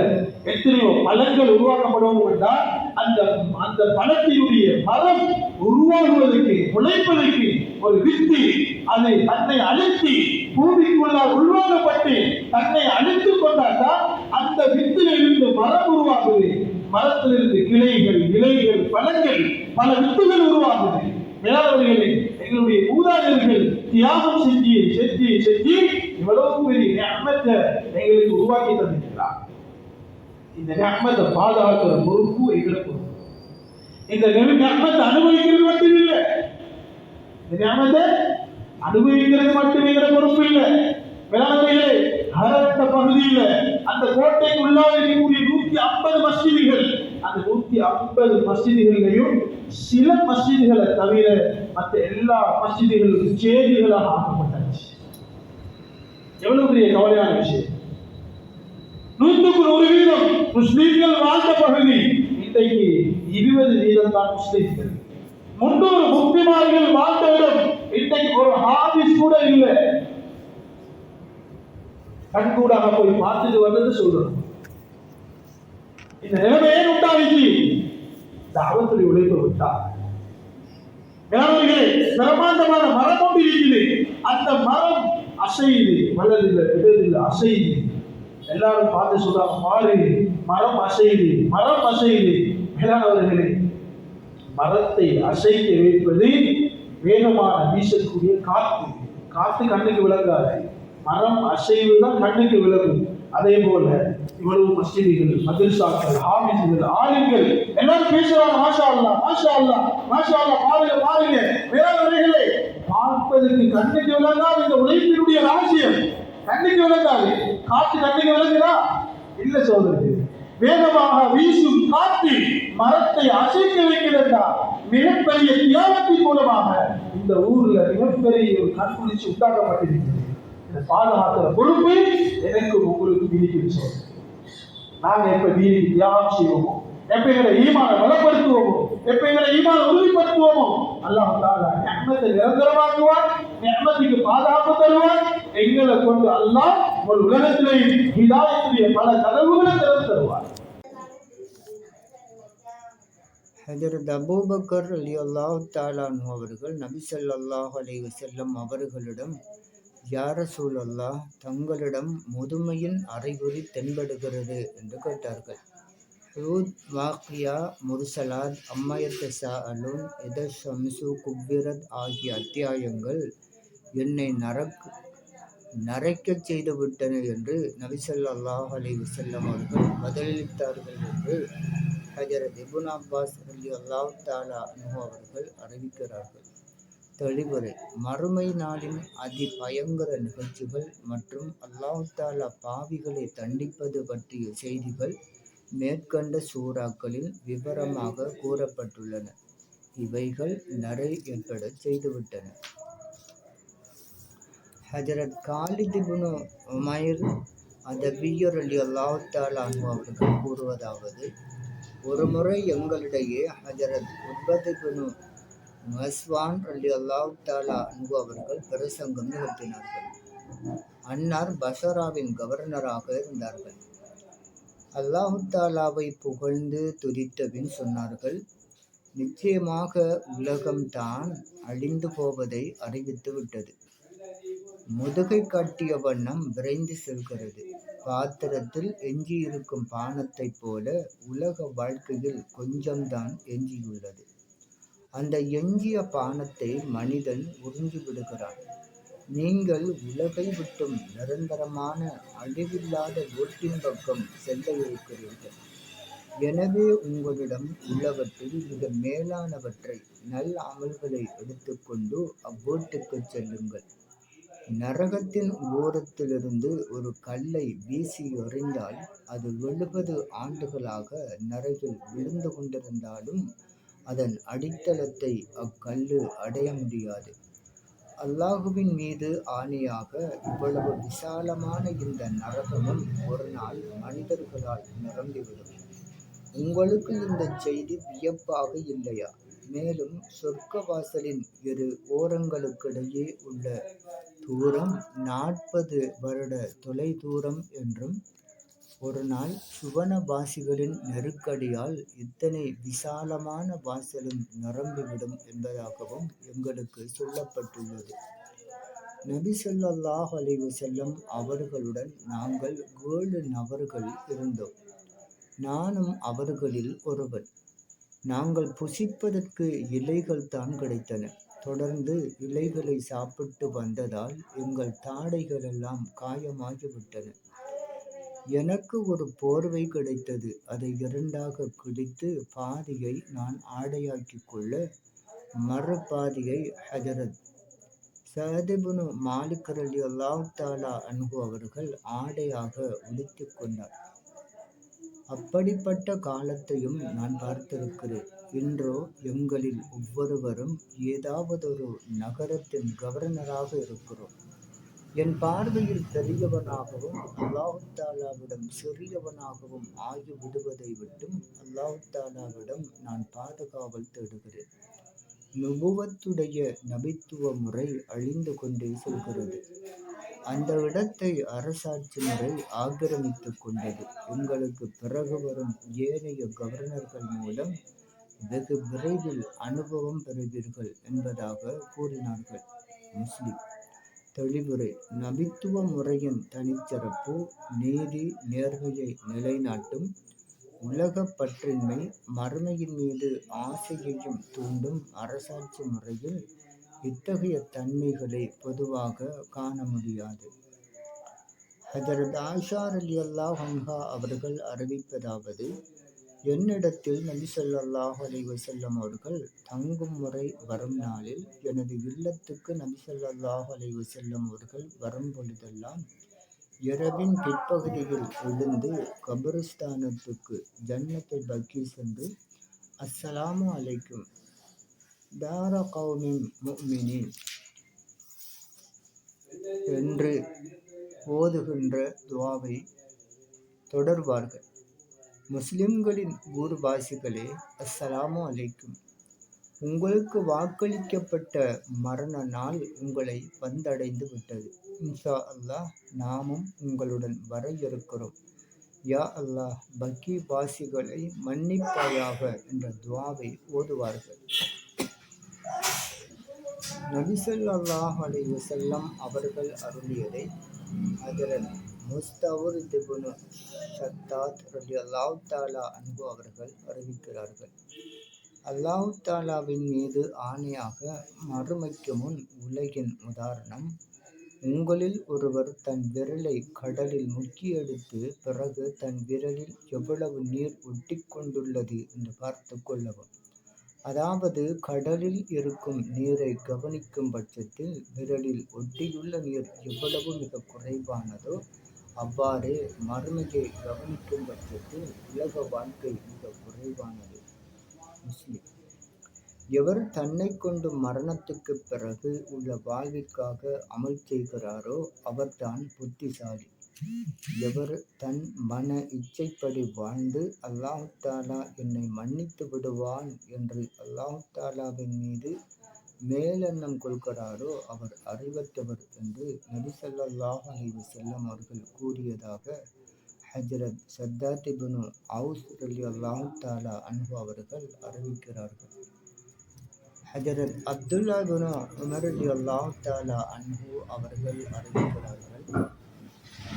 எத்தனையோ பழங்கள் உருவாக்கப்படும் என்றால் அந்த அந்த பழத்தினுடைய மரம் உருவாகுவதற்கு உழைப்பதற்கு ஒரு வித்து அதை தன்னை அழுத்தி பூமிக்குள்ளால் உள்வாங்கப்பட்டு தன்னை அழுத்திக் கொண்டால்தான் அந்த வித்திலிருந்து மரம் உருவாகுது. மரத்திலிருந்து கிளைகள், இலைகள், பழங்கள், பல வித்துகள் உருவாகுது. வேளாண்மைகளை எங்களுடைய மூதாதையர்கள் தியாகம் செஞ்சு செஞ்சு செஞ்சு இவ்வளவு பெரிய நியமத்தை எங்களுக்கு உருவாக்கி தந்திருக்கிறார். இந்த நியமத்தை பாதுகாக்கிற பொறுப்பு எங்களுக்கு. இந்த நியமத்தை அனுபவிக்கிறது மட்டும் இல்லை, இந்த நியமத்தை அனுபவிக்கிறது மட்டும் எங்கிற பொறுப்பு இல்லை. வேளாண்மைகளை அரட்ட பகுதியில் அந்த கோட்டைக்குள்ளாக இருக்கக்கூடிய 150 மஸ்ஜிதுகள், அந்த 150 மஸ்ஜிதுகளையும் சில மஸ்ஜிதுகளை தவிர மற்ற எல்லா மஸ்ஜிதுகளும் சேதிகளாக ஆக்கப்பட்டாச்சு. எவ்வளவு பெரிய கவலையான விஷயம். 100% முஸ்லிம்கள் வாழ்ந்த பகுதி இன்றைக்கு 20% தான் முஸ்லிம்கள். 300 முஸ்லிமார்கள் வாழ்ந்த இடம் இன்றைக்கு ஒரு ஹாபிஸ் கூட இல்லை. கண்கூடாக போய் பார்த்துட்டு வந்தது சொல்றோம். இந்த நிலைமையே உண்டாகிச்சு. தாவத்துடைய உழைப்பு விட்டா வேளாண்மைகளே பிரமாண்டமான மரம் ஒன்று இருக்குது. அந்த மரம் அசையுது, வளருதில்லை, விடுதில்லை, அசையுது. எல்லாரும் பார்த்து சொல்றாங்க, பாரு மரம் அசையுது, மரம் அசையுது. வேளாண்மைகளே மரத்தை அசைக்க வைப்பது வேகமான வீசக்கூடிய காற்று. காற்று கண்ணுக்கு விளங்காது, மரம் அசைவு தான் கண்ணுக்கு விளங்கும். அதே போல இவ்வளவு மஸ்ஜிதுகள், மதரசாக்கள், ஹாஃபிஸ்கள், ஆலிம்கள் எல்லாரும் பேசுறாங்க, மாஷா அல்லாஹ், மாஷா அல்லாஹ், மாஷா அல்லாஹ். பாருங்க பாருங்க வேளாண்மைகளே, பார்ப்பதற்கு கண்ணுக்கு விளங்காது இந்த உழைப்பினுடைய ரகசியம். கண்ணுக்கு விளங்காது. காற்று கண்ணுக்கு விளங்குதா? இல்ல சோதரது. வேகமாக வீசும் காற்று மரத்தை அசைக்க வைக்கிறதா? மிகப்பெரிய தியாகத்தின் மூலமாக இந்த ஊர்ல மிகப்பெரிய ஒரு கண்குளிச்சு உண்டாக்கப்பட்டிருக்கிறது. இதை பாதுகாக்கிற பொறுப்பு எனக்கு உங்களுக்கு விதிக்கும் சொல். நாங்க எப்ப வீதி தியாகம் செய்வோமோ, எப்ப எங்களை ஈமான பலப்படுத்துவோமோ, எப்ப எங்களை ஈமான உறுதிப்படுத்துவோமோ, அல்லாஹ் தஆலா நிஅமத்தை நிரந்தரமாக்குவான், நிஅமத்துக்கு பாதுகாப்பு தருவான். எங்களை கொண்டு அல்லாஹ் ஒரு உலகத்திலே ஹிதாயத்துடைய பல கதவுகளை திறந்து தருவான். ஹஜ்ரத் அபூபக்கர் ரலியல்லாஹு தஆலா அன்ஹு அவர்கள் நபி ஸல்லல்லாஹு அலைஹி வஸல்லம் அவர்களிடம், யா ரசூலல்லாஹ், தங்களிடம் முதுமையின் அறிகுறி தென்படுகிறது என்று கேட்டார்கள். ஹூத், வாக்கியா, முர்சலாத், அம்மா யத்தஸாஅலூன், இதா ஷம்ஸு குவ்விரத் ஆகிய அத்தியாயங்கள் என்னை நரைக்கச் செய்துவிட்டன என்று நபி ஸல்லல்லாஹு அலைஹி வஸல்லம் அவர்கள் பதிலளித்தார்கள் என்று ஹஜ்ரத் இப்னு அப்பாஸ் ரலியல்லாஹு தஆலா அன்ஹு அவர்கள் அறிவிக்கிறார்கள். தெளிவுரை: மறுமை நாளின் அதி பயங்கர நிகழ்ச்சிகள் மற்றும் அல்லாஹ் தஆலா பாவிகளை தண்டிப்பது பற்றிய செய்திகள் மேற்கண்ட சூறாக்களில் விவரமாக கூறப்பட்டுள்ளன. இவைகள் நரை ஏற்பட செய்துவிட்டன. ஹஜ்ரத் காலித் இப்னு உமைர் அதபிய்ய ரலியல்லாஹு தஆலா அன்ஹு அவர்கள் கூறுவதாவது: ஒருமுறை எங்களிடையே ஹஜ்ரத் உத்பத் இப்னு மஸ்வான் ரலியல்லாஹு தஆலா அன்ஹு அவர்கள் பிரசங்கம் நிகழ்த்தினார்கள். அன்னார் பஷராவின் கவர்னராக இருந்தார்கள். அல்லாஹ் தஆலாவை புகழ்ந்து துதித்தபின் சொன்னார்கள்: நிச்சயமாக உலகம்தான் அழிந்து போவதை அறிவித்து விட்டது. முதுகை காட்டிய வண்ணம் விரைந்து செல்கிறது. பாத்திரத்தில் எஞ்சியிருக்கும் பானத்தை போல உலக வாழ்க்கையில் கொஞ்சம்தான் எஞ்சியுள்ளது. அந்த எஞ்சிய பானத்தை மனிதன் உறிஞ்சி விடுகிறான். நீங்கள் உலகை விட்டும் நிரந்தரமான அழிவில்லாத வீட்டின் பக்கம் செல்ல இருக்கிறீர்கள். எனவே உங்களிடம் உள்ளவற்றில் மிக மேலானவற்றை நல்ல அமல்களை எடுத்துக்கொண்டு அவ்வீட்டுக்கு செல்லுங்கள். நரகத்தின் ஓரத்திலிருந்து ஒரு கல்லை வீசி எறிந்தால் அது 70 ஆண்டுகளாக நரகில் விழுந்து கொண்டிருந்தாலும் அதன் அடித்தளத்தை அக்கல்லு அடைய முடியாது. அல்லாஹுவின் மீது ஆணையாக, இவ்வளவு விசாலமான இந்த நரகமும் ஒரு நாள் மனிதர்களால் நிரம்பிவிடும். உங்களுக்கு இந்த செய்தி வியப்பாக இல்லையா? மேலும் சொர்க்க வாசலின் இரு ஓரங்களுக்கிடையே உள்ள தூரம் 40 வருட தொலை தூரம் என்றும், ஒரு நாள் சுவனவாசிகளின் நெருக்கடியால் இத்தனை விசாலமான வாசலும் நிரம்பிவிடும் என்பதாகவும் எங்களுக்கு சொல்லப்பட்டுள்ளது. நபி ஸல்லல்லாஹு அலைஹி வஸல்லம் அவர்களுடன் நாங்கள் 7 நபர்கள் இருந்தோம். நானும் அவர்களில் ஒருவன். நாங்கள் புசிப்பதற்கு இலைகள் தான் கிடைத்தன. தொடர்ந்து இலைகளை சாப்பிட்டு வந்ததால் எங்கள் தாடைகள் எல்லாம் காயமாகிவிட்டன. எனக்கு ஒரு போர்வை கிடைத்தது. அதை 2ஆக கிழித்து பாதியை நான் ஆடையாக்கிக் கொள்ள, மறுபாதியை ஹஜரத் சஅத் இப்னு மாலிக் ரலியல்லாஹு தஆலா அன்ஹு அவர்கள் ஆடையாக உடுத்திக் கொண்டார். அப்படிப்பட்ட காலத்தையும் நான் பார்த்திருக்கிறேன். இன்றோ எங்களில் ஒவ்வொருவரும் ஏதாவதொரு நகரத்தின் கவர்னராக இருக்கிறோம். என் பார்வையில் பெரியவனாகவும் அல்லாஹு தஆலாவிடம் சிறியவனாகவும் ஆகிவிடுவதை விட்டும் அல்லாஹு தஆலாவிடம் நான் பாதுகாவல் தேடுகிறேன். நுபுவத்துடைய நபித்துவ முறை அழிந்து கொண்டே செல்கிறது. அந்த இடத்தை அரசாட்சி முறை ஆக்கிரமித்துக் கொண்டது. எங்களுக்கு பிறகு வரும் ஏனைய கவர்னர்கள் மூலம் வெகு விரைவில் அனுபவம் பெறுவீர்கள் என்பதாக கூறினார்கள். முஸ்லிம். தெளிவுரை. நபித்துவ முறையின் தனிச்சிறப்பு நீதி நேர்மையை நிலைநாட்டும், உலகப் பற்றின்மை, மறுமையின் மீது ஆசையையும் தூண்டும் அரசாட்சி முறையில் இத்தகைய தன்மைகளை பொதுவாக காண முடியாது. ஹஜரத் ஆயிஷா ரலியல்லாஹு அன்ஹா அவர்கள் அறிவிப்பதாவது, என்னிடத்தில் நபி ஸல்லல்லாஹு அலைஹி வஸல்லம் அவர்கள் தங்கும் முறை வரும் நாளில் எனது இல்லத்துக்கு நபி ஸல்லல்லாஹு அலைஹி வஸல்லம் அவர்கள் வரும் பொழுதெல்லாம் இரவின் பிற்பகுதியில் எழுந்து கபிரிஸ்தானத்துக்கு ஜன்னத்துல் பக்கீ சென்று அஸ்ஸலாமு அலைக்கும் தார கௌமின் முஃமினீன் என்று ஓதுகின்ற துஆவை தொடர்வார்கள். முஸ்லிம்களின் ஊர்வாசிகளே, அஸ்ஸலாமு அலைக்கும். உங்களுக்கு வாக்களிக்கப்பட்ட மரண நாள் உங்களை வந்தடைந்து விட்டது. இன்ஷா அல்லாஹ் நாமும் உங்களுடன் வர இருக்கிறோம். யா அல்லாஹ் பக்கீ வாசிகளை மன்னிப்பாயாக என்ற துஆவை ஓதுவார்கள். நபி ஸல்லல்லாஹு அலைஹி வஸல்லம் அவர்கள் அருளியதை ஹஜரத் முஸ்தவ்ரித் இப்னு ஷத்தாத் ரலியல்லாஹு தஆலா அன்ஹு அவர்கள் அறிவிக்கிறார்கள். அல்லாஹு தஆலாவின் மீது ஆணையாக, மறுமைக்கு முன் உலகின் உதாரணம், உங்களில் ஒருவர் தன் விரலை கடலில் முக்கி எடுத்து பிறகு தன் விரலில் எவ்வளவு நீர் ஒட்டிக்கொண்டுள்ளது என்று பார்த்து கொள்ளவும். அதாவது கடலில் இருக்கும் நீரை கவனிக்கும் பட்சத்தில் விரலில் ஒட்டியுள்ள நீர் எவ்வளவு மிக குறைவானதோ அவ்வாறே மறுமையை கவனிக்கும் பட்சத்தில் உலக வாழ்க்கை மிக குறைவானது. முஸ்லிம். எவர் தன்னை கொண்டு மரணத்துக்கு பிறகு உள்ள வாழ்விற்காக அமல் செய்கிறாரோ அவர்தான் புத்திசாலி. எவர் தன் மன இச்சைப்படி வாழ்ந்து அல்லாஹ் தஆலா என்னை மன்னித்து விடுவான் என்று அல்லாஹ் தஆலாவின் மீது மேலெண்ணம் கொள்கிறாரோ அவர் அறிவற்றவர் என்று நபி ஸல்லல்லாஹு அலைஹி வஸல்லம் அவர்கள் கூறியதாக ஹஜ்ரத் ஷத்தாத் இப்னு அவுஸ் ரலியல்லாஹு தஆலா அன்ஹு அவர்கள் அறிவிக்கிறார்கள். ஹஜரத் அப்துல்லா இப்னு உமர் ரலியல்லாஹு தஆலா அன்ஹு அவர்கள் அறிவிக்கிறார்கள்.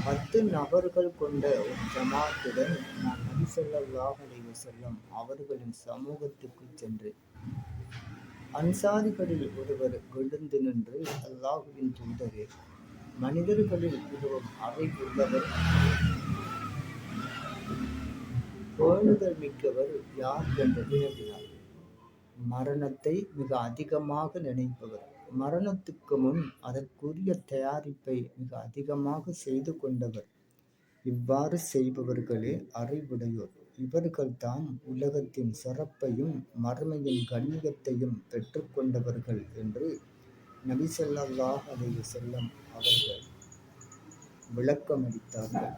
10 நபர்கள் கொண்ட ஒரு ஜமாத்துடன் நான் நபி ஸல்லல்லாஹு அலைஹி வஸல்லம் அவர்களின் சமூகத்துக்கு சென்றேன். அன்சாரிகளில் ஒருவர் எழுந்து நின்று, அல்லாஹ்வின் தூதரே, மனிதர்களில் மிகவும் அறிவுள்ளவர், பேணுதல் மிக்கவர் யார் என்று வினவினார். மரணத்தை மிக அதிகமாக நினைப்பவர், மரணத்துக்கு முன் அதற்குரிய தயாரிப்பை மிக அதிகமாக செய்து கொண்டவர். இவ்வாறு செய்பவர்களே அறிவுடையோர். இவர்கள்தாம் உலகத்தின் சிறப்பையும் மறுமையின் கண்ணியத்தையும் பெற்றுக் கொண்டவர்கள் என்று நபி ஸல்லல்லாஹு அலைஹி வஸல்லம் அவர்கள் விளக்கமளித்தார்கள்.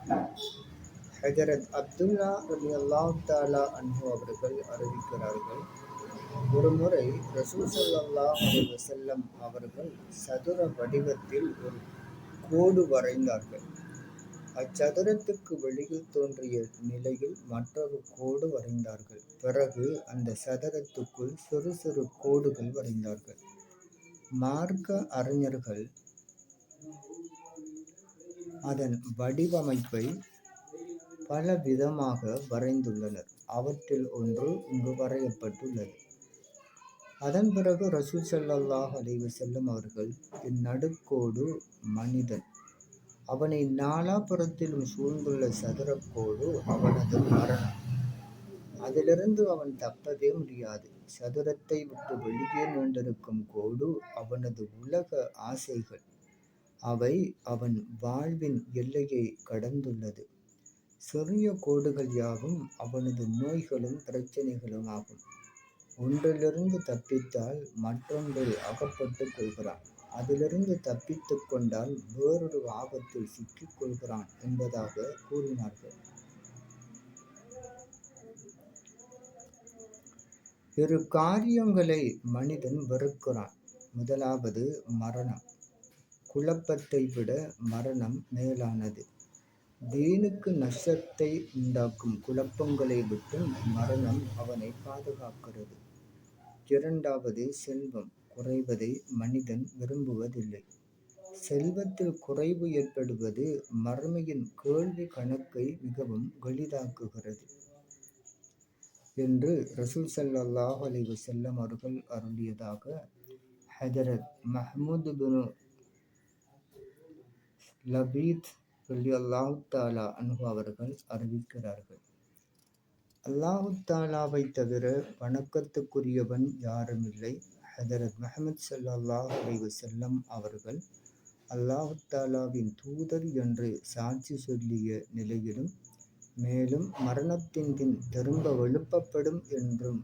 ஹஜரத் அப்துல்லா ரலியல்லாஹு தஆலா அன்ஹு அவர்கள் அறிவிக்கிறார்கள். ஒரு முறை ரசூல் ஸல்லல்லாஹு அலைஹி வஸல்லம் அவர்கள் சதுர வடிவத்தில் ஒரு கோடு வரைந்தார்கள். அச்சதுரத்துக்கு வெளியில் தோன்றிய நிலையில் மற்றொரு கோடு வரைந்தார்கள். பிறகு அந்த சதுரத்துக்குள் சிறு சிறு கோடுகள் வரைந்தார்கள். மார்க்க அறிஞர்கள் அதன் வடிவமைப்பை பல விதமாக வரைந்துள்ளனர். அவற்றில் ஒன்று இங்கு வரையப்பட்டுள்ளது. அதன் பிறகு ரசூல் ஸல்லல்லாஹு அலைஹி வஸல்லம் அவர்கள், இந்நடுக்கோடு மனிதன், அவனை நாலாபுறத்திலும் சூழ்ந்துள்ள சதுரக்கோடு அவனது மரணம். அதிலிருந்து அவன் தப்பவே முடியாது. சதுரத்தை விட்டு வெளியே நீண்டிருக்கும் கோடு அவனது உலக ஆசைகள். அவை அவன் வாழ்வின் எல்லையை கடந்துள்ளது. சிறிய கோடுகள் யாவும் அவனது நோய்களும் பிரச்சனைகளும் ஆகும். ஒன்றிலிருந்து தப்பித்தால் மற்றொன்றில் அகப்பட்டுக் கொள்கிறான். அதிலிருந்து தப்பித்துக் கொண்டால் வேறொரு ஆபத்தில் சிக்கிக் கொள்கிறான் என்பதாக கூறினார்கள். இரு காரியங்களை மனிதன் வெறுக்கிறான். முதலாவது மரணம். குழப்பத்தை விட மரணம் மேலானது. தீனுக்கு நஷ்டத்தை உண்டாக்கும் குழப்பங்களை விட்டும் மரணம் அவனை பாதுகாக்கிறது. இரண்டாவது செல்வம். குறைவதை மனிதன் விரும்புவதில்லை. செல்வத்தில் குறைவு ஏற்படுவது மறுமையின் கேள்வி கணக்கை மிகவும் எளிதாக்குகிறது என்று ரசூல் ஸல்லல்லாஹு அலைஹி வஸல்லம் அவர்கள் அருளியதாக ஹஜரத் மஹ்மூத் பின் லபீத் ரலியல்லாஹு தஆலா அன்ஹு அவர்கள் அறிவிக்கிறார்கள். அல்லாஹு தஆலாவை தவிர வணக்கத்துக்குரியவன் யாருமில்லை. ஹஜரத் முஹம்மது ஸல்லல்லாஹு அலைஹி வஸல்லம் அவர்கள் அல்லாஹு தஆலாவின் தூதர் என்று சாட்சி சொல்லிய நிலையிலும், மேலும் மரணத்தின் பின் திரும்ப எழுப்பப்படும் என்றும்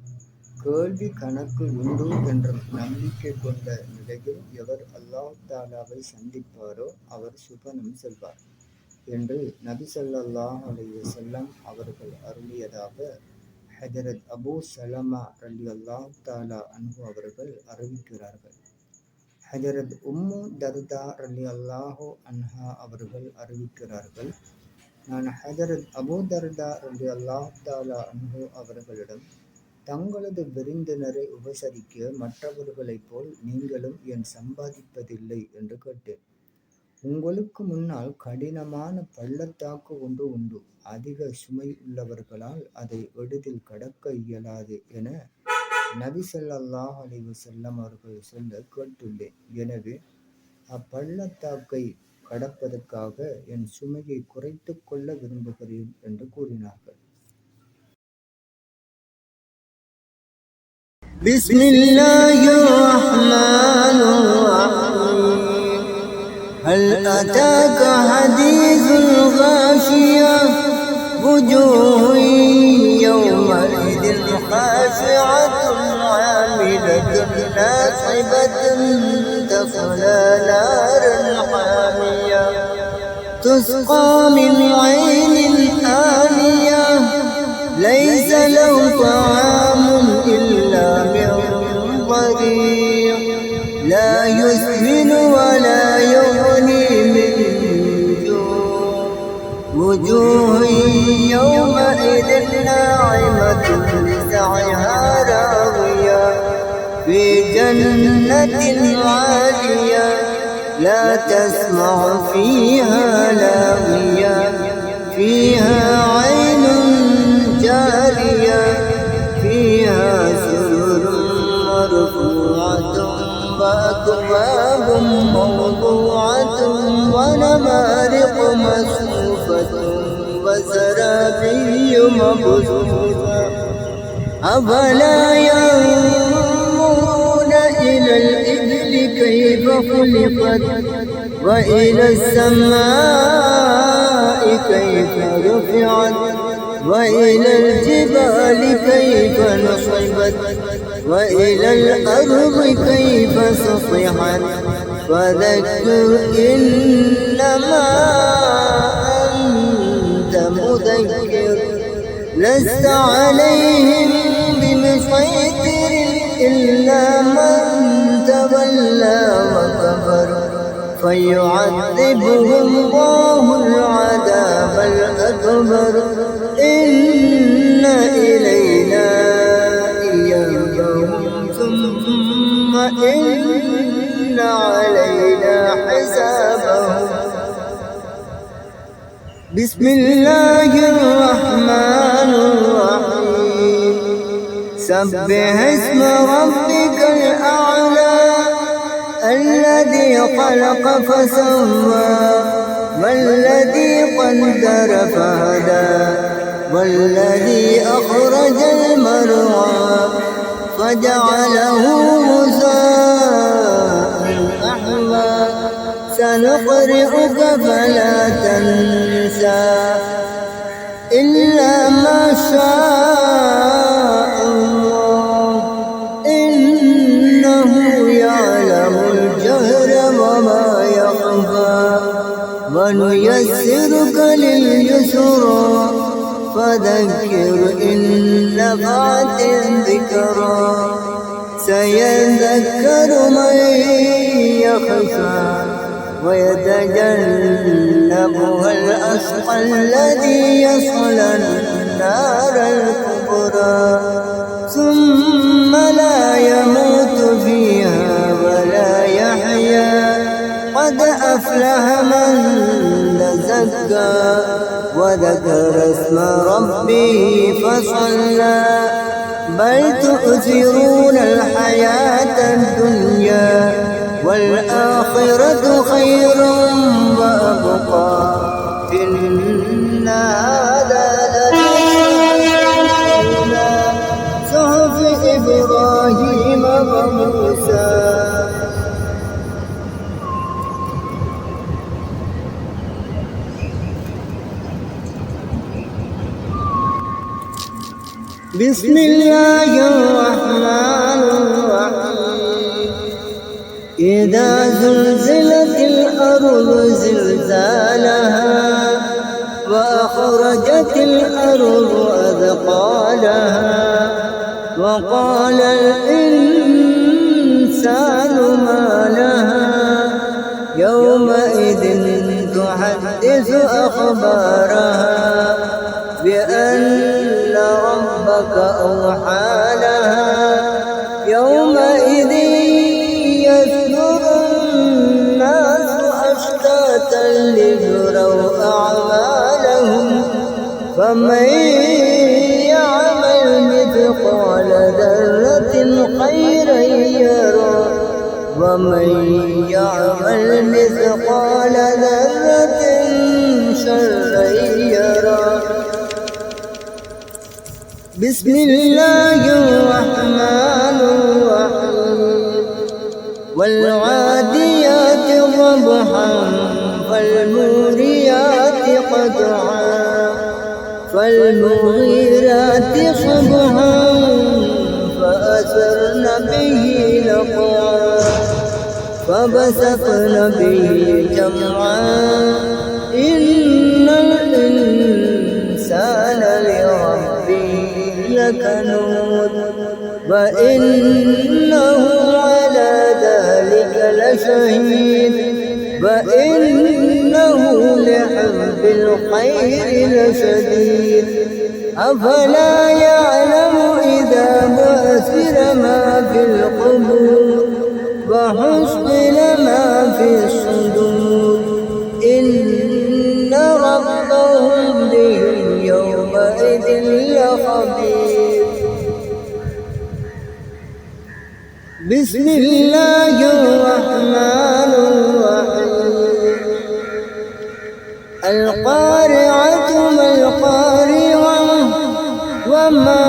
கேள்வி கணக்கு உண்டு என்றும் நம்பிக்கை கொண்ட நிலையில் எவர் அல்லாஹு தஆலாவை சந்திப்பாரோ அவர் சுபனம் செல்வார் என்று நபி ஸல்லல்லாஹு அலைஹி வஸல்லம் அவர்கள் அருளியதாக ஹஜரத் அபூ சலமா ரலியல்லாஹு தஆலா அன்ஹு அவர்கள் அறிவிக்கிறார்கள். ஹஜரத் உம்மு தர்தா ரலியல்லாஹு அன்ஹா அவர்கள் அறிவிக்கிறார்கள், நான் ஹஜரத் அபூ தர்தா ரலியல்லாஹு தஆலா அன்ஹு அவர்களிடம், தங்களது விருந்தினரை உபசரிக்க மற்றவர்களைப் போல் நீங்களும் ஏன் சம்பாதிப்பதில்லை என்று கேட்டேன். உங்களுக்கு முன்னால் கடினமான பள்ளத்தாக்கு ஒன்று உண்டு. அதிக சுமை உள்ளவர்களால் அதை எளிதில் கடக்க இயலாது என நபி ஸல்லல்லாஹு அலைஹி வஸல்லம் அவர்கள் சொல்ல கேட்டுள்ளேன். எனவே அப்பள்ளத்தாக்கை கடப்பதற்காக என் சுமையை குறைத்துக் கொள்ள விரும்புகிறேன் என்று கூறினார்கள். பிஸ்மில்லாஹிர் ரஹ்மானிர் ரஹீம். ஹல் அதாக ஹதீஸுல் காஷியா wujuhun yawma'idhin khashi'atun 'amilatun nasibatun tasla naran hamiyah tusqa min 'aynin aniyah laysa lahu ta'amun illa min dhari' la yusminu wa la yughni min وجوه يومئذ ناعمة لسعيها راضية في جنة عالية لا تسمع فيها لاغية فيها عين جارية فيها سرر مرفوعة وأكواب موضوعة ونمارق مصفوفة وزرابي مبثوثة أفلا ينظرون إلى الإبل كيف خلقت وإلى السماء كيف رفعت وإلى الجبال كيف نصبت وإلى الأرض كيف سطحت فذكر إنما أنت مذكر لست عليهم بمسيطر إلا من تولى وكفر فيعذبه الله العذاب الأكبر إن إلينا إيابهم ثم إن علينا حسابهم. بسم الله الرحمن الرحيم. سبح اسم ربك الأعلى الذي خلق فسوى والذي قدر فهدى والذي أخرج المرعى فجعله غثاء أحوى. سنقرئك فلا تنسى إلا ما شاء الله إنه يعلم الجهر وما يخفى. ونيسرك لليسرى فذكر إن نفعت الذكرى. سيذكر من يخشى ويتجنبها الأشقى الذي يصلى النار الكبرى ثم لا يموت فيها ولا يحيا. قد أفلح من تزكى وذكر اسم ربه فصلى. بل تؤثرون الحياة الدنيا والآخرة خير وأبقى. إن هذا لفي صحف إبراهيم وموسى. بسم الله الرحمن الرحيم. إذا زلزلت الأرض زلزالها وأخرجت الأرض أثقالها وقال الإنسان ما لها يومئذ تحدث أخبارها بأن ربك أوحى لها يومئذ يصدر الناس أشتاتا ليروا أعمالهم. فمن يعمل مثقال ذرة خيرا يره ومن يعمل مثقال ذرة شرا يره. بسم الله الرحمن الرحيم. والعاديات ضبحا فالموريات قدحا فالمغيرات صبحا فأثرن به نقعا فبسطن به جمعا. إن الإنسان لربه لكنود وإنه على ذلك لشهيد وإنه لحب الخير لشديد. أفلا يعلم إذا بعثر ما في القبور وحصل ما في الصدور إن ربهم بهم يومئذ لخبير. بسم الله الرحمن الرحيم. القارعة ما القارعة وما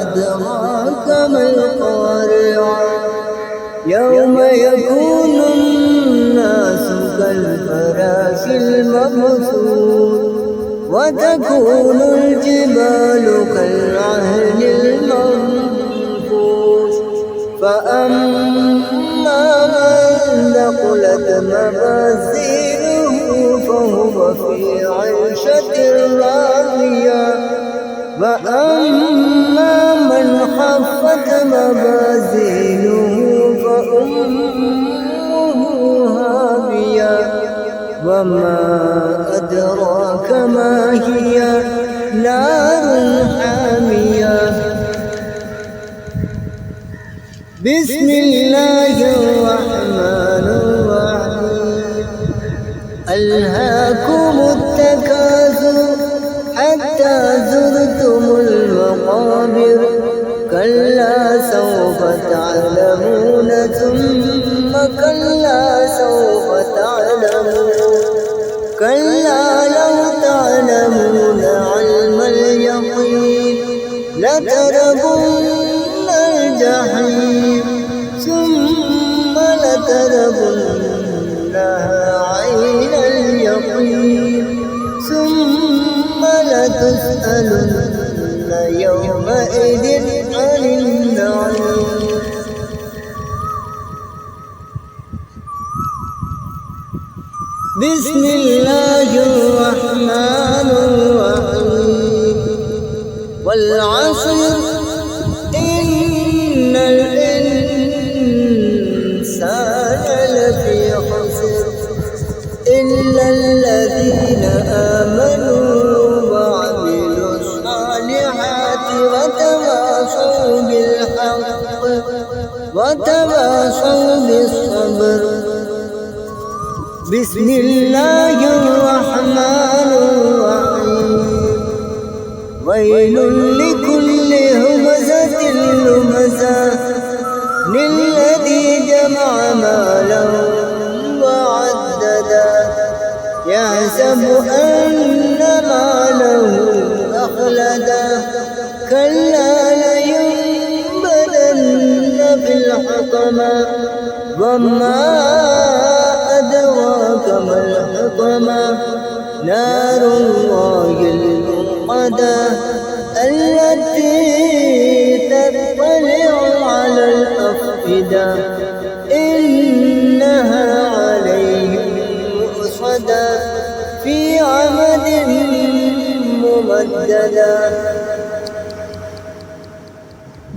أدراك ما القارعة. يوم يكون الناس كالفراش المبثوث وتكون الجبال كالعهن المنفوش. فأما من ثقلت موازينه فهو في عيشة راضية وأما من خفت موازينه فأمه هاوية وما أدراك ما هي نار حامية بسم الله الرحمن الرحيم ألهاكم التكاثر حتى زرتم المقابر كلا سوف تعلمون ثم كلا سوف تعلمون كلا لو تعلمون علم اليقين لترون الجحيم ثم لترونها عين اليقين ثم لتسألن يومئذ عن النعيم بسم الله الرحمن الرحيم والعصر إن الإنسان لفي خسر إلا الذين آمنوا وعملوا الصالحات وتواصوا بالحق وتواصوا بالصبر بسم الله الرحمن الرحيم ويل لكل همزة لمزة للذي جمع مالا وعددا يحسب أن ماله أخلدا كلا لينبذن في الحطمة وما أدراك ما الحطمة نار الله الموقدة التي تطلع على الأفئدة إنها عليهم مؤصدة في عمد ممددة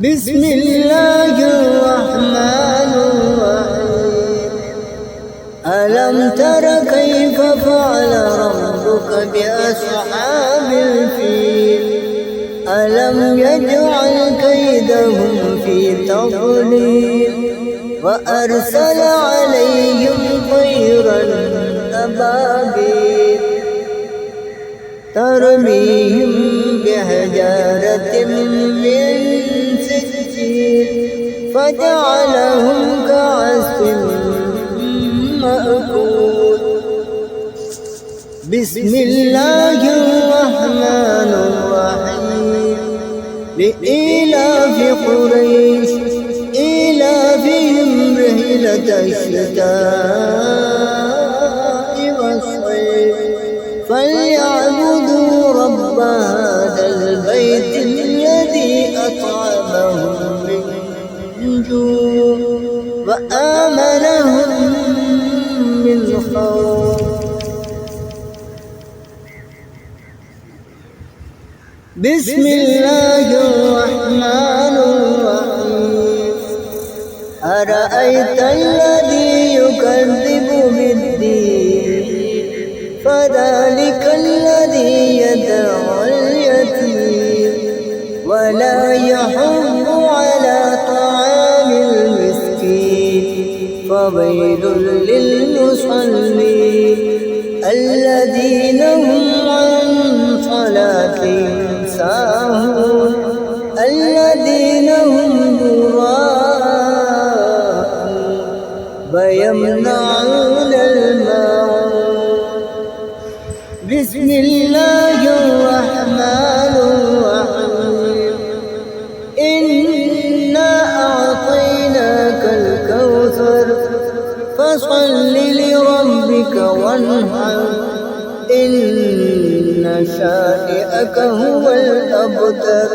بسم الله الرحمن الرحيم ألم تر كيف فعل ربك بأصحاب الفيل ألم يجعل كيدهم في تضليل وأرسل عليهم طيرا أبابيل ترميهم بحجارة من سجيل فجعلهم كعصف مأكول بسم الله الرحمن الرحيم لإيلاف قريش إيلافهم رحلة الشتاء والصيف فليعبدوا رب هذا البيت الذي أطعمهم من جوع وآمنهم من خوف بسم الله الرحمن الرحيم أرأيت الذي يكذب بالدين فذلك الذي يدعو اليتيم ولا يحض على طعام المسكين فويل للمصلين الذين هم عن صلاتهم ساهون الذين هم يراءون ويمنعون الماعون بسم الله الرحمن الرحيم إنا أعطيناك الكوثر فصل لربك وانحر إن شانئك هو الأبتر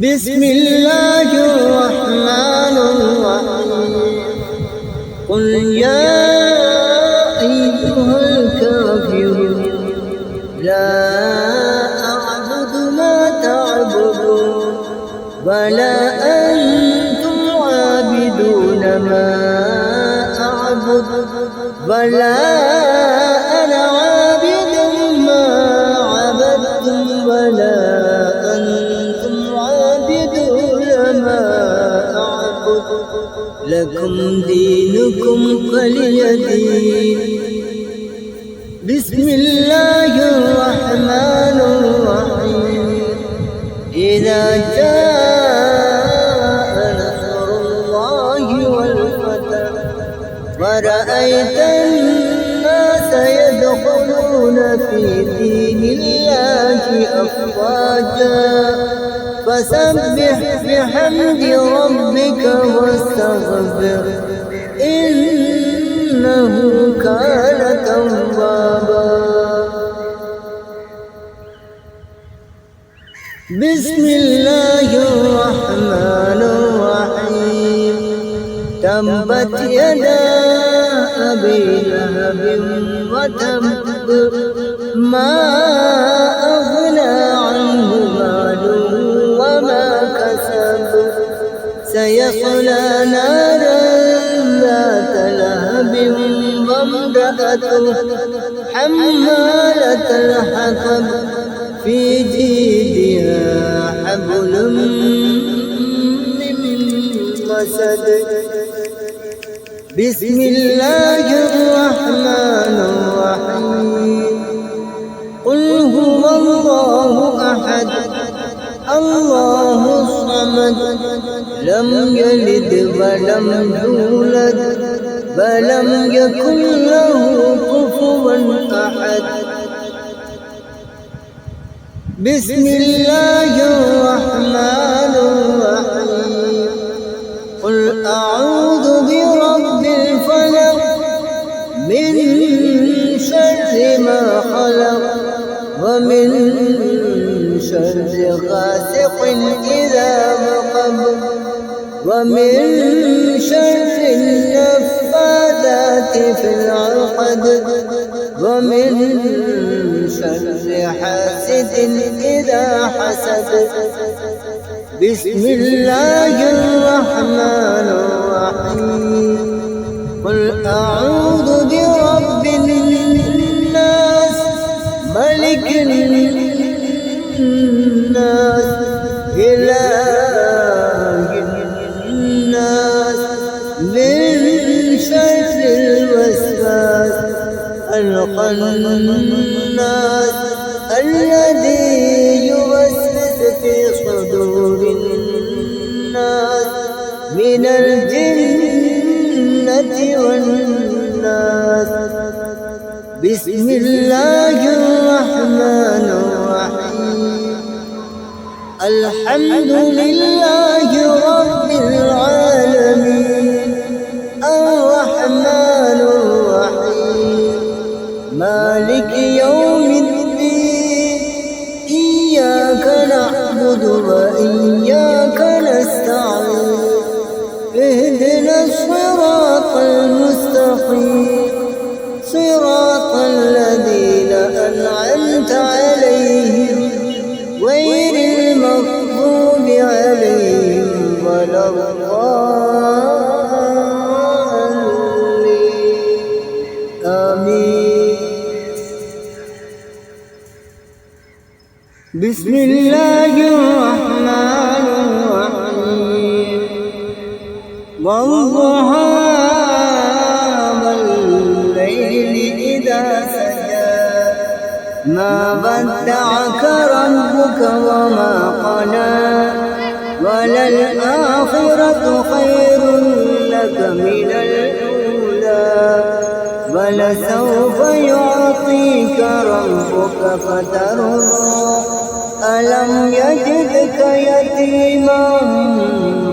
بسم الله الرحمن الرحيم قل يا أيها الكافرون لا أعبد ما تعبدون ولا أنتم عابدون ما أعبد ولا أنا عابد ما عبدتم ولا أنتم عابدون ما أعبد لكم دينكم ولي دين. بسم الله الرحمن الرحيم. إذا جاء نصر الله والفتح ورأيت الناس يدخلون في دين الله أفواجا فسبح بحمد ربك واستغفر إنه كان توابا. بسم الله الرحمن الرحيم. تبت يدا أبي لهب وتب ما أغنى عنه ماله وما كسب سيصلى نارا ذات لهب وامرأته حمالة الحطب في جيدها حبل من مسد. بسم الله الرحمن الرحيم. قل هو الله أحد الله الصمد لم يلد ولم يولد ولم يكن له كفوا أحد. بسم الله الرحمن الرحيم. قل أعوذ برب الفلق من شر ما خلق ومن شر غاسق إذا وقب ومن شر النفاثات في العقد ومن شر حاسد إذا حسد. بسم الله الرحمن الرحيم. قل أعوذ برب الناس ملك الناس إله الناس من شر الوسواس الخناس الذي يوسوس في صدور الناس من الجنة والناس. بسم الله الرحمن الرحيم. الحمد لله رب العالمين الرحمن الرحيم مالك يوم الدين إياك نعبد وإياك نستعين اهدنا الصراط المستقيم صراط الذين أنعمت عليهم غير المغضوب عليهم ولا الضالين آمين. بسم الله الرحمن الرحيم. والضحى والليل إذا سجى ما ودعك ربك وما قلى وللآخرة خير لك من الأولى ولسوف يعطيك ربك فترضى ألم يجدك يتيما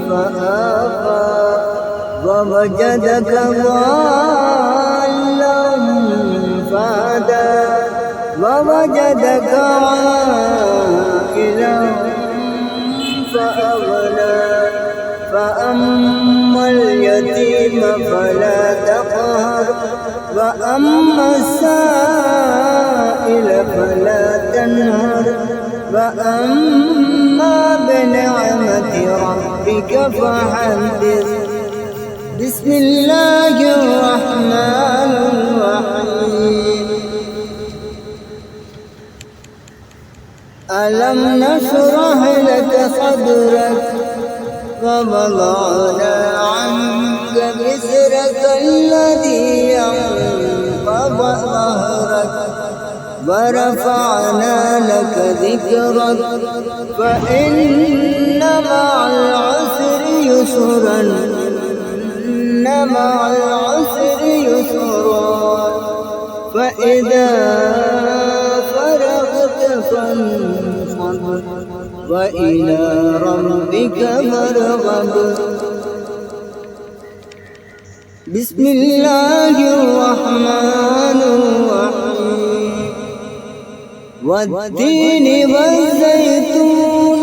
فآوى ووجدك ضالا فهدى ووجدك عائلا فأغنى فأما اليتيم فلا تقهر وأما السائل فلا تنهر وأما بنعمة ربك فحدث بسم الله الرحمن الرحيم ألم نشرح لك صدرك ووضعنا عنك وزرك الذي ينقض ظهرك ورفعنا لك ذكرك فإن مع العسر يسرا إن مع العسر يسرا فإذا فرغت فانصب وإلى ربك فارغب بسم الله الرحمن الرحيم والتين والزيتون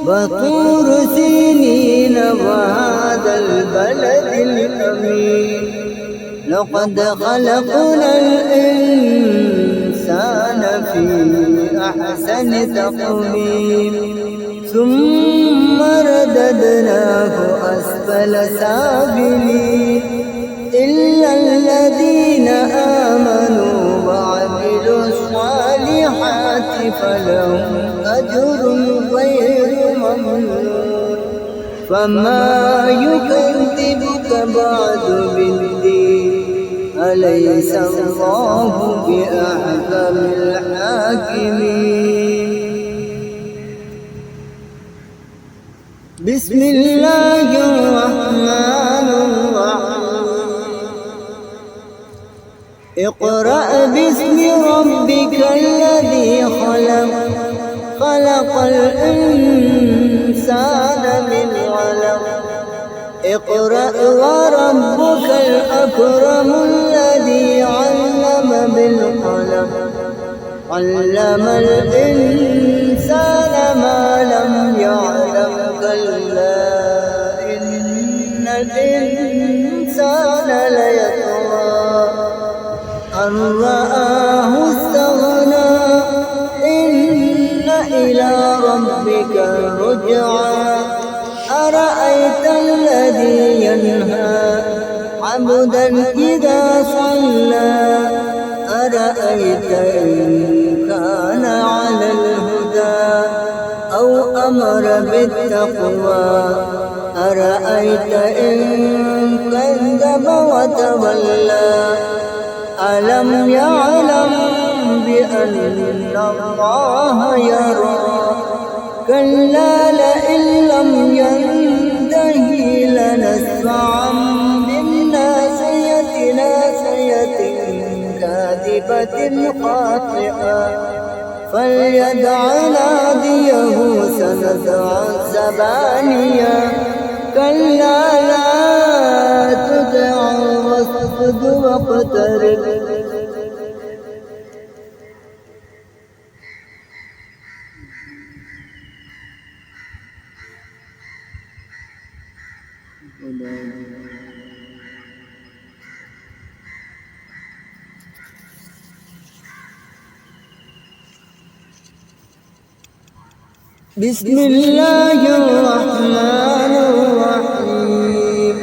وطور سينين وهذا البلد الأمين لقد خلقنا الإنسان في أحسن تقويم ثم رددناه أسفل سافلين إلا الذين آمنوا وعملوا الصالحات فلهم أجر غير ممنون فما يكذبك بعد بالدين أليس الله بأحكم الحاكمين بسم الله الرحمن الرحيم اقرأ باسم ربك الذي خلق خلق الإنسان من علق اقرأ وربك الأكرم الذي علم بالقلم علم الإنسان ما لم يعلم كلا إن الإنسان ليطغى أن رآه استغنى إن إلى ربك الرجعى أرأيت الذي ينهى عبدا إذا صلى أرأيت إن كان على الهدى أو أمر بالتقوى أرأيت إن كذب وتولى ألم يعلم بأن الله يرى كلا لئن لم ينته لنسفعا بالناصية ناصية كاذبة خاطئة فليدع ناديه سندع الزبانية كلا لا تطعه واسجد واقترب بسم الله الرحمن الرحيم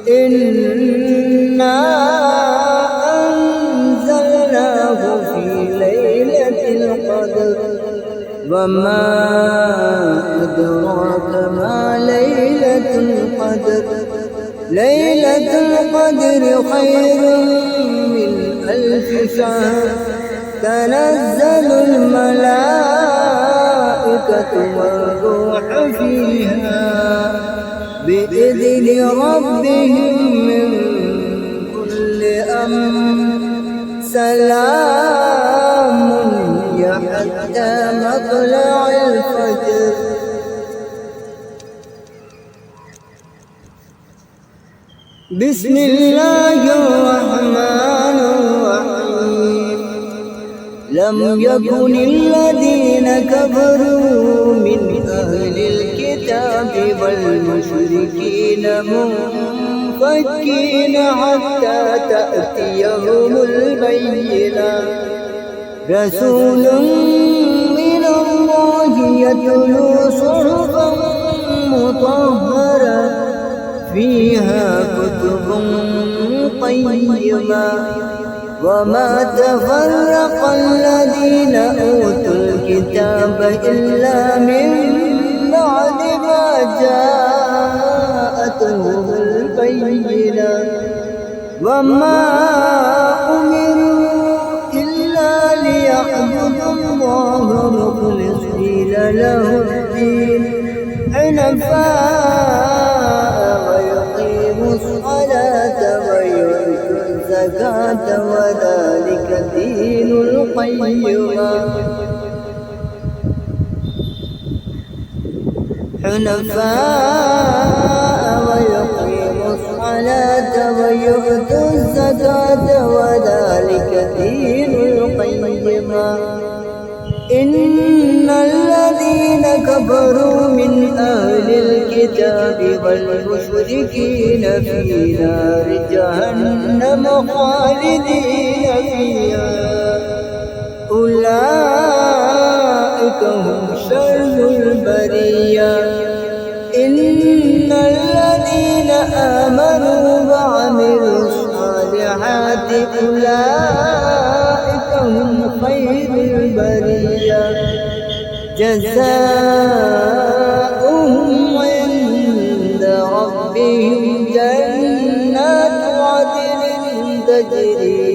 إنا أنزلناه في ليلة القدر وما أدراك ما ليلة القدر ليلة القدر خير من 1000 شهر تنزل الملائكة والروح فيها بإذن ربهم من كل أمر سلام هي حتى مطلع الفجر بسم الله الرحمن الرحيم لم يكن الذين كفروا من أهل الكتاب والمشركين منفكين حتى تأتيهم البينة رسول من الله يتلو صحفا مطهرة فيها كتب قيمة وما تفرق الذين أوتوا الكتاب إلا من بعد ما جاءتهم البينة وما أمروا إلا ليعبدوا الله مخلصين له الدين حنفاء ويقيموا الصلاة ويؤتوا الزكاة وذلك دين القيمة حنفاء ويقيموا الصلاة ويؤتوا الزكاة وذلك دين القيمة إن الذين كفروا من أهل الكتاب والمشركين في نار جهنم خالدين فيها أولئك هم شر البرية إن الذين آمنوا وعملوا الصالحات أولئك هم خير البرية جزاؤهم عند ربهم جنات عدن تجري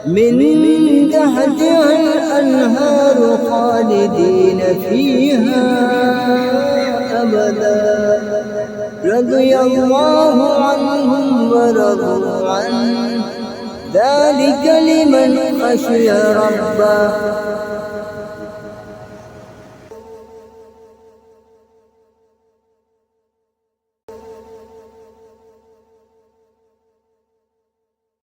من تحتها الأنهار خالدين فيها أبدا رضي الله عنهم ورضوا عنه ذلك لمن خشي ربه